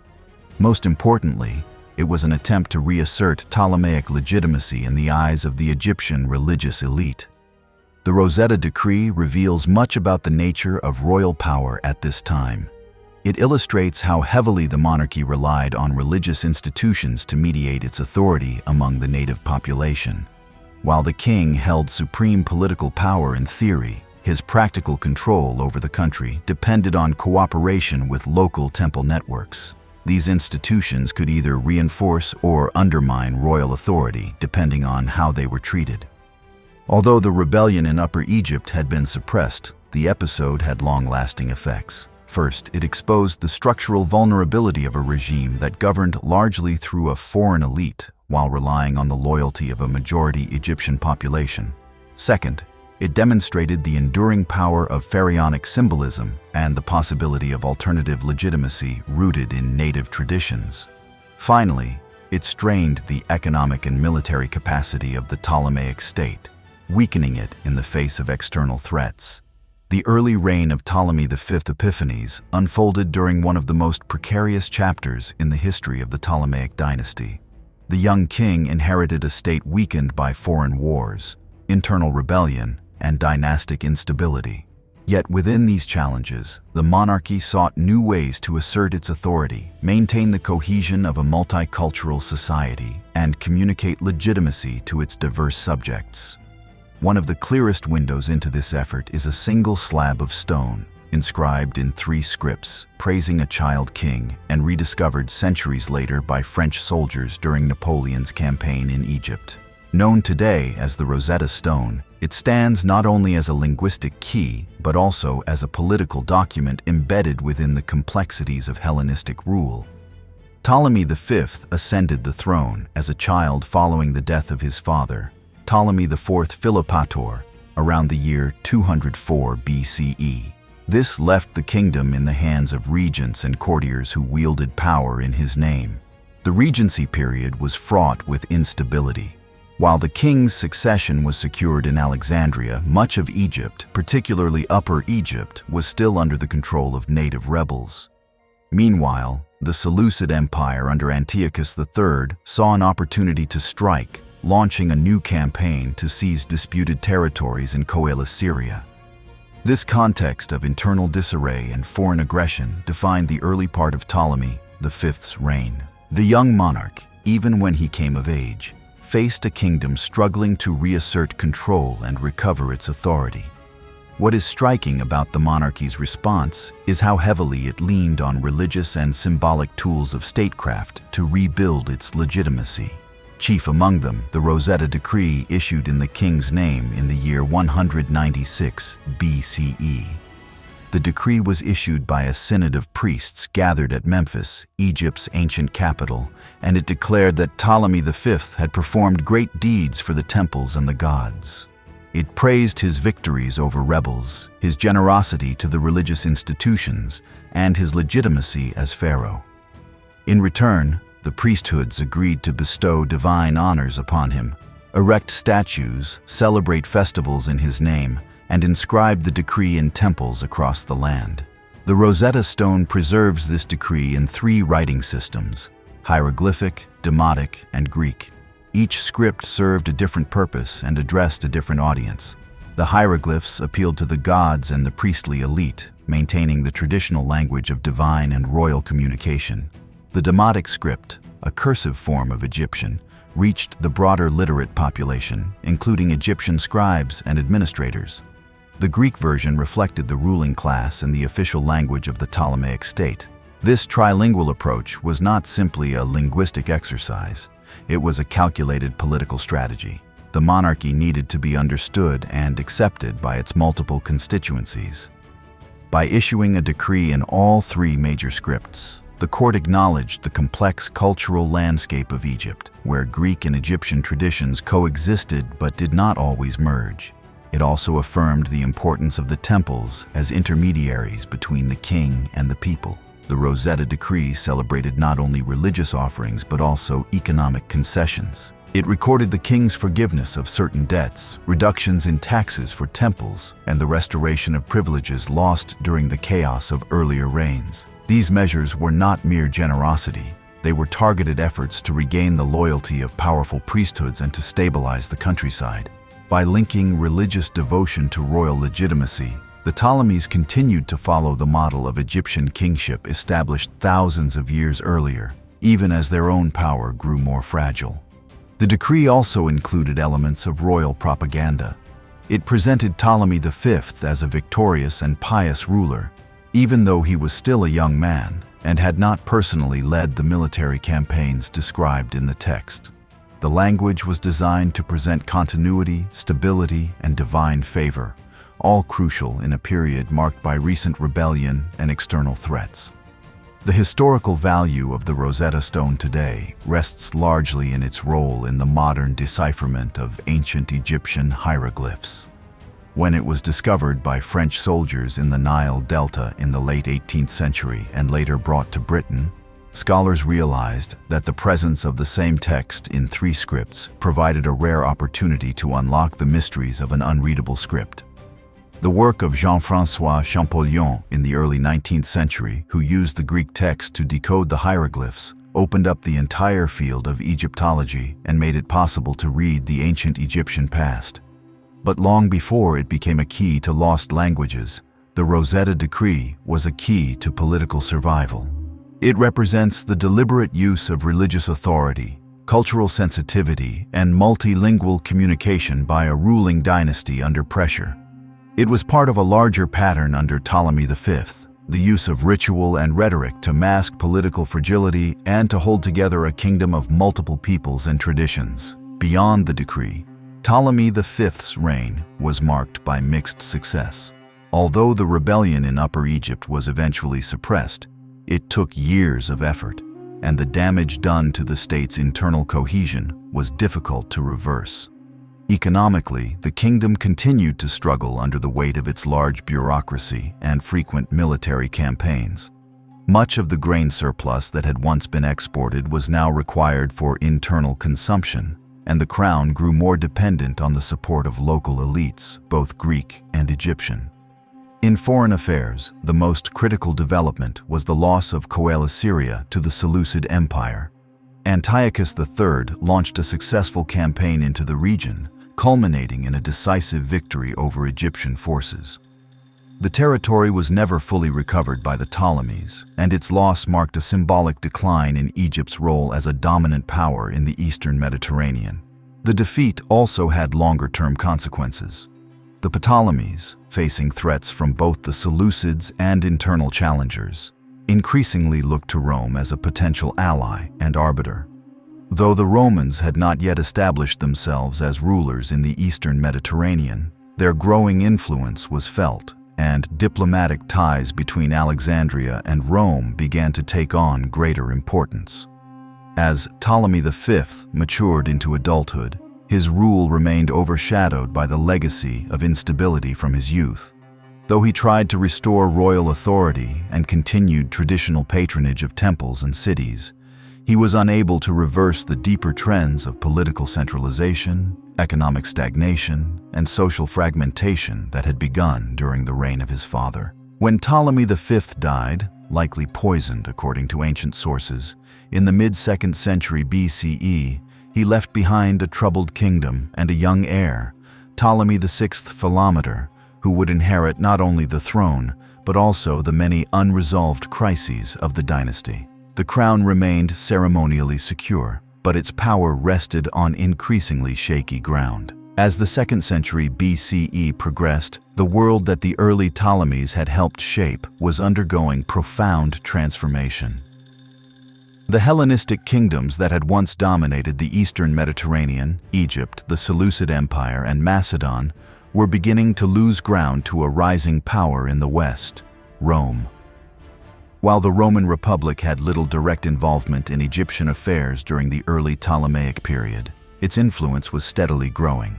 Most importantly, it was an attempt to reassert Ptolemaic legitimacy in the eyes of the Egyptian religious elite. The Rosetta Decree reveals much about the nature of royal power at this time. It illustrates how heavily the monarchy relied on religious institutions to mediate its authority among the native population. While the king held supreme political power in theory, his practical control over the country depended on cooperation with local temple networks. These institutions could either reinforce or undermine royal authority, depending on how they were treated. Although the rebellion in Upper Egypt had been suppressed, the episode had long-lasting effects. First, it exposed the structural vulnerability of a regime that governed largely through a foreign elite while relying on the loyalty of a majority Egyptian population. Second, it demonstrated the enduring power of pharaonic symbolism and the possibility of alternative legitimacy rooted in native traditions. Finally, it strained the economic and military capacity of the Ptolemaic state, weakening it in the face of external threats. The early reign of Ptolemy V Epiphanes unfolded during one of the most precarious chapters in the history of the Ptolemaic dynasty. The young king inherited a state weakened by foreign wars, internal rebellion, and dynastic instability. Yet within these challenges, the monarchy sought new ways to assert its authority, maintain the cohesion of a multicultural society, and communicate legitimacy to its diverse subjects. One of the clearest windows into this effort is a single slab of stone, inscribed in 3 scripts, praising a child king and rediscovered centuries later by French soldiers during Napoleon's campaign in Egypt. Known today as the Rosetta Stone, it stands not only as a linguistic key, but also as a political document embedded within the complexities of Hellenistic rule. Ptolemy V ascended the throne as a child following the death of his father, Ptolemy IV Philadelphus, around the year 204 BCE. This left the kingdom in the hands of regents and courtiers who wielded power in his name. The regency period was fraught with instability. While the king's succession was secured in Alexandria, much of Egypt, particularly Upper Egypt, was still under the control of native rebels. Meanwhile, the Seleucid Empire under Antiochus III saw an opportunity to strike, launching a new campaign to seize disputed territories in Coele Syria. This context of internal disarray and foreign aggression defined the early part of Ptolemy V's reign. The young monarch, even when he came of age, faced a kingdom struggling to reassert control and recover its authority. What is striking about the monarchy's response is how heavily it leaned on religious and symbolic tools of statecraft to rebuild its legitimacy. Chief among them, the Rosetta Decree issued in the king's name in the year 196 BCE. The decree was issued by a synod of priests gathered at Memphis, Egypt's ancient capital, and it declared that Ptolemy V had performed great deeds for the temples and the gods. It praised his victories over rebels, his generosity to the religious institutions, and his legitimacy as pharaoh. In return, the priesthoods agreed to bestow divine honors upon him, erect statues, celebrate festivals in his name, and inscribe the decree in temples across the land. The Rosetta Stone preserves this decree in 3 writing systems: hieroglyphic, demotic, and Greek. Each script served a different purpose and addressed a different audience. The hieroglyphs appealed to the gods and the priestly elite, maintaining the traditional language of divine and royal communication. The demotic script, a cursive form of Egyptian, reached the broader literate population, including Egyptian scribes and administrators. The Greek version reflected the ruling class and the official language of the Ptolemaic state. This trilingual approach was not simply a linguistic exercise. It was a calculated political strategy. The monarchy needed to be understood and accepted by its multiple constituencies. By issuing a decree in all 3 major scripts, The court acknowledged the complex cultural landscape of Egypt, where Greek and Egyptian traditions coexisted but did not always merge. It also affirmed the importance of the temples as intermediaries between the king and the people. The Rosetta Decree celebrated not only religious offerings but also economic concessions. It recorded the king's forgiveness of certain debts, reductions in taxes for temples, and the restoration of privileges lost during the chaos of earlier reigns. These measures were not mere generosity. They were targeted efforts to regain the loyalty of powerful priesthoods and to stabilize the countryside. By linking religious devotion to royal legitimacy, the Ptolemies continued to follow the model of Egyptian kingship established thousands of years earlier, even as their own power grew more fragile. The decree also included elements of royal propaganda. It presented Ptolemy V as a victorious and pious ruler, even though he was still a young man and had not personally led the military campaigns described in the text. The language was designed to present continuity, stability, and divine favor, all crucial in a period marked by recent rebellion and external threats. The historical value of the Rosetta Stone today rests largely in its role in the modern decipherment of ancient Egyptian hieroglyphs. When it was discovered by French soldiers in the Nile Delta in the late 18th century and later brought to Britain, scholars realized that the presence of the same text in 3 scripts provided a rare opportunity to unlock the mysteries of an unreadable script. The work of Jean-François Champollion in the early 19th century, who used the Greek text to decode the hieroglyphs, opened up the entire field of Egyptology and made it possible to read the ancient Egyptian past. But long before it became a key to lost languages, the Rosetta Decree was a key to political survival. It represents the deliberate use of religious authority, cultural sensitivity, and multilingual communication by a ruling dynasty under pressure. It was part of a larger pattern under Ptolemy V, the use of ritual and rhetoric to mask political fragility and to hold together a kingdom of multiple peoples and traditions. Beyond the decree, Ptolemy V's reign was marked by mixed success. Although the rebellion in Upper Egypt was eventually suppressed, it took years of effort, and the damage done to the state's internal cohesion was difficult to reverse. Economically, the kingdom continued to struggle under the weight of its large bureaucracy and frequent military campaigns. Much of the grain surplus that had once been exported was now required for internal consumption, and the crown grew more dependent on the support of local elites, both Greek and Egyptian. In foreign affairs, the most critical development was the loss of Coele-Syria to the Seleucid Empire. Antiochus III launched a successful campaign into the region, culminating in a decisive victory over Egyptian forces. The territory was never fully recovered by the Ptolemies, and its loss marked a symbolic decline in Egypt's role as a dominant power in the eastern Mediterranean. The defeat also had longer-term consequences. The Ptolemies, facing threats from both the Seleucids and internal challengers, increasingly looked to Rome as a potential ally and arbiter. Though the Romans had not yet established themselves as rulers in the eastern Mediterranean, their growing influence was felt, and diplomatic ties between Alexandria and Rome began to take on greater importance. As Ptolemy V matured into adulthood, his rule remained overshadowed by the legacy of instability from his youth. Though he tried to restore royal authority and continued traditional patronage of temples and cities, he was unable to reverse the deeper trends of political centralization, economic stagnation, and social fragmentation that had begun during the reign of his father. When Ptolemy V died, likely poisoned according to ancient sources, in the mid-2nd century BCE, he left behind a troubled kingdom and a young heir, Ptolemy VI Philometor, who would inherit not only the throne, but also the many unresolved crises of the dynasty. The crown remained ceremonially secure, but its power rested on increasingly shaky ground. As the 2nd century BCE progressed, the world that the early Ptolemies had helped shape was undergoing profound transformation. The Hellenistic kingdoms that had once dominated the eastern Mediterranean, Egypt, the Seleucid Empire, and Macedon, were beginning to lose ground to a rising power in the west, Rome. While the Roman Republic had little direct involvement in Egyptian affairs during the early Ptolemaic period, its influence was steadily growing.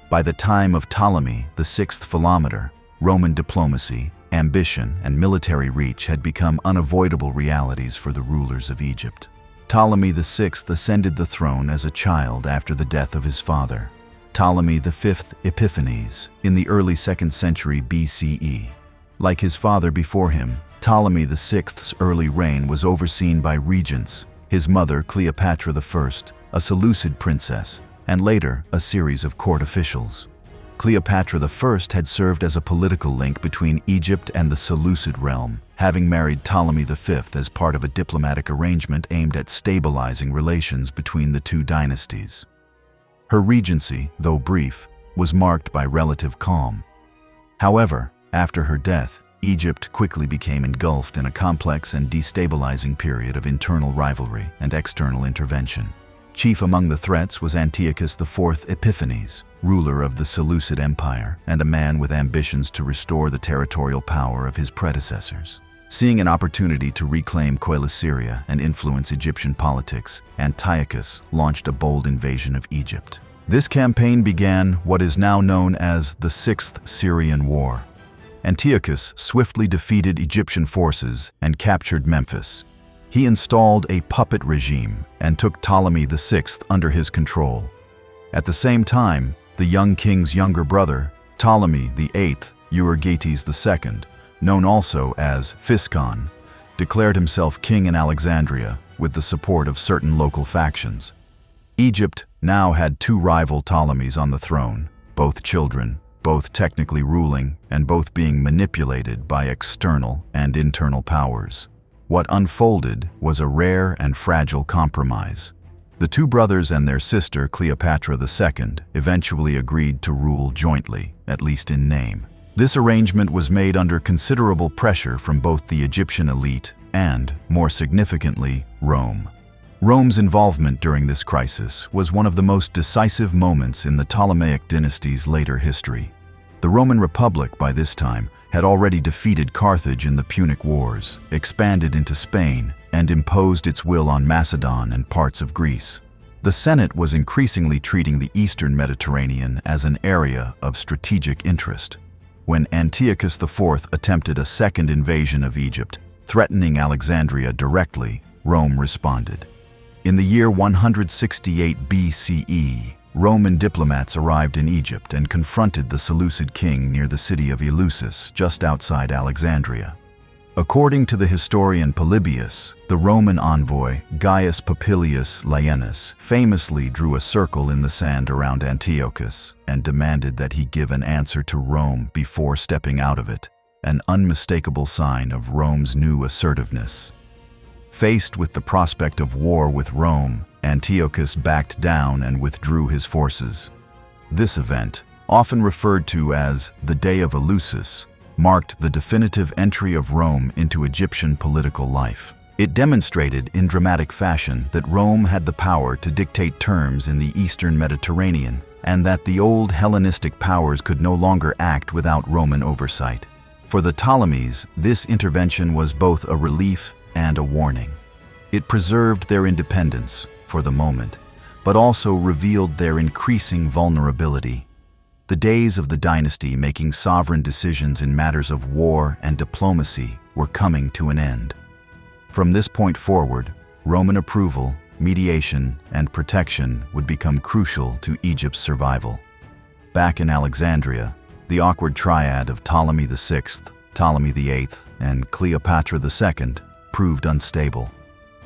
By the time of Ptolemy VI Philometor, Roman diplomacy, ambition, and military reach had become unavoidable realities for the rulers of Egypt. Ptolemy VI ascended the throne as a child after the death of his father, Ptolemy V Epiphanes, in the early 2nd century BCE. Like his father before him, Ptolemy VI's early reign was overseen by regents, his mother Cleopatra I, a Seleucid princess, and later a series of court officials. Cleopatra I had served as a political link between Egypt and the Seleucid realm, having married Ptolemy V as part of a diplomatic arrangement aimed at stabilizing relations between the two dynasties. Her regency, though brief, was marked by relative calm. However, after her death, Egypt quickly became engulfed in a complex and destabilizing period of internal rivalry and external intervention. Chief among the threats was Antiochus IV Epiphanes, ruler of the Seleucid Empire and a man with ambitions to restore the territorial power of his predecessors. Seeing an opportunity to reclaim Coele-Syria and influence Egyptian politics, Antiochus launched a bold invasion of Egypt. This campaign began what is now known as the Sixth Syrian War. Antiochus swiftly defeated Egyptian forces and captured Memphis. He installed a puppet regime and took Ptolemy VI under his control. At the same time, the young king's younger brother, Ptolemy VIII Euergetes II, known also as Physcon, declared himself king in Alexandria with the support of certain local factions. Egypt now had two rival Ptolemies on the throne, both children, both technically ruling, and both being manipulated by external and internal powers. What unfolded was a rare and fragile compromise. The two brothers and their sister Cleopatra II eventually agreed to rule jointly, at least in name. This arrangement was made under considerable pressure from both the Egyptian elite and, more significantly, Rome. Rome's involvement during this crisis was one of the most decisive moments in the Ptolemaic dynasty's later history. The Roman Republic, by this time, had already defeated Carthage in the Punic Wars, expanded into Spain, and imposed its will on Macedon and parts of Greece. The Senate was increasingly treating the eastern Mediterranean as an area of strategic interest. When Antiochus IV attempted a second invasion of Egypt, threatening Alexandria directly, Rome responded. In the year 168 BCE, Roman diplomats arrived in Egypt and confronted the Seleucid king near the city of Eleusis, just outside Alexandria. According to the historian Polybius, the Roman envoy Gaius Popilius Laenas famously drew a circle in the sand around Antiochus and demanded that he give an answer to Rome before stepping out of it, an unmistakable sign of Rome's new assertiveness. Faced with the prospect of war with Rome, Antiochus backed down and withdrew his forces. This event, often referred to as the Day of Eleusis, marked the definitive entry of Rome into Egyptian political life. It demonstrated in dramatic fashion that Rome had the power to dictate terms in the eastern Mediterranean, and that the old Hellenistic powers could no longer act without Roman oversight. For the Ptolemies, this intervention was both a relief and a warning. It preserved their independence, for the moment, but also revealed their increasing vulnerability. The days of the dynasty making sovereign decisions in matters of war and diplomacy were coming to an end. From this point forward, Roman approval, mediation, and protection would become crucial to Egypt's survival. Back in Alexandria, the awkward triad of Ptolemy VI, Ptolemy VIII, and Cleopatra II proved unstable.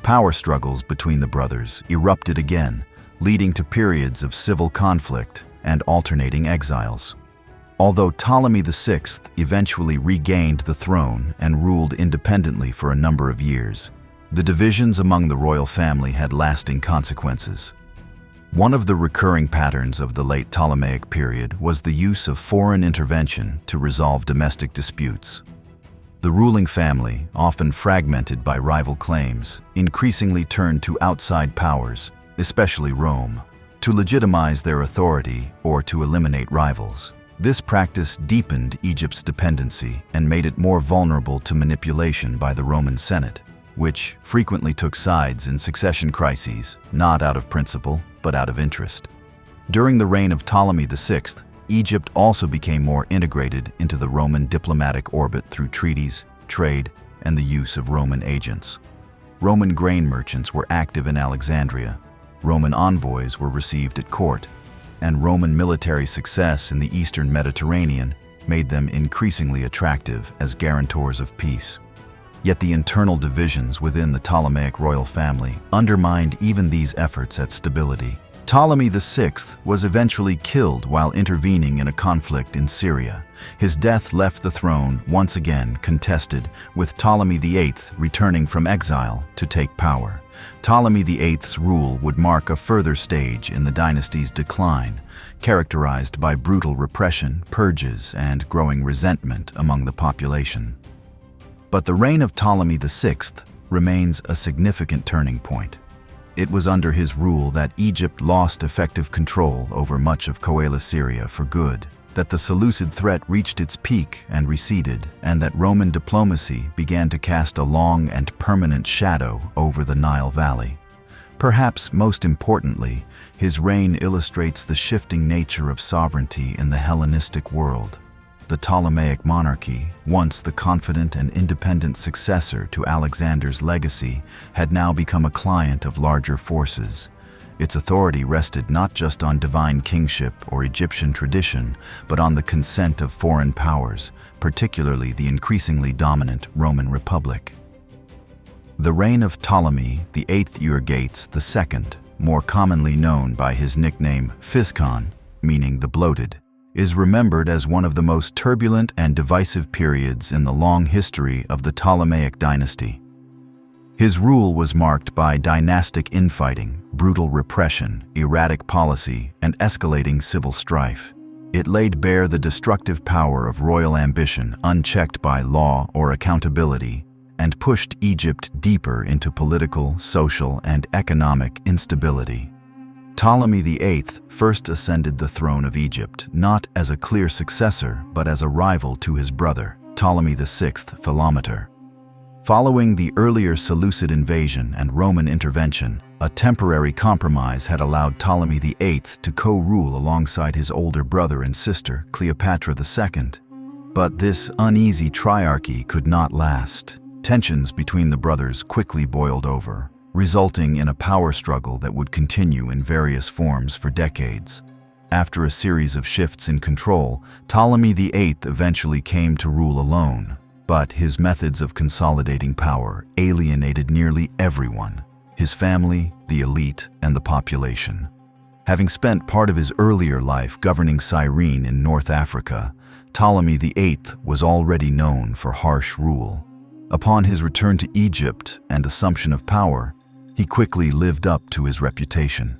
Power struggles between the brothers erupted again, leading to periods of civil conflict and alternating exiles. Although Ptolemy VI eventually regained the throne and ruled independently for a number of years, the divisions among the royal family had lasting consequences. One of the recurring patterns of the late Ptolemaic period was the use of foreign intervention to resolve domestic disputes. The ruling family, often fragmented by rival claims, increasingly turned to outside powers, especially Rome, to legitimize their authority or to eliminate rivals. This practice deepened Egypt's dependency and made it more vulnerable to manipulation by the Roman Senate, which frequently took sides in succession crises, not out of principle, but out of interest. During the reign of Ptolemy VI, Egypt also became more integrated into the Roman diplomatic orbit through treaties, trade, and the use of Roman agents. Roman grain merchants were active in Alexandria, Roman envoys were received at court, and Roman military success in the eastern Mediterranean made them increasingly attractive as guarantors of peace. Yet the internal divisions within the Ptolemaic royal family undermined even these efforts at stability. Ptolemy VI was eventually killed while intervening in a conflict in Syria. His death left the throne once again contested, with Ptolemy VIII returning from exile to take power. Ptolemy VIII's rule would mark a further stage in the dynasty's decline, characterized by brutal repression, purges, and growing resentment among the population. But the reign of Ptolemy VI remains a significant turning point. It was under his rule that Egypt lost effective control over much of Syria for good, that the Seleucid threat reached its peak and receded, and that Roman diplomacy began to cast a long and permanent shadow over the Nile Valley. Perhaps most importantly, his reign illustrates the shifting nature of sovereignty in the Hellenistic world. The Ptolemaic monarchy, once the confident and independent successor to Alexander's legacy, had now become a client of larger forces. Its authority rested not just on divine kingship or Egyptian tradition, but on the consent of foreign powers, particularly the increasingly dominant Roman Republic. The reign of Ptolemy VIII Euergetes II, more commonly known by his nickname Physcon, meaning the bloated, is remembered as one of the most turbulent and divisive periods in the long history of the Ptolemaic dynasty. His rule was marked by dynastic infighting, brutal repression, erratic policy, and escalating civil strife. It laid bare the destructive power of royal ambition unchecked by law or accountability, and pushed Egypt deeper into political, social, and economic instability. Ptolemy VIII first ascended the throne of Egypt not as a clear successor but as a rival to his brother, Ptolemy VI Philometor. Following the earlier Seleucid invasion and Roman intervention, a temporary compromise had allowed Ptolemy VIII to co-rule alongside his older brother and sister, Cleopatra II. But this uneasy triarchy could not last. Tensions between the brothers quickly boiled over, resulting in a power struggle that would continue in various forms for decades. After a series of shifts in control, Ptolemy VIII eventually came to rule alone, but his methods of consolidating power alienated nearly everyone: his family, the elite, and the population. Having spent part of his earlier life governing Cyrene in North Africa, Ptolemy VIII was already known for harsh rule. Upon his return to Egypt and assumption of power, he quickly lived up to his reputation.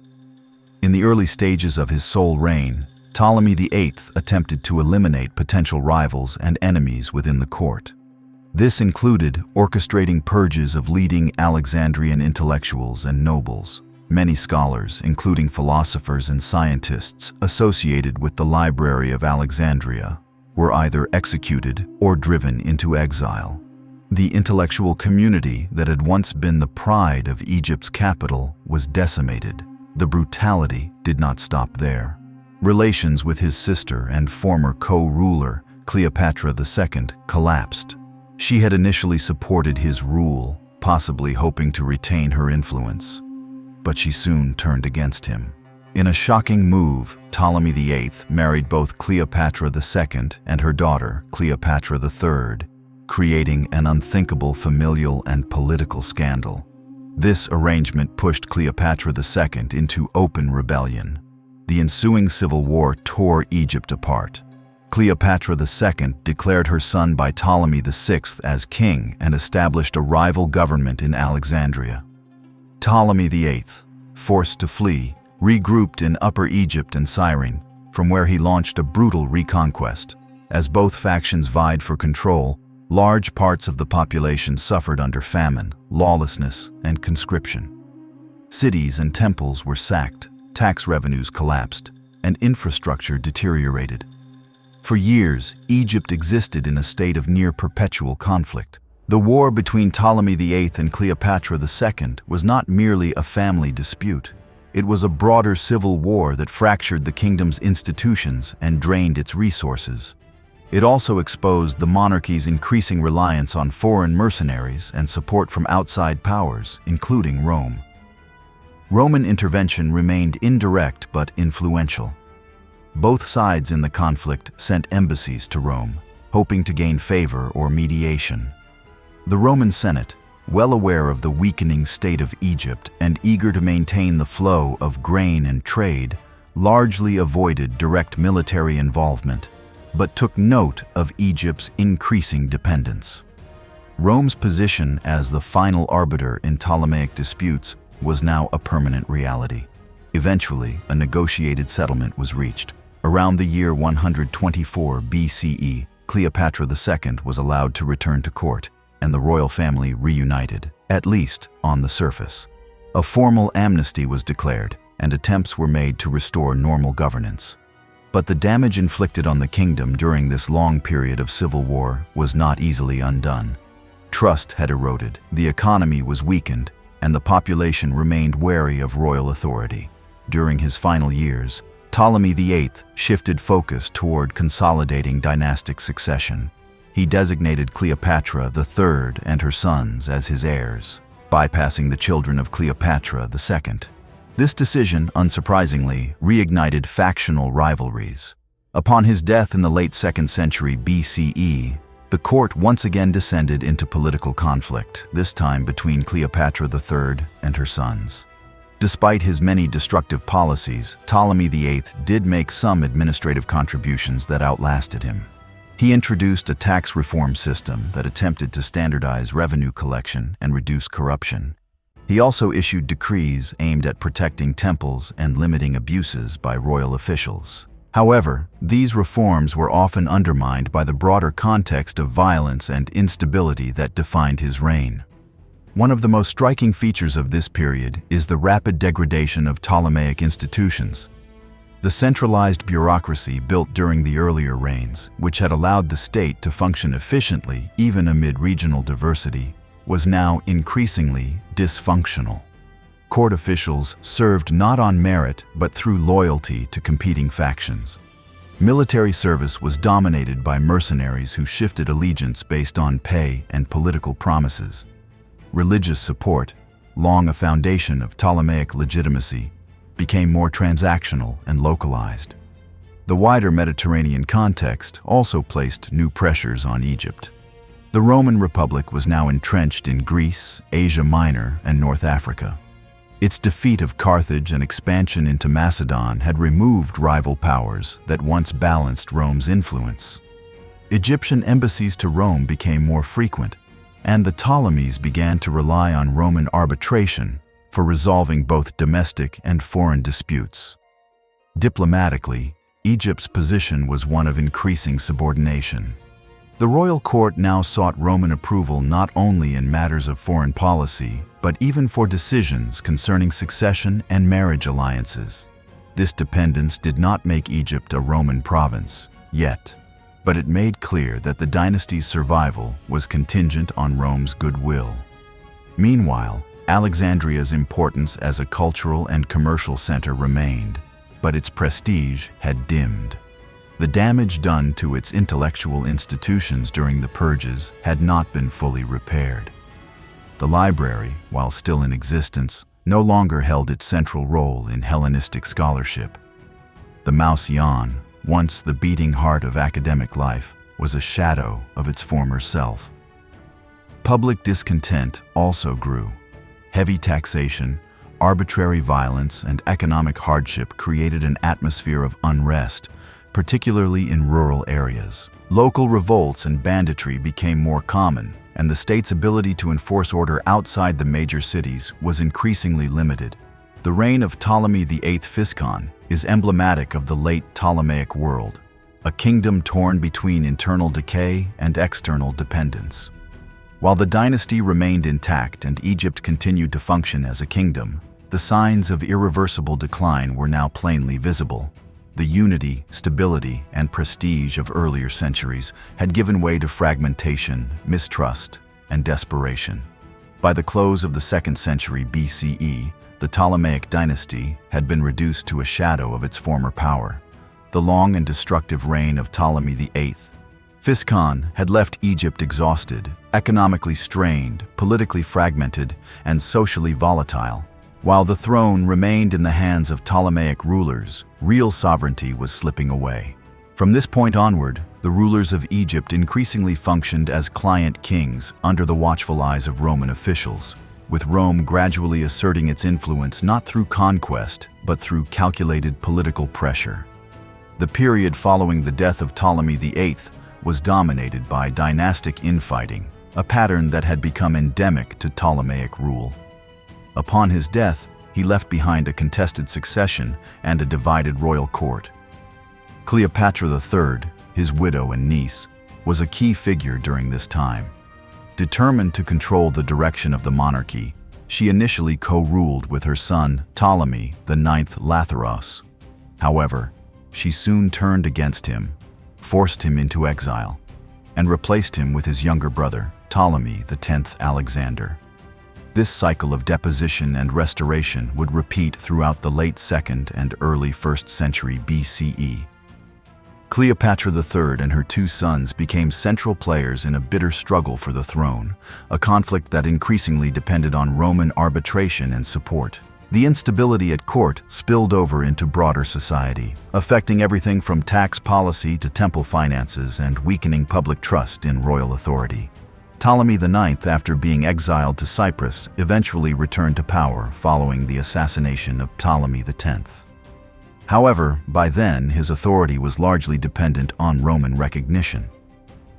In the early stages of his sole reign, Ptolemy VIII attempted to eliminate potential rivals and enemies within the court. This included orchestrating purges of leading Alexandrian intellectuals and nobles. Many scholars, including philosophers and scientists associated with the Library of Alexandria, were either executed or driven into exile. The intellectual community that had once been the pride of Egypt's capital was decimated. The brutality did not stop there. Relations with his sister and former co-ruler, Cleopatra II, collapsed. She had initially supported his rule, possibly hoping to retain her influence. But she soon turned against him. In a shocking move, Ptolemy VIII married both Cleopatra II and her daughter, Cleopatra III, creating an unthinkable familial and political scandal. This arrangement pushed Cleopatra II into open rebellion. The ensuing civil war tore Egypt apart. Cleopatra II declared her son by Ptolemy VI as king and established a rival government in Alexandria. Ptolemy VIII, forced to flee, regrouped in Upper Egypt and Syrian, from where he launched a brutal reconquest. As both factions vied for control, large parts of the population suffered under famine, lawlessness, and conscription. Cities and temples were sacked, tax revenues collapsed, and infrastructure deteriorated. For years, Egypt existed in a state of near-perpetual conflict. The war between Ptolemy VIII and Cleopatra II was not merely a family dispute. It was a broader civil war that fractured the kingdom's institutions and drained its resources. It also exposed the monarchy's increasing reliance on foreign mercenaries and support from outside powers, including Rome. Roman intervention remained indirect but influential. Both sides in the conflict sent embassies to Rome, hoping to gain favor or mediation. The Roman Senate, well aware of the weakening state of Egypt and eager to maintain the flow of grain and trade, largely avoided direct military involvement, but took note of Egypt's increasing dependence. Rome's position as the final arbiter in Ptolemaic disputes was now a permanent reality. Eventually, a negotiated settlement was reached. Around the year 124 BCE, Cleopatra II was allowed to return to court, and the royal family reunited, at least on the surface. A formal amnesty was declared, and attempts were made to restore normal governance. But the damage inflicted on the kingdom during this long period of civil war was not easily undone. Trust had eroded, the economy was weakened, and the population remained wary of royal authority. During his final years, Ptolemy VIII shifted focus toward consolidating dynastic succession. He designated Cleopatra III and her sons as his heirs, bypassing the children of Cleopatra II. This decision, unsurprisingly, reignited factional rivalries. Upon his death in the late 2nd century BCE, the court once again descended into political conflict, this time between Cleopatra III and her sons. Despite his many destructive policies, Ptolemy VIII did make some administrative contributions that outlasted him. He introduced a tax reform system that attempted to standardize revenue collection and reduce corruption. He also issued decrees aimed at protecting temples and limiting abuses by royal officials. However, these reforms were often undermined by the broader context of violence and instability that defined his reign. One of the most striking features of this period is the rapid degradation of Ptolemaic institutions. The centralized bureaucracy built during the earlier reigns, which had allowed the state to function efficiently even amid regional diversity, was now increasingly dysfunctional. Court officials served not on merit but through loyalty to competing factions. Military service was dominated by mercenaries who shifted allegiance based on pay and political promises. Religious support, long a foundation of Ptolemaic legitimacy, became more transactional and localized. The wider Mediterranean context also placed new pressures on Egypt. The Roman Republic was now entrenched in Greece, Asia Minor, and North Africa. Its defeat of Carthage and expansion into Macedon had removed rival powers that once balanced Rome's influence. Egyptian embassies to Rome became more frequent, and the Ptolemies began to rely on Roman arbitration for resolving both domestic and foreign disputes. Diplomatically, Egypt's position was one of increasing subordination. The royal court now sought Roman approval not only in matters of foreign policy, but even for decisions concerning succession and marriage alliances. This dependence did not make Egypt a Roman province, yet, but it made clear that the dynasty's survival was contingent on Rome's goodwill. Meanwhile, Alexandria's importance as a cultural and commercial center remained, but its prestige had dimmed. The damage done to its intellectual institutions during the purges had not been fully repaired. The library, while still in existence, no longer held its central role in Hellenistic scholarship. The Mouseion, once the beating heart of academic life, was a shadow of its former self. Public discontent also grew. Heavy taxation, arbitrary violence, and economic hardship created an atmosphere of unrest, particularly in rural areas. Local revolts and banditry became more common, and the state's ability to enforce order outside the major cities was increasingly limited. The reign of Ptolemy VIII Physcon is emblematic of the late Ptolemaic world, a kingdom torn between internal decay and external dependence. While the dynasty remained intact and Egypt continued to function as a kingdom, the signs of irreversible decline were now plainly visible. The unity, stability, and prestige of earlier centuries had given way to fragmentation, mistrust, and desperation. By the close of the 2nd century BCE, the Ptolemaic dynasty had been reduced to a shadow of its former power. The long and destructive reign of Ptolemy VIII Physcon had left Egypt exhausted, economically strained, politically fragmented, and socially volatile. While the throne remained in the hands of Ptolemaic rulers, real sovereignty was slipping away. From this point onward, the rulers of Egypt increasingly functioned as client kings under the watchful eyes of Roman officials, with Rome gradually asserting its influence not through conquest, but through calculated political pressure. The period following the death of Ptolemy VIII was dominated by dynastic infighting, a pattern that had become endemic to Ptolemaic rule. Upon his death, he left behind a contested succession and a divided royal court. Cleopatra III, his widow and niece, was a key figure during this time. Determined to control the direction of the monarchy, she initially co-ruled with her son Ptolemy IX Lathyrus. However, she soon turned against him, forced him into exile, and replaced him with his younger brother, Ptolemy X Alexander. This cycle of deposition and restoration would repeat throughout the late 2nd and early 1st century BCE. Cleopatra III and her 2 sons became central players in a bitter struggle for the throne, a conflict that increasingly depended on Roman arbitration and support. The instability at court spilled over into broader society, affecting everything from tax policy to temple finances and weakening public trust in royal authority. Ptolemy IX, after being exiled to Cyprus, eventually returned to power following the assassination of Ptolemy X. However, by then, his authority was largely dependent on Roman recognition.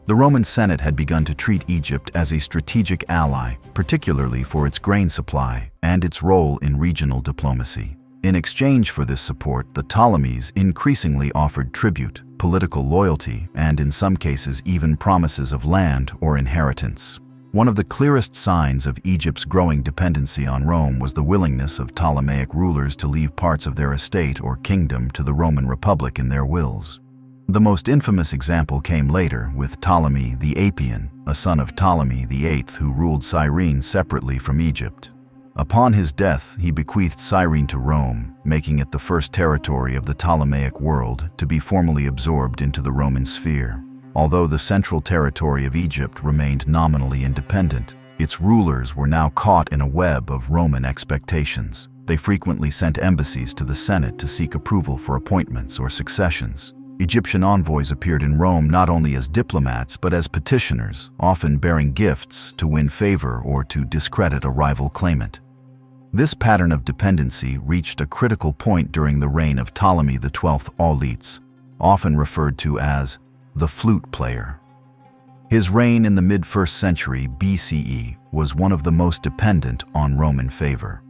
The Roman Senate had begun to treat Egypt as a strategic ally, particularly for its grain supply and its role in regional diplomacy. In exchange for this support, the Ptolemies increasingly offered tribute, political loyalty, and in some cases even promises of land or inheritance. One of the clearest signs of Egypt's growing dependency on Rome was the willingness of Ptolemaic rulers to leave parts of their estate or kingdom to the Roman Republic in their wills. The most infamous example came later with Ptolemy the Apian, a son of Ptolemy VIII who ruled Cyrene separately from Egypt. Upon his death, he bequeathed Cyrene to Rome, making it the first territory of the Ptolemaic world to be formally absorbed into the Roman sphere. Although the central territory of Egypt remained nominally independent, its rulers were now caught in a web of Roman expectations. They frequently sent embassies to the Senate to seek approval for appointments or successions. Egyptian envoys appeared in Rome not only as diplomats but as petitioners, often bearing gifts to win favor or to discredit a rival claimant. This pattern of dependency reached a critical point during the reign of Ptolemy XII Auletes, often referred to as the flute player. His reign in the mid-1st century BCE was one of the most dependent on Roman favor.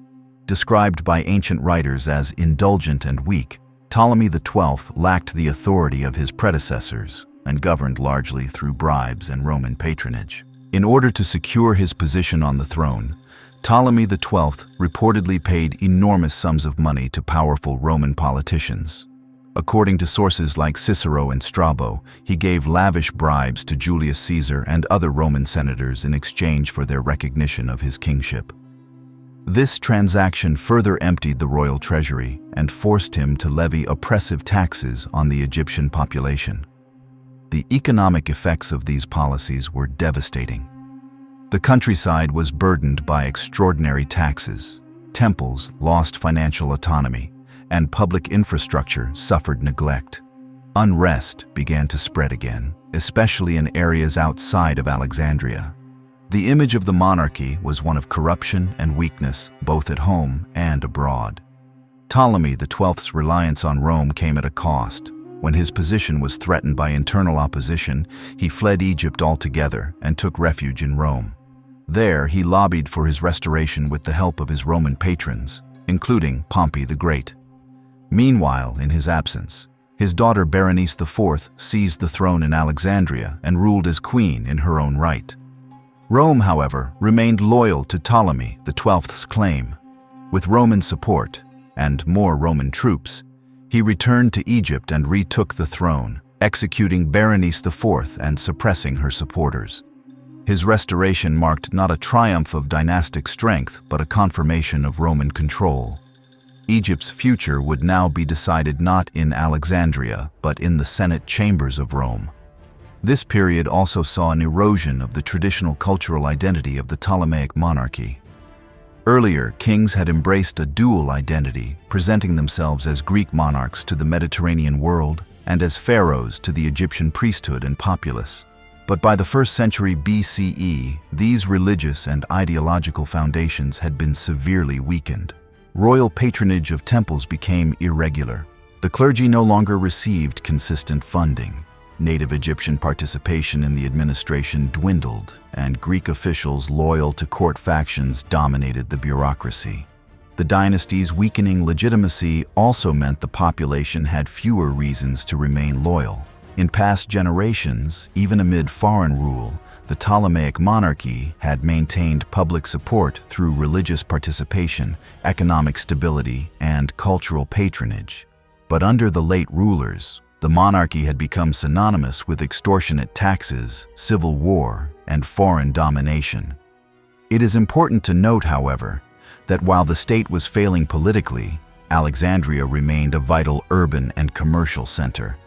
Described by ancient writers as indulgent and weak, Ptolemy XII lacked the authority of his predecessors and governed largely through bribes and Roman patronage. In order to secure his position on the throne, Ptolemy XII reportedly paid enormous sums of money to powerful Roman politicians. According to sources like Cicero and Strabo, he gave lavish bribes to Julius Caesar and other Roman senators in exchange for their recognition of his kingship. This transaction further emptied the royal treasury and forced him to levy oppressive taxes on the Egyptian population. The economic effects of these policies were devastating. The countryside was burdened by extraordinary taxes, temples lost financial autonomy, and public infrastructure suffered neglect. Unrest began to spread again, especially in areas outside of Alexandria. The image of the monarchy was one of corruption and weakness, both at home and abroad. Ptolemy XII's reliance on Rome came at a cost. When his position was threatened by internal opposition, he fled Egypt altogether and took refuge in Rome. There, he lobbied for his restoration with the help of his Roman patrons, including Pompey the Great. Meanwhile, in his absence, his daughter Berenice IV seized the throne in Alexandria and ruled as queen in her own right. Rome, however, remained loyal to Ptolemy XII's claim. With Roman support and more Roman troops, He returned to Egypt and retook the throne, executing Berenice IV and suppressing her supporters. His restoration marked not a triumph of dynastic strength, but a confirmation of Roman control. Egypt's future would now be decided not in Alexandria, but in the Senate chambers of Rome. This period also saw an erosion of the traditional cultural identity of the Ptolemaic monarchy. Earlier, kings had embraced a dual identity, presenting themselves as Greek monarchs to the Mediterranean world and as pharaohs to the Egyptian priesthood and populace. But by the 1st century BCE, these religious and ideological foundations had been severely weakened. Royal patronage of temples became irregular. The clergy no longer received consistent funding. Native Egyptian participation in the administration dwindled, and Greek officials loyal to court factions dominated the bureaucracy. The dynasty's weakening legitimacy also meant the population had fewer reasons to remain loyal. In past generations, even amid foreign rule, the Ptolemaic monarchy had maintained public support through religious participation, economic stability, and cultural patronage. But under the late rulers, the monarchy had become synonymous with extortionate taxes, civil war, and foreign domination. It is important to note, however, that while the state was failing politically, Alexandria remained a vital urban and commercial center.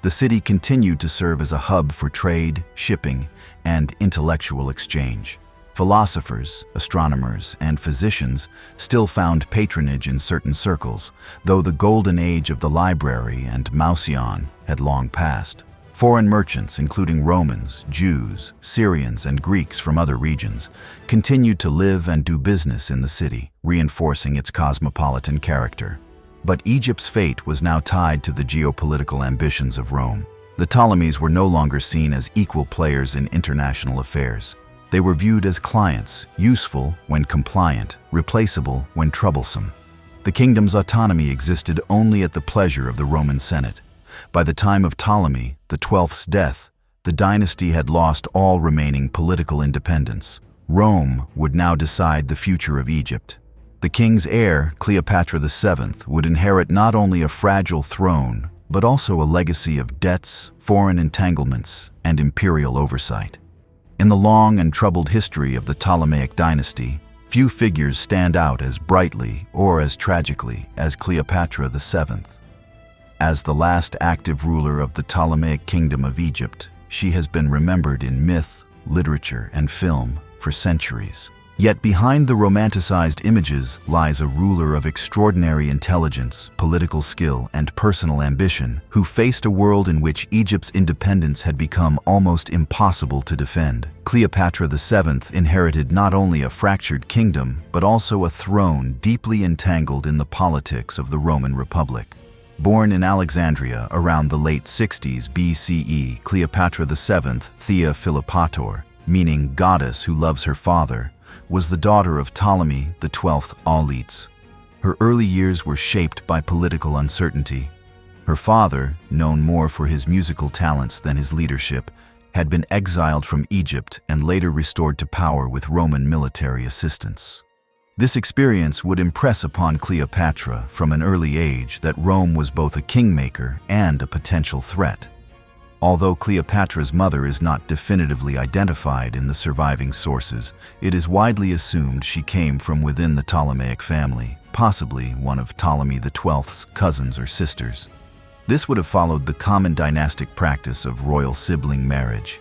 The city continued to serve as a hub for trade, shipping, and intellectual exchange. Philosophers, astronomers, and physicians still found patronage in certain circles, though the golden age of the library and Mouseion had long passed. Foreign merchants, including Romans, Jews, Syrians, and Greeks from other regions, continued to live and do business in the city, reinforcing its cosmopolitan character. But Egypt's fate was now tied to the geopolitical ambitions of Rome. The Ptolemies were no longer seen as equal players in international affairs. They were viewed as clients, useful when compliant, replaceable when troublesome. The kingdom's autonomy existed only at the pleasure of the Roman Senate. By the time of Ptolemy XII's death, the dynasty had lost all remaining political independence. Rome would now decide the future of Egypt. The king's heir, Cleopatra VII, would inherit not only a fragile throne, but also a legacy of debts, foreign entanglements, and imperial oversight. In the long and troubled history of the Ptolemaic dynasty, few figures stand out as brightly or as tragically as Cleopatra VII. As the last active ruler of the Ptolemaic kingdom of Egypt, she has been remembered in myth, literature, and film for centuries. Yet behind the romanticized images lies a ruler of extraordinary intelligence, political skill, and personal ambition, who faced a world in which Egypt's independence had become almost impossible to defend. Cleopatra VII inherited not only a fractured kingdom, but also a throne deeply entangled in the politics of the Roman Republic. Born in Alexandria around the late 60s BCE, Cleopatra VII, Thea Philopator, meaning goddess who loves her father, was the daughter of Ptolemy XII Auletes. Her early years were shaped by political uncertainty. Her father, known more for his musical talents than his leadership, had been exiled from Egypt and later restored to power with Roman military assistance. This experience would impress upon Cleopatra from an early age that Rome was both a kingmaker and a potential threat. Although Cleopatra's mother is not definitively identified in the surviving sources, it is widely assumed she came from within the Ptolemaic family, possibly one of Ptolemy XII's cousins or sisters. This would have followed the common dynastic practice of royal sibling marriage.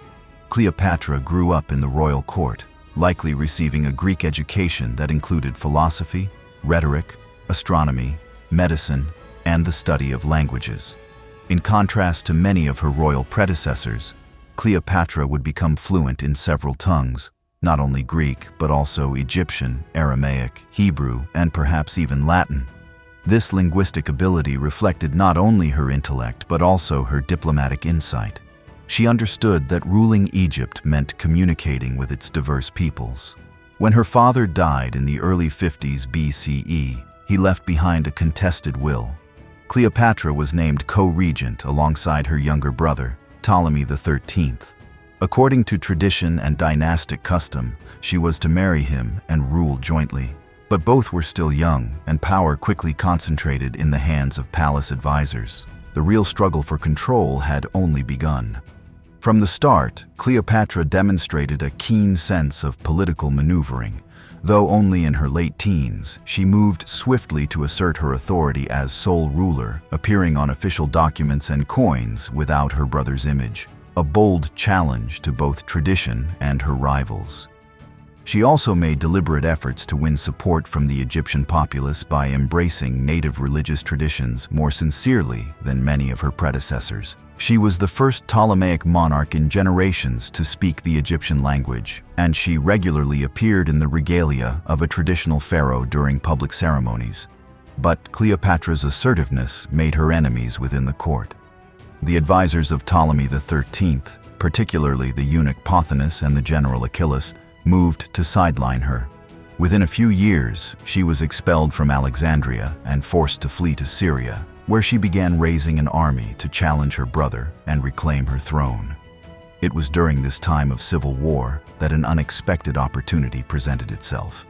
Cleopatra grew up in the royal court, likely receiving a Greek education that included philosophy, rhetoric, astronomy, medicine, and the study of languages. In contrast to many of her royal predecessors, Cleopatra would become fluent in several tongues, not only Greek, but also Egyptian, Aramaic, Hebrew, and perhaps even Latin. This linguistic ability reflected not only her intellect, but also her diplomatic insight. She understood that ruling Egypt meant communicating with its diverse peoples. When her father died in the early 50s BCE, he left behind a contested will. Cleopatra was named co-regent alongside her younger brother, Ptolemy XIII. According to tradition and dynastic custom, she was to marry him and rule jointly. But both were still young, and power quickly concentrated in the hands of palace advisors. The real struggle for control had only begun. From the start, Cleopatra demonstrated a keen sense of political maneuvering. Though only in her late teens, she moved swiftly to assert her authority as sole ruler, appearing on official documents and coins without her brother's image, a bold challenge to both tradition and her rivals. She also made deliberate efforts to win support from the Egyptian populace by embracing native religious traditions more sincerely than many of her predecessors. She was the first Ptolemaic monarch in generations to speak the Egyptian language, and she regularly appeared in the regalia of a traditional pharaoh during public ceremonies. But Cleopatra's assertiveness made her enemies within the court. The advisors of Ptolemy XIII, particularly the eunuch Pothinus and the general Achillas, moved to sideline her. Within a few years, she was expelled from Alexandria and forced to flee to Syria, where she began raising an army to challenge her brother and reclaim her throne. It was during this time of civil war that an unexpected opportunity presented itself.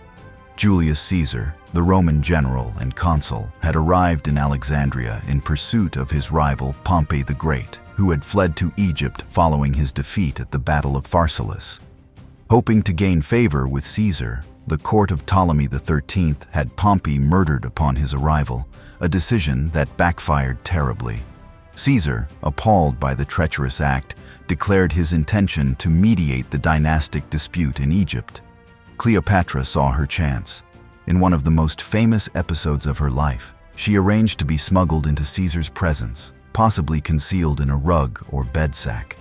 Julius Caesar, the Roman general and consul, had arrived in Alexandria in pursuit of his rival Pompey the Great, who had fled to Egypt following his defeat at the Battle of Pharsalus. Hoping to gain favor with Caesar, the court of Ptolemy XIII had Pompey murdered upon his arrival, a decision that backfired terribly. Caesar, appalled by the treacherous act, declared his intention to mediate the dynastic dispute in Egypt. Cleopatra saw her chance. In one of the most famous episodes of her life, she arranged to be smuggled into Caesar's presence, possibly concealed in a rug or bed sack.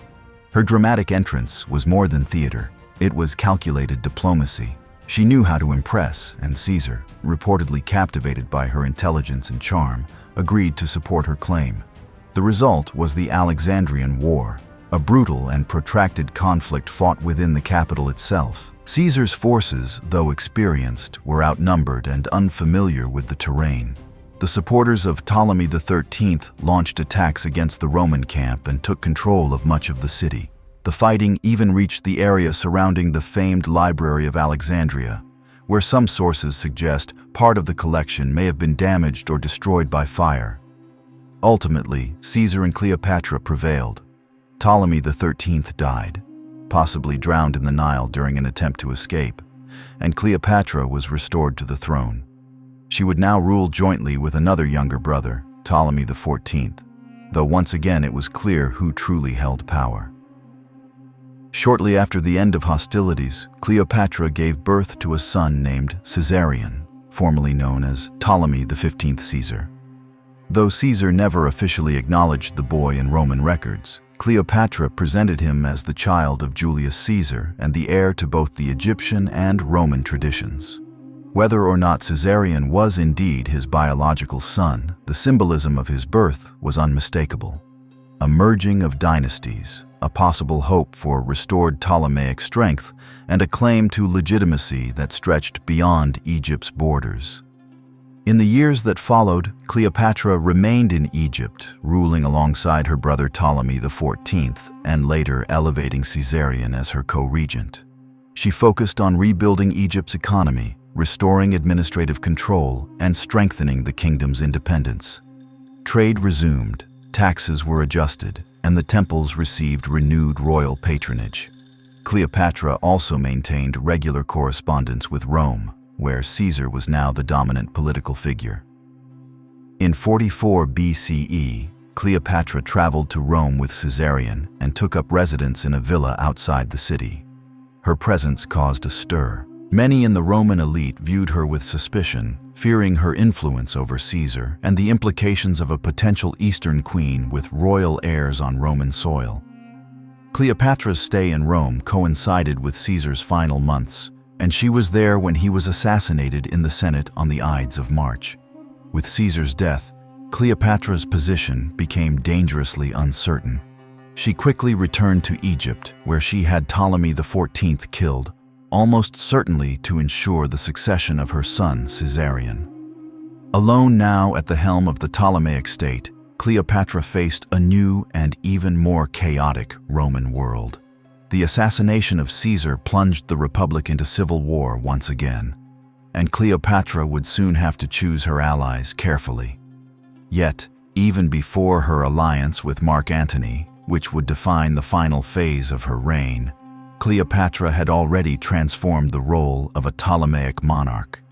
Her dramatic entrance was more than theater. It was calculated diplomacy. She knew how to impress, and Caesar, reportedly captivated by her intelligence and charm, agreed to support her claim. The result was the Alexandrian War, a brutal and protracted conflict fought within the capital itself. Caesar's forces, though experienced, were outnumbered and unfamiliar with the terrain. The supporters of Ptolemy XIII launched attacks against the Roman camp and took control of much of the city. The fighting even reached the area surrounding the famed Library of Alexandria, where some sources suggest part of the collection may have been damaged or destroyed by fire. Ultimately, Caesar and Cleopatra prevailed. Ptolemy XIII died, possibly drowned in the Nile during an attempt to escape, and Cleopatra was restored to the throne. She would now rule jointly with another younger brother, Ptolemy XIV, though once again it was clear who truly held power. Shortly after the end of hostilities, Cleopatra gave birth to a son named Caesarion, formerly known as Ptolemy XV Caesar. Though Caesar never officially acknowledged the boy in Roman records, Cleopatra presented him as the child of Julius Caesar and the heir to both the Egyptian and Roman traditions. Whether or not Caesarion was indeed his biological son, the symbolism of his birth was unmistakable. A merging of dynasties, a possible hope for restored Ptolemaic strength, and a claim to legitimacy that stretched beyond Egypt's borders. In the years that followed, Cleopatra remained in Egypt, ruling alongside her brother Ptolemy XIV and later elevating Caesarion as her co-regent. She focused on rebuilding Egypt's economy, restoring administrative control, and strengthening the kingdom's independence. Trade resumed, taxes were adjusted, and the temples received renewed royal patronage. Cleopatra also maintained regular correspondence with Rome, where Caesar was now the dominant political figure. In 44 BCE, Cleopatra traveled to Rome with Caesarion and took up residence in a villa outside the city. Her presence caused a stir. Many in the Roman elite viewed her with suspicion, fearing her influence over Caesar and the implications of a potential Eastern queen with royal heirs on Roman soil. Cleopatra's stay in Rome coincided with Caesar's final months, and she was there when he was assassinated in the Senate on the Ides of March. With Caesar's death, Cleopatra's position became dangerously uncertain. She quickly returned to Egypt, where she had Ptolemy XIV killed, almost certainly to ensure the succession of her son Caesarion. Alone now at the helm of the Ptolemaic state, Cleopatra faced a new and even more chaotic Roman world. The assassination of Caesar plunged the Republic into civil war once again. and Cleopatra would soon have to choose her allies carefully. Yet, even before her alliance with Mark Antony, which would define the final phase of her reign, Cleopatra had already transformed the role of a Ptolemaic monarch.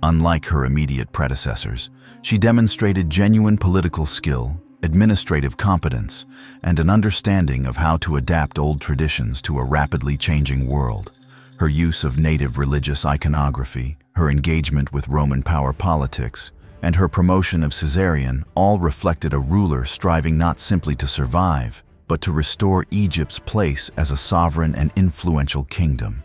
Unlike her immediate predecessors, she demonstrated genuine political skill, administrative competence, and an understanding of how to adapt old traditions to a rapidly changing world. Her use of native religious iconography, her engagement with Roman power politics, and her promotion of Caesarion all reflected a ruler striving not simply to survive, but to restore Egypt's place as a sovereign and influential kingdom.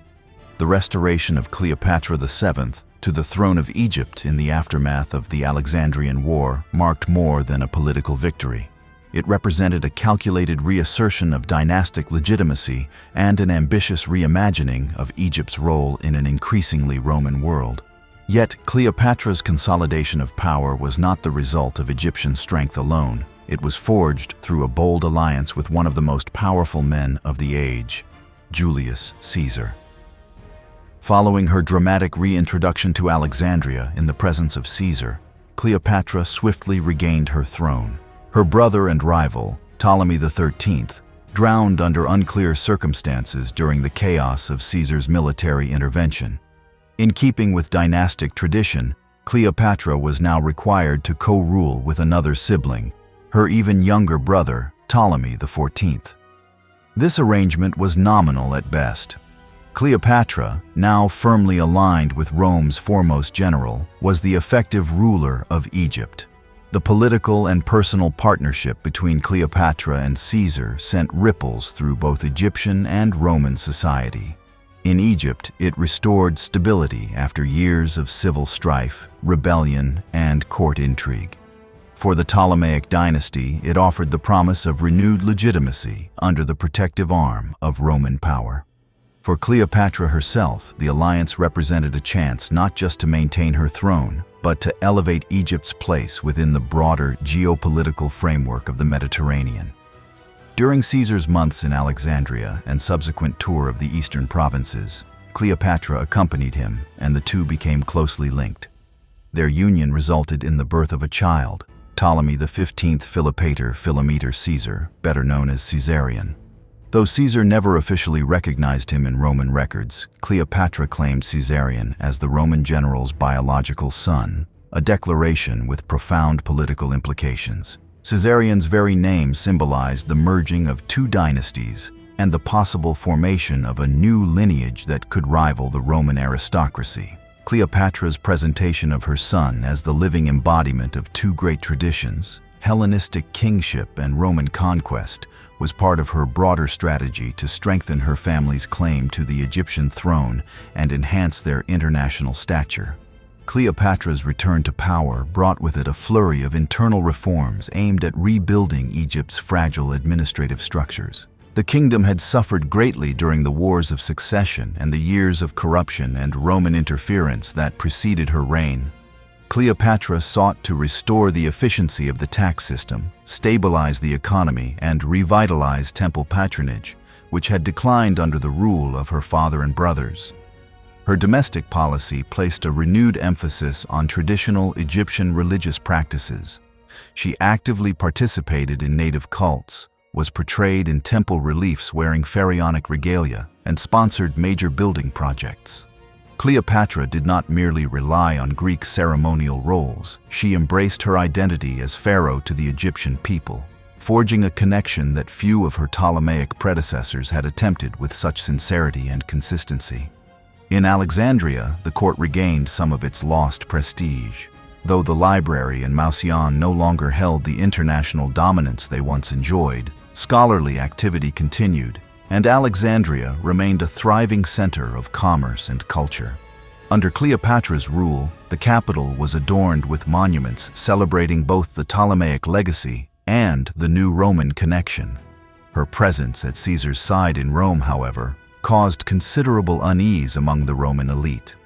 The restoration of Cleopatra VII to the throne of Egypt in the aftermath of the Alexandrian War marked more than a political victory. It represented a calculated reassertion of dynastic legitimacy and an ambitious reimagining of Egypt's role in an increasingly Roman world. Yet, Cleopatra's consolidation of power was not the result of Egyptian strength alone. It was forged through a bold alliance with one of the most powerful men of the age, Julius Caesar. Following her dramatic reintroduction to Alexandria in the presence of Caesar, Cleopatra swiftly regained her throne. Her brother and rival, Ptolemy XIII, drowned under unclear circumstances during the chaos of Caesar's military intervention. In keeping with dynastic tradition, Cleopatra was now required to co-rule with another sibling, her even younger brother, Ptolemy XIV. This arrangement was nominal at best. Cleopatra, now firmly aligned with Rome's foremost general, was the effective ruler of Egypt. The political and personal partnership between Cleopatra and Caesar sent ripples through both Egyptian and Roman society. In Egypt, it restored stability after years of civil strife, rebellion, and court intrigue. For the Ptolemaic dynasty, it offered the promise of renewed legitimacy under the protective arm of Roman power. For Cleopatra herself, the alliance represented a chance not just to maintain her throne, but to elevate Egypt's place within the broader geopolitical framework of the Mediterranean. During Caesar's months in Alexandria and subsequent tour of the eastern provinces, Cleopatra accompanied him, and the two became closely linked. Their union resulted in the birth of a child, Ptolemy XV Philometor Caesar, better known as Caesarion. Though Caesar never officially recognized him in Roman records, Cleopatra claimed Caesarion as the Roman general's biological son, a declaration with profound political implications. Caesarion's very name symbolized the merging of two dynasties and the possible formation of a new lineage that could rival the Roman aristocracy. Cleopatra's presentation of her son as the living embodiment of two great traditions, Hellenistic kingship and Roman conquest, was part of her broader strategy to strengthen her family's claim to the Egyptian throne and enhance their international stature. Cleopatra's return to power brought with it a flurry of internal reforms aimed at rebuilding Egypt's fragile administrative structures. The kingdom had suffered greatly during the wars of succession and the years of corruption and Roman interference that preceded her reign. Cleopatra sought to restore the efficiency of the tax system, stabilize the economy, and revitalize temple patronage, which had declined under the rule of her father and brothers. Her domestic policy placed a renewed emphasis on traditional Egyptian religious practices. She actively participated in native cults, was portrayed in temple reliefs wearing pharaonic regalia, and sponsored major building projects. Cleopatra did not merely rely on Greek ceremonial roles. She embraced her identity as pharaoh to the Egyptian people, forging a connection that few of her Ptolemaic predecessors had attempted with such sincerity and consistency. In Alexandria, the court regained some of its lost prestige. Though the library and Museion no longer held the international dominance they once enjoyed, scholarly activity continued, and Alexandria remained a thriving center of commerce and culture. Under Cleopatra's rule, the capital was adorned with monuments celebrating both the Ptolemaic legacy and the new Roman connection. Her presence at Caesar's side in Rome, however, caused considerable unease among the Roman elite.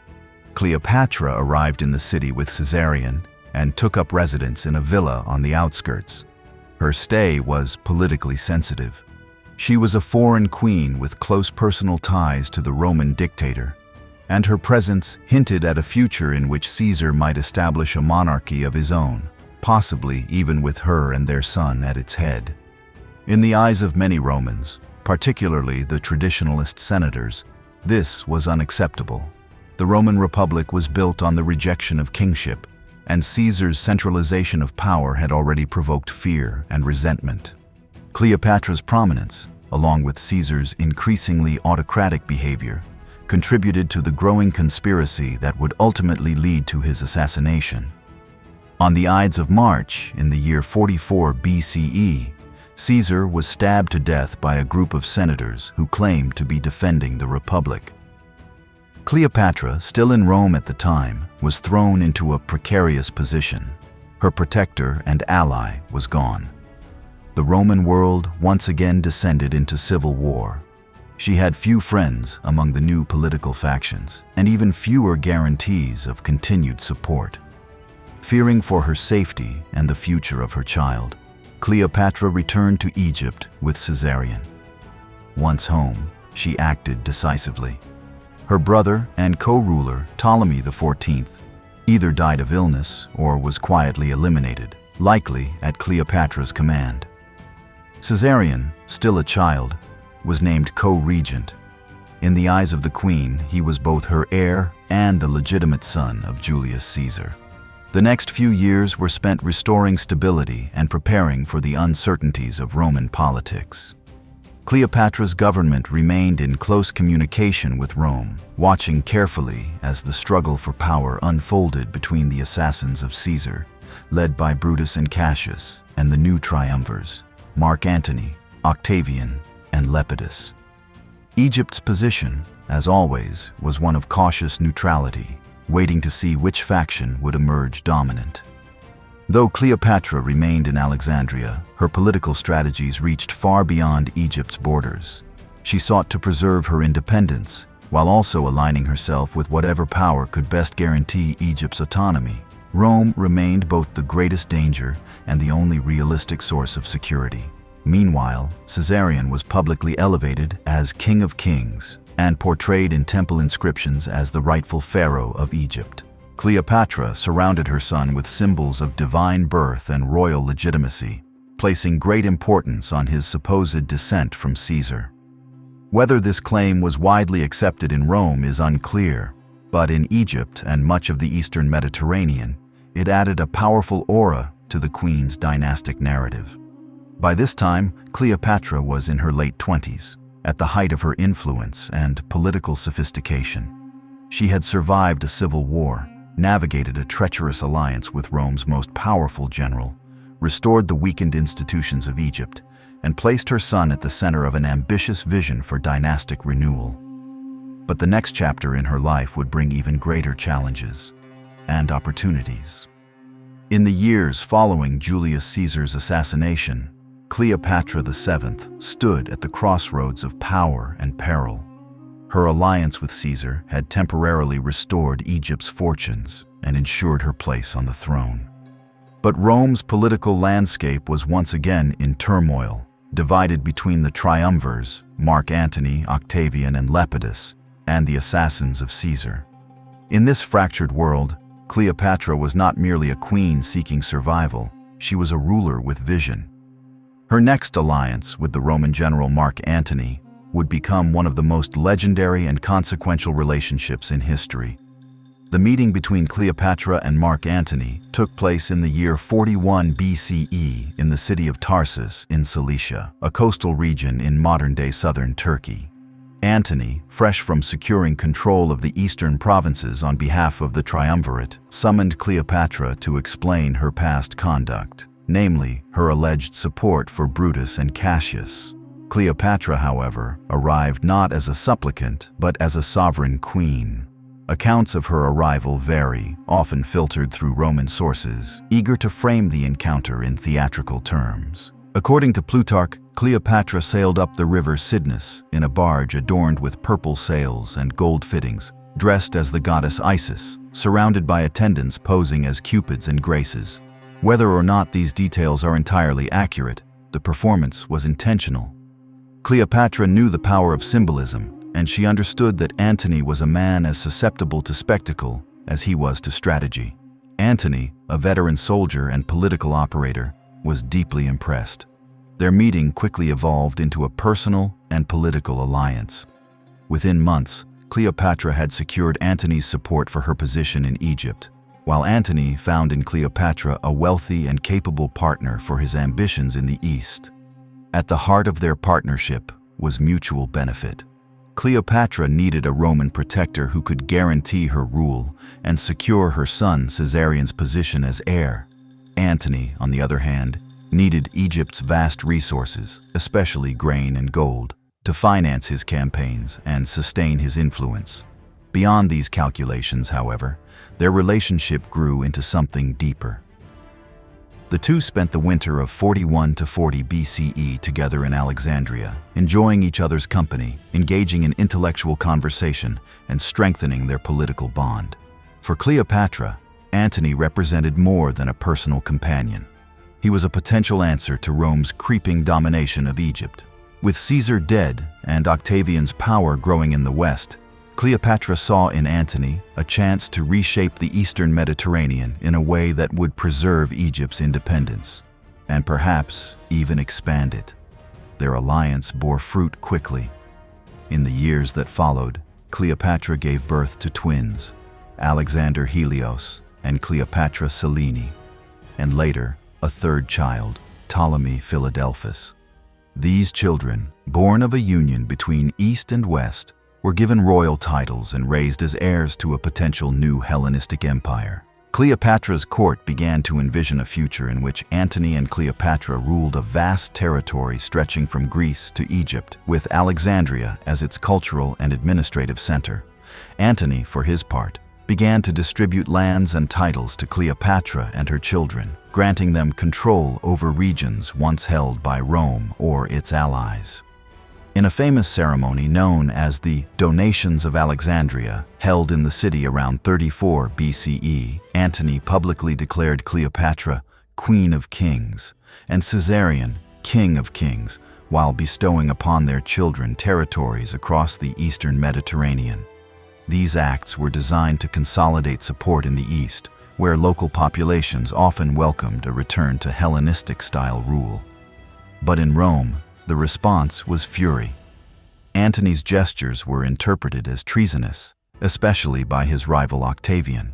Cleopatra arrived in the city with Caesarion and took up residence in a villa on the outskirts. Her stay was politically sensitive. She was a foreign queen with close personal ties to the Roman dictator. and her presence hinted at a future in which Caesar might establish a monarchy of his own, possibly even with her and their son at its head. In the eyes of many Romans, particularly the traditionalist senators, this was unacceptable. The Roman Republic was built on the rejection of kingship, and Caesar's centralization of power had already provoked fear and resentment. Cleopatra's prominence, along with Caesar's increasingly autocratic behavior, contributed to the growing conspiracy that would ultimately lead to his assassination. On the Ides of March, in the year 44 BCE, Caesar was stabbed to death by a group of senators who claimed to be defending the Republic. Cleopatra, still in Rome at the time, was thrown into a precarious position. Her protector and ally was gone. The Roman world once again descended into civil war. She had few friends among the new political factions, and even fewer guarantees of continued support. Fearing for her safety and the future of her child, Cleopatra returned to Egypt with Caesarion. Once home, she acted decisively. Her brother and co-ruler, Ptolemy XIV, either died of illness or was quietly eliminated, likely at Cleopatra's command. Caesarion, still a child, was named co-regent. In the eyes of the queen, he was both her heir and the legitimate son of Julius Caesar. The next few years were spent restoring stability and preparing for the uncertainties of Roman politics. Cleopatra's government remained in close communication with Rome, watching carefully as the struggle for power unfolded between the assassins of Caesar, led by Brutus and Cassius, and the new triumvirs, Mark Antony, Octavian, and Lepidus. Egypt's position, as always, was one of cautious neutrality, waiting to see which faction would emerge dominant. Though Cleopatra remained in Alexandria, her political strategies reached far beyond Egypt's borders. She sought to preserve her independence, while also aligning herself with whatever power could best guarantee Egypt's autonomy. Rome remained both the greatest danger and the only realistic source of security. Meanwhile, Caesarion was publicly elevated as King of Kings and portrayed in temple inscriptions as the rightful pharaoh of Egypt. Cleopatra surrounded her son with symbols of divine birth and royal legitimacy, placing great importance on his supposed descent from Caesar. Whether this claim was widely accepted in Rome is unclear, but in Egypt and much of the Eastern Mediterranean, it added a powerful aura to the queen's dynastic narrative. By this time, Cleopatra was in her late 20s, at the height of her influence and political sophistication. She had survived a civil war, navigated a treacherous alliance with Rome's most powerful general, restored the weakened institutions of Egypt, and placed her son at the center of an ambitious vision for dynastic renewal. But the next chapter in her life would bring even greater challenges and opportunities. In the years following Julius Caesar's assassination, Cleopatra VII stood at the crossroads of power and peril. Her alliance with Caesar had temporarily restored Egypt's fortunes and ensured her place on the throne. But Rome's political landscape was once again in turmoil, divided between the triumvirs, Mark Antony, Octavian, and Lepidus, and the assassins of Caesar. In this fractured world, Cleopatra was not merely a queen seeking survival, she was a ruler with vision. Her next alliance with the Roman general Mark Antony would become one of the most legendary and consequential relationships in history. The meeting between Cleopatra and Mark Antony took place in the year 41 BCE in the city of Tarsus in Cilicia, a coastal region in modern-day southern Turkey. Antony, fresh from securing control of the eastern provinces on behalf of the triumvirate, summoned Cleopatra to explain her past conduct, namely, her alleged support for Brutus and Cassius. Cleopatra, however, arrived not as a supplicant, but as a sovereign queen. Accounts of her arrival vary, often filtered through Roman sources, eager to frame the encounter in theatrical terms. According to Plutarch, Cleopatra sailed up the river Cydnus in a barge adorned with purple sails and gold fittings, dressed as the goddess Isis, surrounded by attendants posing as cupids and graces. Whether or not these details are entirely accurate, the performance was intentional. Cleopatra knew the power of symbolism, and she understood that Antony was a man as susceptible to spectacle as he was to strategy. Antony, a veteran soldier and political operator, was deeply impressed. Their meeting quickly evolved into a personal and political alliance. Within months, Cleopatra had secured Antony's support for her position in Egypt, while Antony found in Cleopatra a wealthy and capable partner for his ambitions in the East. At the heart of their partnership was mutual benefit. Cleopatra needed a Roman protector who could guarantee her rule and secure her son Caesarion's position as heir. Antony, on the other hand, needed Egypt's vast resources, especially grain and gold, to finance his campaigns and sustain his influence. Beyond these calculations, however, their relationship grew into something deeper. The two spent the winter of 41 to 40 BCE together in Alexandria, enjoying each other's company, engaging in intellectual conversation, and strengthening their political bond. For Cleopatra, Antony represented more than a personal companion. He was a potential answer to Rome's creeping domination of Egypt. With Caesar dead and Octavian's power growing in the West, Cleopatra saw in Antony a chance to reshape the Eastern Mediterranean in a way that would preserve Egypt's independence, and perhaps even expand it. Their alliance bore fruit quickly. In the years that followed, Cleopatra gave birth to twins, Alexander Helios and Cleopatra Selene, and later, a third child, Ptolemy Philadelphus. These children, born of a union between East and West, were given royal titles and raised as heirs to a potential new Hellenistic empire. Cleopatra's court began to envision a future in which Antony and Cleopatra ruled a vast territory stretching from Greece to Egypt, with Alexandria as its cultural and administrative center. Antony, for his part, began to distribute lands and titles to Cleopatra and her children, granting them control over regions once held by Rome or its allies. In a famous ceremony known as the Donations of Alexandria, held in the city around 34 BCE, Antony publicly declared Cleopatra Queen of Kings and Caesarion King of Kings, while bestowing upon their children territories across the Eastern Mediterranean. These acts were designed to consolidate support in the East, where local populations often welcomed a return to Hellenistic-style rule. But in Rome, the response was fury. Antony's gestures were interpreted as treasonous, especially by his rival Octavian.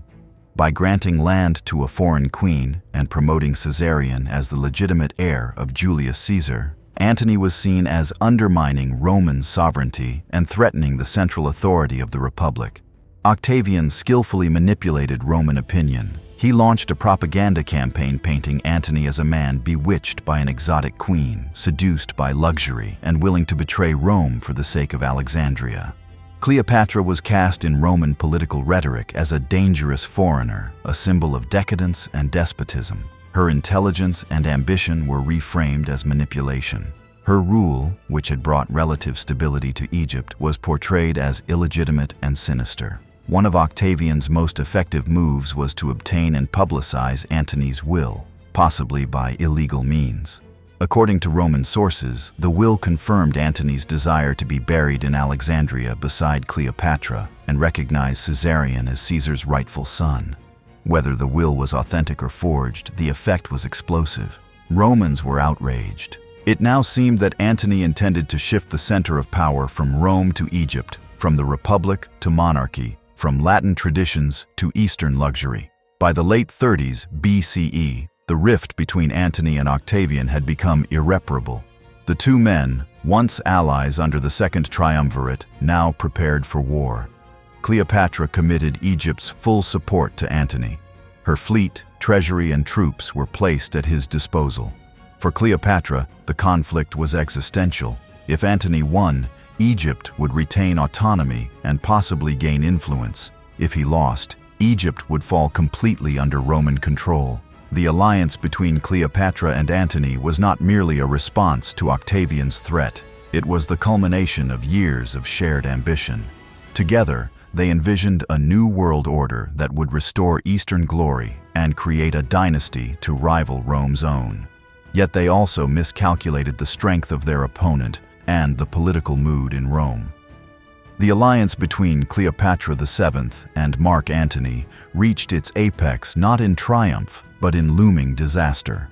By granting land to a foreign queen and promoting Caesarion as the legitimate heir of Julius Caesar, Antony was seen as undermining Roman sovereignty and threatening the central authority of the Republic. Octavian skillfully manipulated Roman opinion. He launched a propaganda campaign painting Antony as a man bewitched by an exotic queen, seduced by luxury, and willing to betray Rome for the sake of Alexandria. Cleopatra was cast in Roman political rhetoric as a dangerous foreigner, a symbol of decadence and despotism. Her intelligence and ambition were reframed as manipulation. Her rule, which had brought relative stability to Egypt, was portrayed as illegitimate and sinister. One of Octavian's most effective moves was to obtain and publicize Antony's will, possibly by illegal means. According to Roman sources, the will confirmed Antony's desire to be buried in Alexandria beside Cleopatra and recognize Caesarion as Caesar's rightful son. Whether the will was authentic or forged, the effect was explosive. Romans were outraged. It now seemed that Antony intended to shift the center of power from Rome to Egypt, from the Republic to monarchy, from Latin traditions to Eastern luxury. By the late 30s BCE, the rift between Antony and Octavian had become irreparable. The two men, once allies under the Second Triumvirate, now prepared for war. Cleopatra committed Egypt's full support to Antony. Her fleet, treasury, and troops were placed at his disposal. For Cleopatra, the conflict was existential. If Antony won, Egypt would retain autonomy and possibly gain influence. If he lost, Egypt would fall completely under Roman control. The alliance between Cleopatra and Antony was not merely a response to Octavian's threat. It was the culmination of years of shared ambition. Together, they envisioned a new world order that would restore Eastern glory and create a dynasty to rival Rome's own. Yet they also miscalculated the strength of their opponent and the political mood in Rome. The alliance between Cleopatra VII and Mark Antony reached its apex not in triumph, but in looming disaster.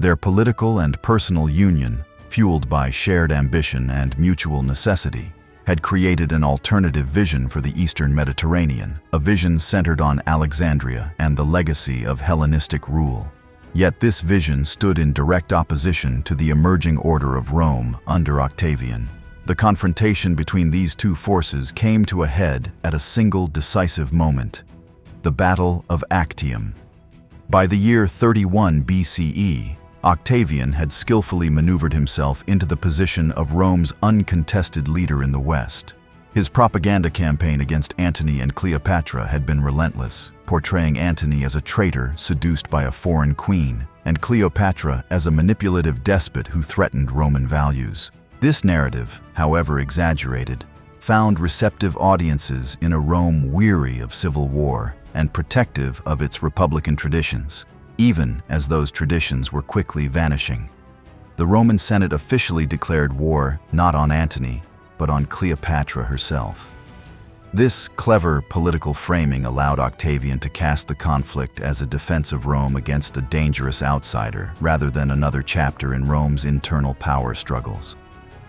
Their political and personal union, fueled by shared ambition and mutual necessity, had created an alternative vision for the Eastern Mediterranean, a vision centered on Alexandria and the legacy of Hellenistic rule. Yet this vision stood in direct opposition to the emerging order of Rome under Octavian. The confrontation between these two forces came to a head at a single decisive moment: the Battle of Actium. By the year 31 BCE, Octavian had skillfully maneuvered himself into the position of Rome's uncontested leader in the West. His propaganda campaign against Antony and Cleopatra had been relentless, portraying Antony as a traitor seduced by a foreign queen, and Cleopatra as a manipulative despot who threatened Roman values. This narrative, however exaggerated, found receptive audiences in a Rome weary of civil war and protective of its republican traditions, even as those traditions were quickly vanishing. The Roman Senate officially declared war not on Antony, but on Cleopatra herself. This clever political framing allowed Octavian to cast the conflict as a defense of Rome against a dangerous outsider, rather than another chapter in Rome's internal power struggles.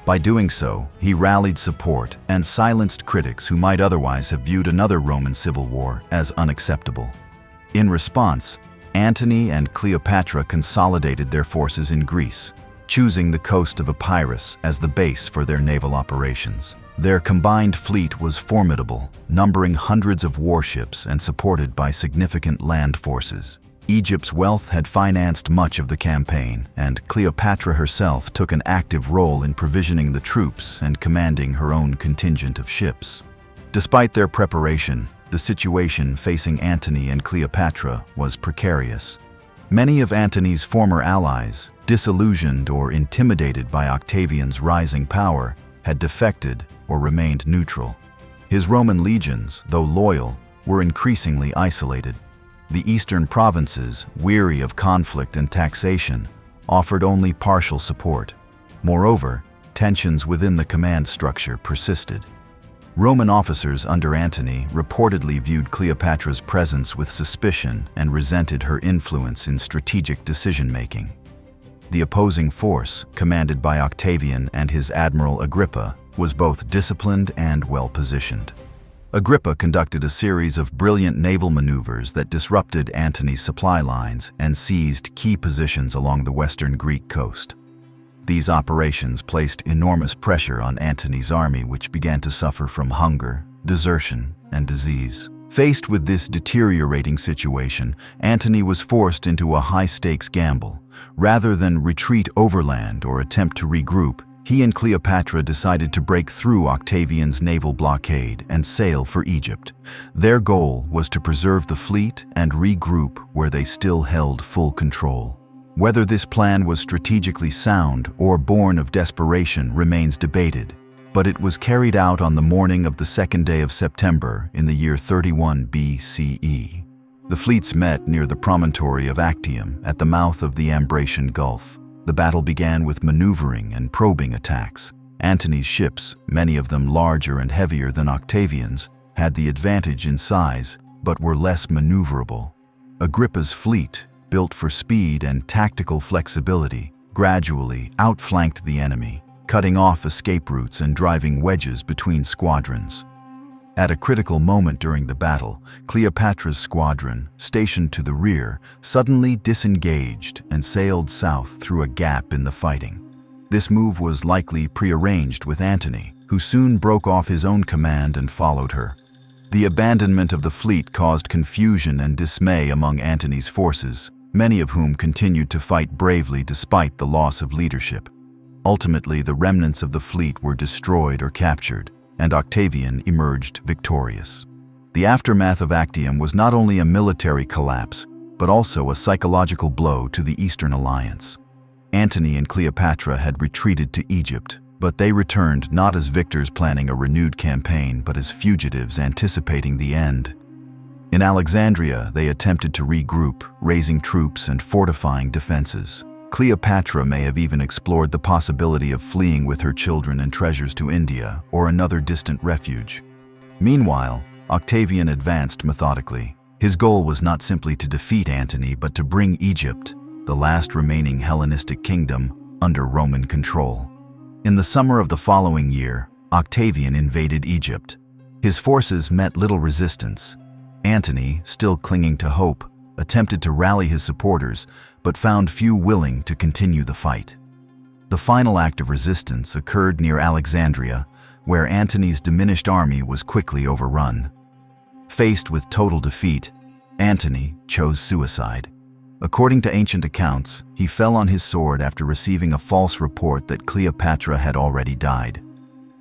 By doing so, he rallied support and silenced critics who might otherwise have viewed another Roman civil war as unacceptable. In response, Antony and Cleopatra consolidated their forces in Greece, choosing the coast of Epirus as the base for their naval operations. Their combined fleet was formidable, numbering hundreds of warships and supported by significant land forces. Egypt's wealth had financed much of the campaign, and Cleopatra herself took an active role in provisioning the troops and commanding her own contingent of ships. Despite their preparation, the situation facing Antony and Cleopatra was precarious. Many of Antony's former allies, disillusioned or intimidated by Octavian's rising power, had defected or remained neutral. His Roman legions, though loyal, were increasingly isolated. The eastern provinces, weary of conflict and taxation, offered only partial support. Moreover, tensions within the command structure persisted. Roman officers under Antony reportedly viewed Cleopatra's presence with suspicion and resented her influence in strategic decision-making. The opposing force, commanded by Octavian and his admiral Agrippa, was both disciplined and well-positioned. Agrippa conducted a series of brilliant naval maneuvers that disrupted Antony's supply lines and seized key positions along the western Greek coast. These operations placed enormous pressure on Antony's army, which began to suffer from hunger, desertion, and disease. Faced with this deteriorating situation, Antony was forced into a high-stakes gamble. Rather than retreat overland or attempt to regroup, he and Cleopatra decided to break through Octavian's naval blockade and sail for Egypt. Their goal was to preserve the fleet and regroup where they still held full control. Whether this plan was strategically sound or born of desperation remains debated, but it was carried out on the morning of the second day of September in the year 31 BCE. The fleets met near the promontory of Actium at the mouth of the Ambracian Gulf. The battle began with maneuvering and probing attacks. Antony's ships, many of them larger and heavier than Octavian's, had the advantage in size, but were less maneuverable. Agrippa's fleet, built for speed and tactical flexibility, gradually outflanked the enemy, cutting off escape routes and driving wedges between squadrons. At a critical moment during the battle, Cleopatra's squadron, stationed to the rear, suddenly disengaged and sailed south through a gap in the fighting. This move was likely prearranged with Antony, who soon broke off his own command and followed her. The abandonment of the fleet caused confusion and dismay among Antony's forces, many of whom continued to fight bravely despite the loss of leadership. Ultimately, the remnants of the fleet were destroyed or captured, and Octavian emerged victorious. The aftermath of Actium was not only a military collapse, but also a psychological blow to the Eastern Alliance. Antony and Cleopatra had retreated to Egypt, but they returned not as victors planning a renewed campaign, but as fugitives anticipating the end. In Alexandria, they attempted to regroup, raising troops and fortifying defenses. Cleopatra may have even explored the possibility of fleeing with her children and treasures to India or another distant refuge. Meanwhile, Octavian advanced methodically. His goal was not simply to defeat Antony, but to bring Egypt, the last remaining Hellenistic kingdom, under Roman control. In the summer of the following year, Octavian invaded Egypt. His forces met little resistance. Antony, still clinging to hope, attempted to rally his supporters, but found few willing to continue the fight. The final act of resistance occurred near Alexandria, where Antony's diminished army was quickly overrun. Faced with total defeat, Antony chose suicide. According to ancient accounts, he fell on his sword after receiving a false report that Cleopatra had already died.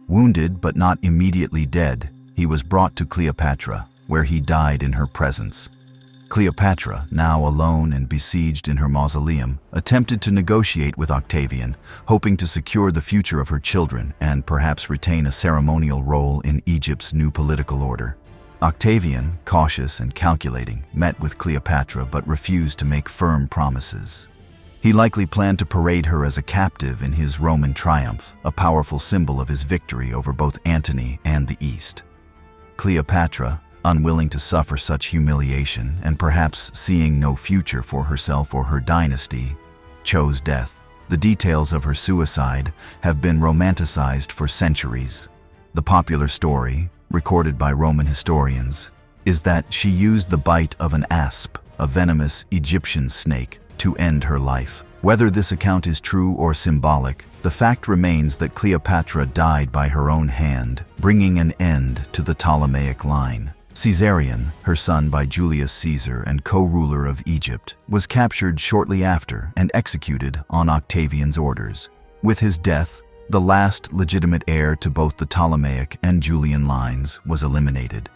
Wounded but not immediately dead, he was brought to Cleopatra, where he died in her presence. Cleopatra, now alone and besieged in her mausoleum, attempted to negotiate with Octavian, hoping to secure the future of her children and perhaps retain a ceremonial role in Egypt's new political order. Octavian, cautious and calculating, met with Cleopatra but refused to make firm promises. He likely planned to parade her as a captive in his Roman triumph, a powerful symbol of his victory over both Antony and the East. Cleopatra, unwilling to suffer such humiliation and perhaps seeing no future for herself or her dynasty, chose death. The details of her suicide have been romanticized for centuries. The popular story, recorded by Roman historians, is that she used the bite of an asp, a venomous Egyptian snake, to end her life. Whether this account is true or symbolic, the fact remains that Cleopatra died by her own hand, bringing an end to the Ptolemaic line. Caesarion, her son by Julius Caesar and co-ruler of Egypt, was captured shortly after and executed on Octavian's orders. With his death, the last legitimate heir to both the Ptolemaic and Julian lines was eliminated.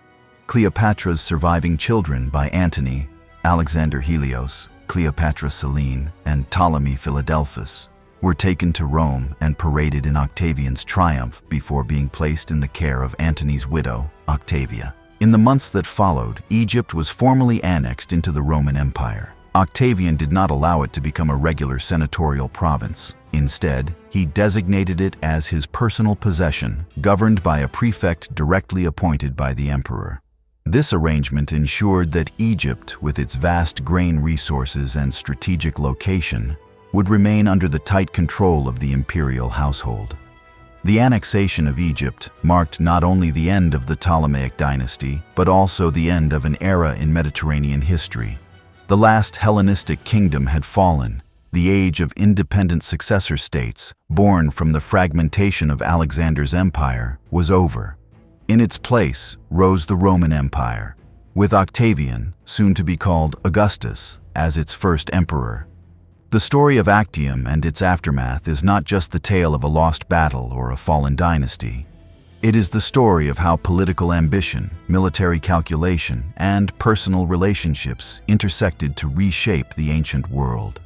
Cleopatra's surviving children by Antony, Alexander Helios, Cleopatra Selene, and Ptolemy Philadelphus were taken to Rome and paraded in Octavian's triumph before being placed in the care of Antony's widow, Octavia. In the months that followed, Egypt was formally annexed into the Roman Empire. Octavian did not allow it to become a regular senatorial province. Instead, he designated it as his personal possession, governed by a prefect directly appointed by the emperor. This arrangement ensured that Egypt, with its vast grain resources and strategic location, would remain under the tight control of the imperial household. The annexation of Egypt marked not only the end of the Ptolemaic dynasty, but also the end of an era in Mediterranean history. The last Hellenistic kingdom had fallen. The age of independent successor states, born from the fragmentation of Alexander's empire, was over. In its place rose the Roman Empire, with Octavian, soon to be called Augustus, as its first emperor. The story of Actium and its aftermath is not just the tale of a lost battle or a fallen dynasty. It is the story of how political ambition, military calculation, and personal relationships intersected to reshape the ancient world.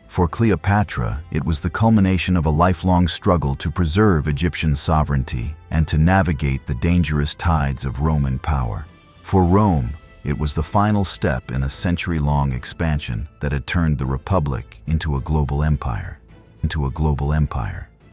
For Cleopatra, it was the culmination of a lifelong struggle to preserve Egyptian sovereignty and to navigate the dangerous tides of Roman power. For Rome, it was the final step in a century-long expansion that had turned the Republic into a global empire.